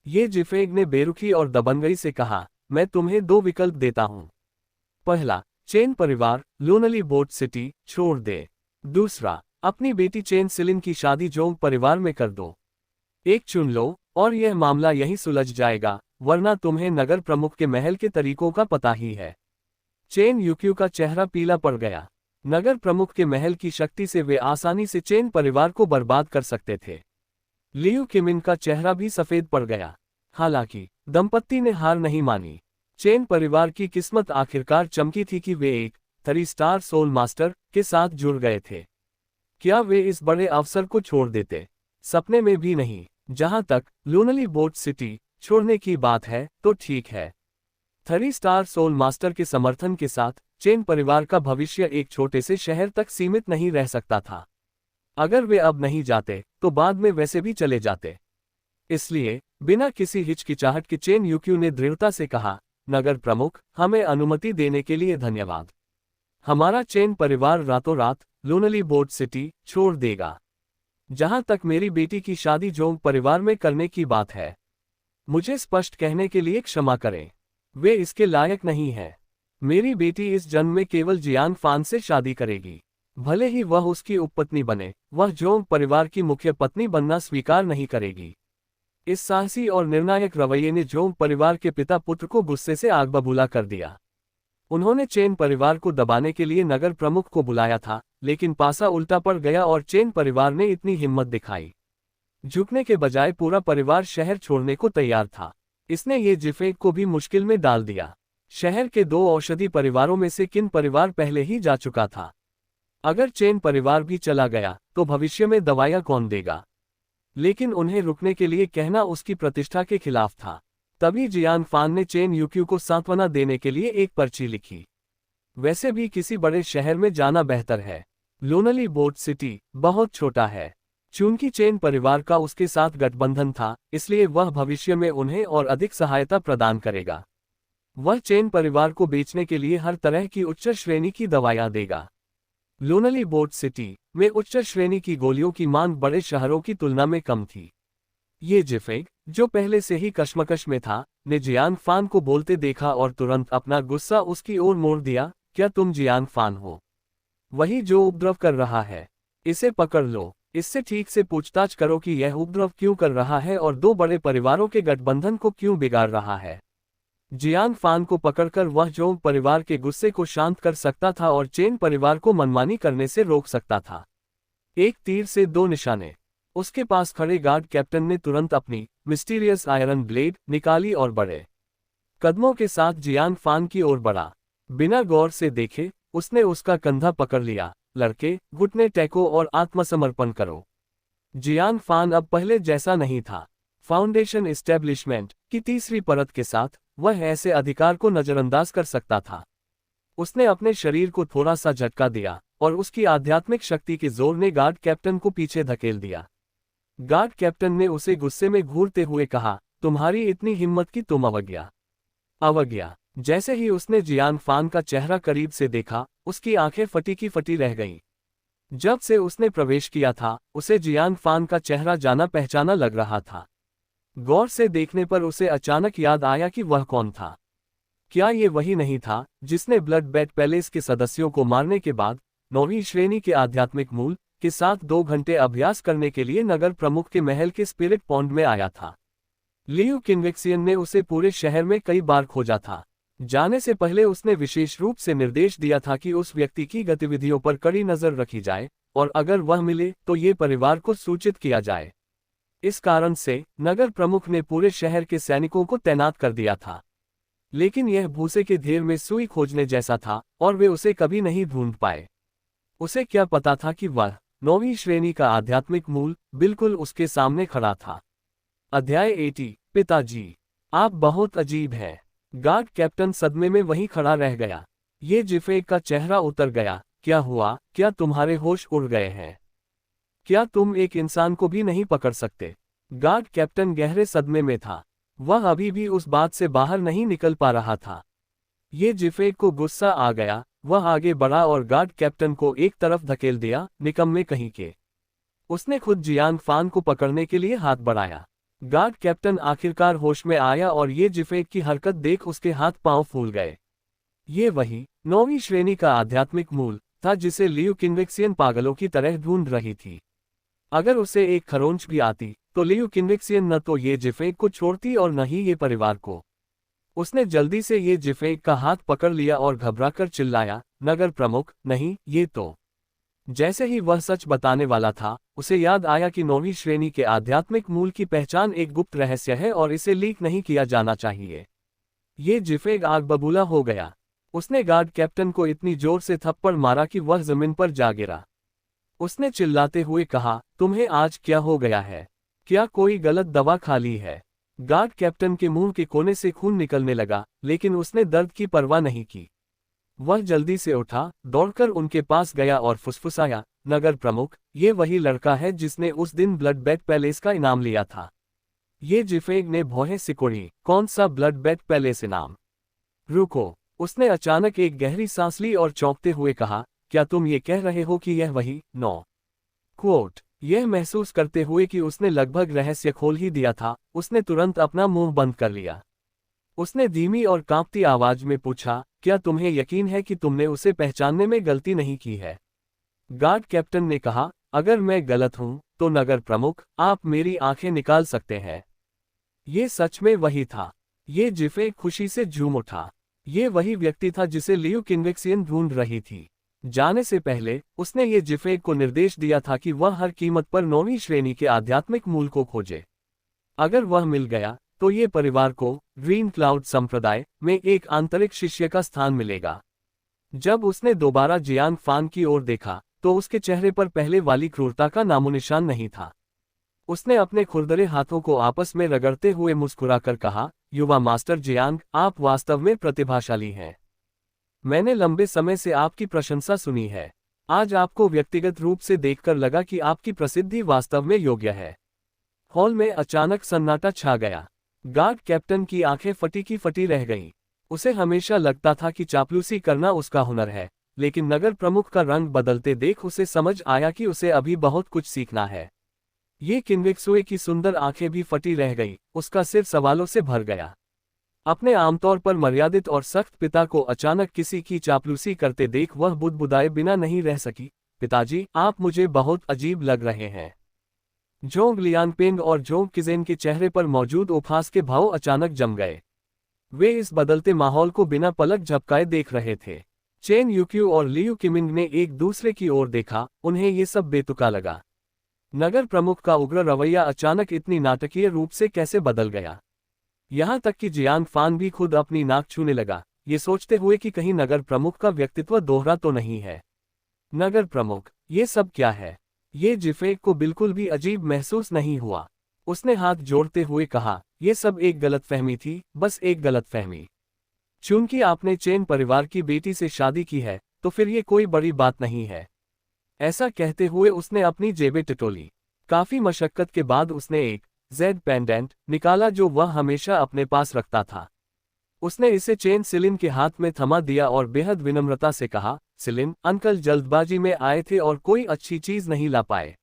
ये जिफेग ने बेरुखी और दबंगई से कहा, मैं तुम्हें 2 विकल्प देता हूं। पहला, चेन परिवार लूनली बोट सिटी छोड़ दे। दूसरा, अपनी बेटी चेन सिलिन की शादी जोंग परिवार में कर दो। एक चुन लो और यह मामला यहीं सुलझ जाएगा, वरना तुम्हें नगर प्रमुख के महल के तरीकों का पता ही है। चेन यूक्यू का चेहरा पीला पड़ गया। नगर प्रमुख के महल की शक्ति से वे आसानी से चेन परिवार को बर्बाद कर सकते थे। लियू किमिन का चेहरा भी सफेद पड़ गया। हालांकि दंपत्ति ने हार नहीं मानी। चेन परिवार की किस्मत आखिरकार चमकी थी कि वे एक 3 स्टार सोल मास्टर के साथ जुड़ गए थे। क्या वे इस बड़े अवसर को छोड़ देते? सपने में भी नहीं। जहां तक लूनली बोट सिटी छोड़ने की बात है तो ठीक है। 3 स्टार सोल मास्टर के समर्थन के साथ चेन परिवार का भविष्य एक छोटे से शहर तक सीमित नहीं रह सकता था। अगर वे अब नहीं जाते तो बाद में वैसे भी चले जाते। इसलिए बिना किसी हिचकिचाहट के चेन यूक्यू ने दृढ़ता से कहा, नगर प्रमुख, हमें अनुमति देने के लिए धन्यवाद। हमारा चेन परिवार रातों रात लूनली बोट सिटी छोड़ देगा। जहां तक मेरी बेटी की शादी जोंग परिवार में करने की बात है, मुझे स्पष्ट कहने के लिए क्षमा करें, वे इसके लायक नहीं है। मेरी बेटी इस जन्म में केवल जियान फान से शादी करेगी। भले ही वह उसकी उपपत्नी बने, वह जोंग परिवार की मुख्य पत्नी बनना स्वीकार नहीं करेगी। इस साहसी और निर्णायक रवैये ने जोंग परिवार के पिता पुत्र को गुस्से से आग बबूला कर दिया। उन्होंने चेन परिवार को दबाने के लिए नगर प्रमुख को बुलाया था, लेकिन पासा उल्टा पड़ गया और चेन परिवार ने इतनी हिम्मत दिखाई। झुकने के बजाय पूरा परिवार शहर छोड़ने को तैयार था। इसने ये जिफेग को भी मुश्किल में डाल दिया। शहर के 2 औषधि परिवारों में से किन परिवार पहले ही जा चुका था। अगर चेन परिवार भी चला गया तो भविष्य में दवाइयां कौन देगा? लेकिन उन्हें रुकने के लिए कहना उसकी प्रतिष्ठा के खिलाफ था। तभी जियान फान ने चेन यूक्यू को सांत्वना देने के लिए एक पर्ची लिखी। वैसे भी किसी बड़े शहर में जाना बेहतर है। लूनली बोट सिटी बहुत छोटा है। चूंकि चेन परिवार का उसके साथ गठबंधन था, इसलिए वह भविष्य में उन्हें और अधिक सहायता प्रदान करेगा। वह चेन परिवार को बेचने के लिए हर तरह की उच्च श्रेणी की दवाइयां देगा। लूनली बोट सिटी में उच्च श्रेणी की गोलियों की मांग बड़े शहरों की तुलना में कम थी। ये जिफेग, जो पहले से ही कश्मकश में था, ने जियान फान को बोलते देखा और तुरंत अपना गुस्सा उसकी ओर मोड़ दिया। क्या तुम जियान फान हो? वही जो उपद्रव कर रहा है। इसे पकड़ लो। इससे ठीक से पूछताछ करो कि यह उपद्रव क्यों कर रहा है और 2 बड़े परिवारों के गठबंधन को क्यों बिगाड़ रहा है। जियान फान को पकड़कर वह जोंग परिवार के गुस्से को शांत कर सकता था और चेन परिवार को मनमानी करने से रोक सकता था। एक तीर से दो निशाने। उसके पास खड़े गार्ड कैप्टन ने तुरंत अपनी मिस्टीरियस आयरन ब्लेड निकाली और बड़े कदमों के साथ जियान फान की ओर बढ़ा। बिना गौर से देखे उसने उसका कंधा पकड़ लिया। लड़के, घुटने टेको और आत्मसमर्पण करो। जियान फान अब पहले जैसा नहीं था। फाउंडेशन एस्टेब्लिशमेंट की तीसरी परत के साथ वह ऐसे अधिकार को नजरअंदाज कर सकता था। उसने अपने शरीर को थोड़ा सा झटका दिया और उसकी आध्यात्मिक शक्ति के जोर ने गार्ड कैप्टन को पीछे धकेल दिया। गार्ड कैप्टन ने उसे गुस्से में घूरते हुए कहा, तुम्हारी इतनी हिम्मत की तुम अवज्ञा। अवज्ञा। जैसे ही उसने जियान फान का चेहरा करीब से देखा, उसकी आंखें फटी की फटी रह गईं। जब से उसने प्रवेश किया था, उसे जियान फान का चेहरा जाना पहचाना लग रहा था। गौर से देखने पर उसे अचानक याद आया कि वह कौन था। क्या ये वही नहीं था जिसने ब्लड बेड पैलेस के सदस्यों को मारने के बाद 9वीं श्रेणी के आध्यात्मिक मूल के साथ 2 घंटे अभ्यास करने के लिए नगर प्रमुख के महल के स्पिरिट पॉन्ड में आया था। लियू किन्वेक्सियन ने उसे पूरे शहर में कई बार खोजा था। जाने से पहले उसने विशेष रूप से निर्देश दिया था कि उस व्यक्ति की गतिविधियों पर कड़ी नजर रखी जाए और अगर वह मिले तो ये परिवार को सूचित किया जाए। इस कारण से नगर प्रमुख ने पूरे शहर के सैनिकों को तैनात कर दिया था। लेकिन यह भूसे के ढेर में सुई खोजने जैसा था और वे उसे कभी नहीं ढूंढ पाए। उसे क्या पता था कि वह 9वीं श्रेणी का आध्यात्मिक मूल बिल्कुल उसके सामने खड़ा था। अध्याय 80। पिताजी, आप बहुत अजीब हैं। गार्ड कैप्टन सदमे में वहीं खड़ा रह गया। ये जिफेक का चेहरा उतर गया। क्या हुआ? क्या तुम्हारे होश उड़ गए हैं? क्या तुम एक इंसान को भी नहीं पकड़ सकते? गार्ड कैप्टन गहरे सदमे में था। वह अभी भी उस बात से बाहर नहीं निकल पा रहा था। ये जिफेक को गुस्सा आ गया। वह आगे बढ़ा और गार्ड कैप्टन को एक तरफ धकेल दिया, निकम्मे कहीं के। उसने खुद जियान फान को पकड़ने के लिए हाथ बढ़ाया। गार्ड कैप्टन आखिरकार होश में आया और ये जिफेक की हरकत देख उसके हाथ पांव फूल गए। ये वही 9वीं श्रेणी का आध्यात्मिक मूल था जिसे लियू किन्वेक्सियन पागलों की तरह ढूंढ रही थी। अगर उसे एक खरोंच भी आती तो लियू किन्वेक्सियन न तो ये जिफेक को छोड़ती और न ही ये परिवार को। उसने जल्दी से ये जिफेक का हाथ पकड़ लिया और घबराकर चिल्लाया, नगर प्रमुख, नहीं, ये तो। जैसे ही वह सच बताने वाला था, उसे याद आया कि 9वीं श्रेणी के आध्यात्मिक मूल की पहचान एक गुप्त रहस्य है और इसे लीक नहीं किया जाना चाहिए। ये जिफेक आग बबूला हो गया। उसने गार्ड कैप्टन को इतनी जोर से थप्पड़ मारा कि वह जमीन पर जा गिरा। उसने चिल्लाते हुए कहा, तुम्हें आज क्या हो गया है? क्या कोई गलत दवा खा ली है? गार्ड कैप्टन के मुंह के कोने से खून निकलने लगा, लेकिन उसने दर्द की परवाह नहीं की। वह जल्दी से उठा, दौड़कर उनके पास गया और फुसफुसाया, नगर प्रमुख, ये वही लड़का है जिसने उस दिन ब्लड बेड पैलेस का इनाम लिया था। ये जिफेक ने भौहें सिकोड़ी, कौन सा ब्लड बेड पैलेस इनाम? रुको। उसने अचानक एक गहरी सांस ली और चौंकते हुए कहा, क्या तुम ये कह रहे हो कि यह वही 9 क्वोट? यह महसूस करते हुए कि उसने लगभग रहस्य खोल ही दिया था, उसने तुरंत अपना मुंह बंद कर लिया। उसने धीमी और कांपती आवाज में पूछा, क्या तुम्हें यकीन है कि तुमने उसे पहचानने में गलती नहीं की है? गार्ड कैप्टन ने कहा, अगर मैं गलत हूं तो नगर प्रमुख, आप मेरी आंखें निकाल सकते हैं। ये सच में वही था। ये जिफेक खुशी से झूम उठा। ये वही व्यक्ति था जिसे लियू किन्वेक्सियन ढूंढ रही थी। जाने से पहले उसने ये जिफेक को निर्देश दिया था कि वह हर कीमत पर 9वीं श्रेणी के आध्यात्मिक मूल को खोजे। अगर वह मिल गया तो ये परिवार को ग्रीन क्लाउड संप्रदाय में एक आंतरिक शिष्य का स्थान मिलेगा। जब उसने दोबारा जियान फान की ओर देखा तो उसके चेहरे पर पहले वाली क्रूरता का नामोनिशान नहीं था। उसने अपने खुरदरे हाथों को आपस में रगड़ते हुए मुस्कुराकर कहा, युवा मास्टर जियांग, आप वास्तव में प्रतिभाशाली हैं। मैंने लंबे समय से आपकी प्रशंसा सुनी है। आज आपको व्यक्तिगत रूप से देखकर लगा कि आपकी प्रसिद्धि वास्तव में योग्य है। हॉल में अचानक सन्नाटा छा गया। गार्ड कैप्टन की आंखें फटी की फटी रह गईं। उसे हमेशा लगता था कि चापलूसी करना उसका हुनर है, लेकिन नगर प्रमुख का रंग बदलते देख उसे समझ आया कि उसे अभी बहुत कुछ सीखना है। ये किन्वेक्सुए की सुंदर आंखें भी फटी रह गई, उसका सिर सवालों से भर गया। अपने आमतौर पर मर्यादित और सख्त पिता को अचानक किसी की चापलूसी करते देख वह बुदबुदाए बिना नहीं रह सकी, पिताजी, आप मुझे बहुत अजीब लग रहे हैं। जोंग लियांगपेंग और जोंग किजेन के चेहरे पर मौजूद उपहास के भाव अचानक जम गए। वे इस बदलते माहौल को बिना पलक झपकाए देख रहे थे। चेन यूक्यू और लियू किमिंग ने एक दूसरे की ओर देखा, उन्हें ये सब बेतुका लगा। नगर प्रमुख का उग्र रवैया अचानक इतनी नाटकीय रूप से कैसे बदल गया। यहाँ तक कि जियांग फान भी खुद अपनी नाक छूने लगा, ये सोचते हुए कि कहीं नगर प्रमुख का व्यक्तित्व दोहरा तो नहीं है। नगर प्रमुख, ये सब क्या है? ये जिफेंग को बिल्कुल भी अजीब महसूस नहीं हुआ। उसने हाथ जोड़ते हुए कहा, यह सब एक गलतफहमी थी, बस एक गलतफहमी। चूंकि आपने चेन परिवार की बेटी से शादी की है, तो फिर ये कोई बड़ी बात नहीं है। ऐसा कहते हुए उसने अपनी जेबें टटोली। काफी मशक्कत के बाद उसने एक जेड पेंडेंट निकाला जो वह हमेशा अपने पास रखता था। उसने इसे चेन सिलिन के हाथ में थमा दिया और बेहद विनम्रता से कहा, सिलिन, अंकल जल्दबाजी में आए थे और कोई अच्छी चीज नहीं ला पाए।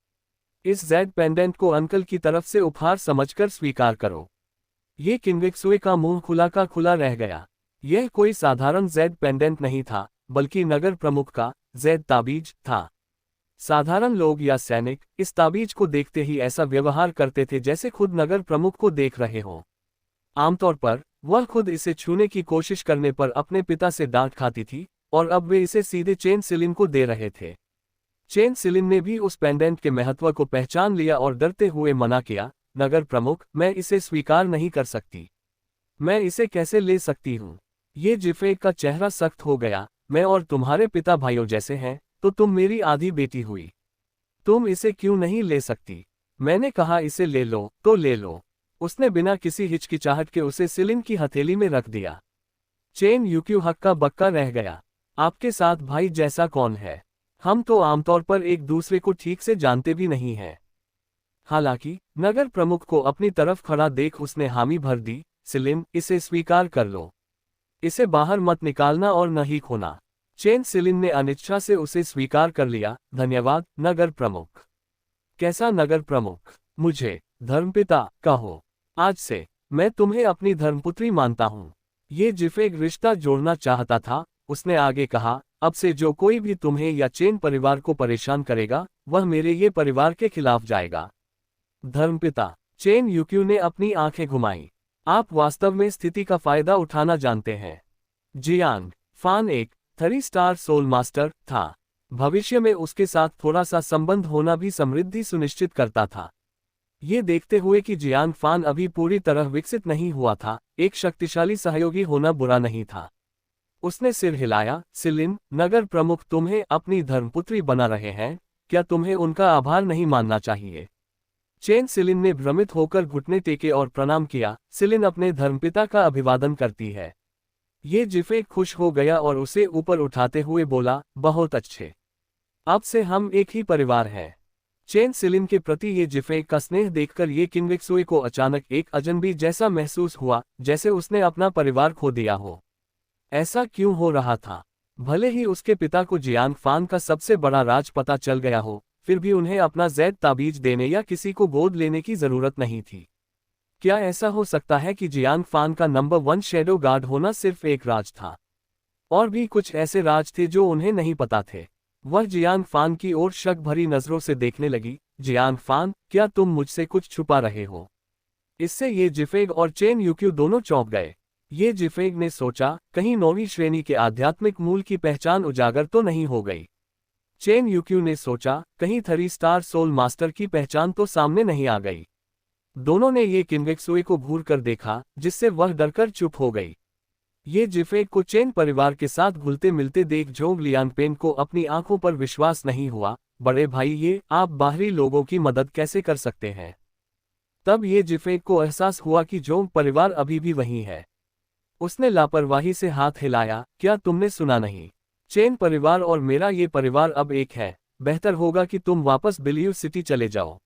इस जेड पेंडेंट को अंकल की तरफ से उपहार समझकर स्वीकार करो। ये किंगवेक्सुए का मुंह खुला का खुला रह गया। यह कोई साधारण जेड पेंडेंट नहीं था, बल्कि नगर प्रमुख का जेड ताबीज था। साधारण लोग या सैनिक इस ताबीज को देखते ही ऐसा व्यवहार करते थे जैसे खुद नगर प्रमुख को देख रहे हों। आमतौर पर वह खुद इसे छूने की कोशिश करने पर अपने पिता से डांट खाती थी, और अब वे इसे सीधे चेन सिलिन को दे रहे थे। चेन सिलिन ने भी उस पेंडेंट के महत्व को पहचान लिया और डरते हुए मना किया, नगर प्रमुख, मैं इसे स्वीकार नहीं कर सकती। मैं इसे कैसे ले सकती हूँ? ये जिफेंग का चेहरा सख्त हो गया, मैं और तुम्हारे पिता भाइयों जैसे हैं, तो तुम मेरी आधी बेटी हुई। तुम इसे क्यों नहीं ले सकती? मैंने कहा इसे ले लो तो ले लो। उसने बिना किसी हिचकिचाहट के उसे सिलिन की हथेली में रख दिया। चेन यूक्यू हक्का बक्का रह गया। आपके साथ भाई जैसा कौन है? हम तो आमतौर पर एक दूसरे को ठीक से जानते भी नहीं हैं। हालांकि नगर प्रमुख को अपनी तरफ खड़ा देख उसने हामी भर दी, सिलिन, इसे स्वीकार कर लो। इसे बाहर मत निकालना और न ही खोना। चेन सिलिन ने अनिच्छा से उसे स्वीकार कर लिया, धन्यवाद नगर प्रमुख। कैसा नगर प्रमुख? मुझे धर्मपिता कहो। आज से मैं तुम्हें अपनी धर्मपुत्री मानता हूँ। ये जिफेंग रिश्ता जोड़ना चाहता था, उसने आगे कहा, अब से जो कोई भी तुम्हें या चेन परिवार को परेशान करेगा, वह मेरे ये परिवार के खिलाफ जाएगा। धर्मपिता? चेन यूक्यू ने अपनी आंखें घुमाई। आप वास्तव में स्थिति का फायदा उठाना जानते हैं। जियांग फान एक 3 स्टार सोल मास्टर था। भविष्य में उसके साथ थोड़ा सा संबंध होना भी समृद्धि सुनिश्चित करता था। ये देखते हुए कि जियांग फान अभी पूरी तरह विकसित नहीं हुआ था, एक शक्तिशाली सहयोगी होना बुरा नहीं था। उसने सिर हिलाया, सिलिन, नगर प्रमुख तुम्हें अपनी धर्मपुत्री बना रहे हैं, क्या तुम्हें उनका आभार नहीं मानना चाहिए? चेन सिलिन ने भ्रमित होकर घुटने टेके और प्रणाम किया, सिलिन अपने धर्मपिता का अभिवादन करती है। ये जिफेंग खुश हो गया और उसे ऊपर उठाते हुए बोला, बहुत अच्छे। अब से हम एक ही परिवार हैं। चेन सिलिन के प्रति ये जिफेंग का स्नेह देखकर ये किंगवेक्सुए को अचानक एक अजनबी जैसा महसूस हुआ, जैसे उसने अपना परिवार खो दिया हो। ऐसा क्यों हो रहा था? भले ही उसके पिता को जियांग फान का सबसे बड़ा राज पता चल गया हो, फिर भी उन्हें अपना जेड ताबीज देने या किसी को गोद लेने की जरूरत नहीं थी। क्या ऐसा हो सकता है कि जियांग फान का नंबर 1 शैडो गार्ड होना सिर्फ एक राज था? और भी कुछ ऐसे राज थे जो उन्हें नहीं पता थे। वह जियांग फान की ओर शक भरी नजरों से देखने लगी, जियांग फान, क्या तुम मुझसे कुछ छुपा रहे हो? इससे ये जिफेंग और चेन यूक्यू दोनों चौंक गए। ये जिफेंग ने सोचा, कहीं 9वीं श्रेणी के आध्यात्मिक मूल की पहचान उजागर तो नहीं हो गई। चेन यूक्यू ने सोचा, कहीं 3 स्टार सोल मास्टर की पहचान तो सामने नहीं आ गई। दोनों ने ये किंगवेक्सुए को घूर कर देखा, जिससे वह डरकर चुप हो गई। ये जिफेंग को चेन परिवार के साथ घुलते मिलते देख जोंग लियांगपेन को अपनी आंखों पर विश्वास नहीं हुआ। बड़े भाई, ये आप बाहरी लोगों की मदद कैसे कर सकते हैं? तब ये जिफेंग को एहसास हुआ कि जोंग परिवार अभी भी वहीं है। उसने लापरवाही से हाथ हिलाया, क्या तुमने सुना नहीं? चेन परिवार और मेरा ये परिवार अब एक है। बेहतर होगा कि तुम वापस बिलियू सिटी चले जाओ।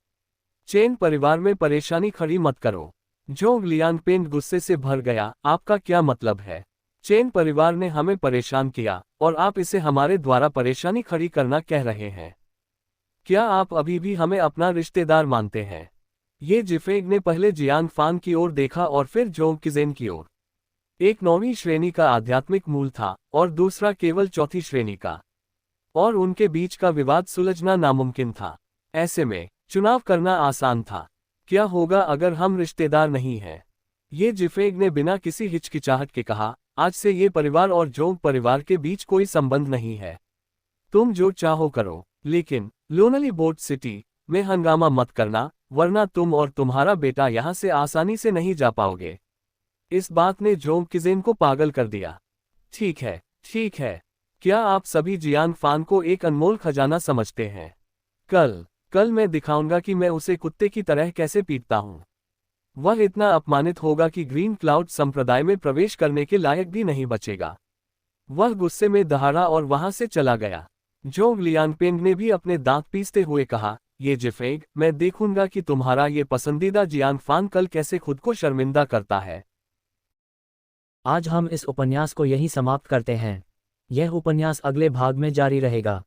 चेन परिवार में परेशानी खड़ी मत करो। जोंग लियांगपेन गुस्से से भर गया, आपका क्या मतलब है? चेन परिवार ने हमें परेशान किया, और आप इसे हमारे द्वारा परेशानी खड़ी करना कह रहे हैं। क्या आप अभी भी हमें अपना रिश्तेदार मानते हैं? ये जिफेंग ने पहले जियांग फान की ओर देखा और फिर जोंग किजेन की ओर। एक 9वीं श्रेणी का आध्यात्मिक मूल था, और दूसरा केवल 4थी श्रेणी का, और उनके बीच का विवाद सुलझना नामुमकिन था। ऐसे में चुनाव करना आसान था। क्या होगा अगर हम रिश्तेदार नहीं हैं? ये जिफेग ने बिना किसी हिचकिचाहट के कहा, आज से ये परिवार और जोंग परिवार के बीच कोई संबंध नहीं है। तुम जो चाहो करो, लेकिन लोनली बोट सिटी में हंगामा मत करना, वरना तुम और तुम्हारा बेटा यहाँ से आसानी से नहीं जा पाओगे। इस बात ने जोंग किजेन को पागल कर दिया। ठीक है, ठीक है। क्या आप सभी जियान फान को एक अनमोल खजाना समझते हैं? कल मैं दिखाऊंगा कि मैं उसे कुत्ते की तरह कैसे पीटता हूँ। वह इतना अपमानित होगा कि ग्रीन क्लाउड संप्रदाय में प्रवेश करने के लायक भी नहीं बचेगा। वह गुस्से में दहाड़ा और वहां से चला गया। जोंग लियांगपेंग ने भी अपने दांत पीसते हुए कहा, ये जिफेग, मैं देखूंगा कि तुम्हारा ये पसंदीदा जियान फान कल कैसे खुद को शर्मिंदा करता है। आज हम इस उपन्यास को यहीं समाप्त करते हैं। यह उपन्यास अगले भाग में जारी रहेगा।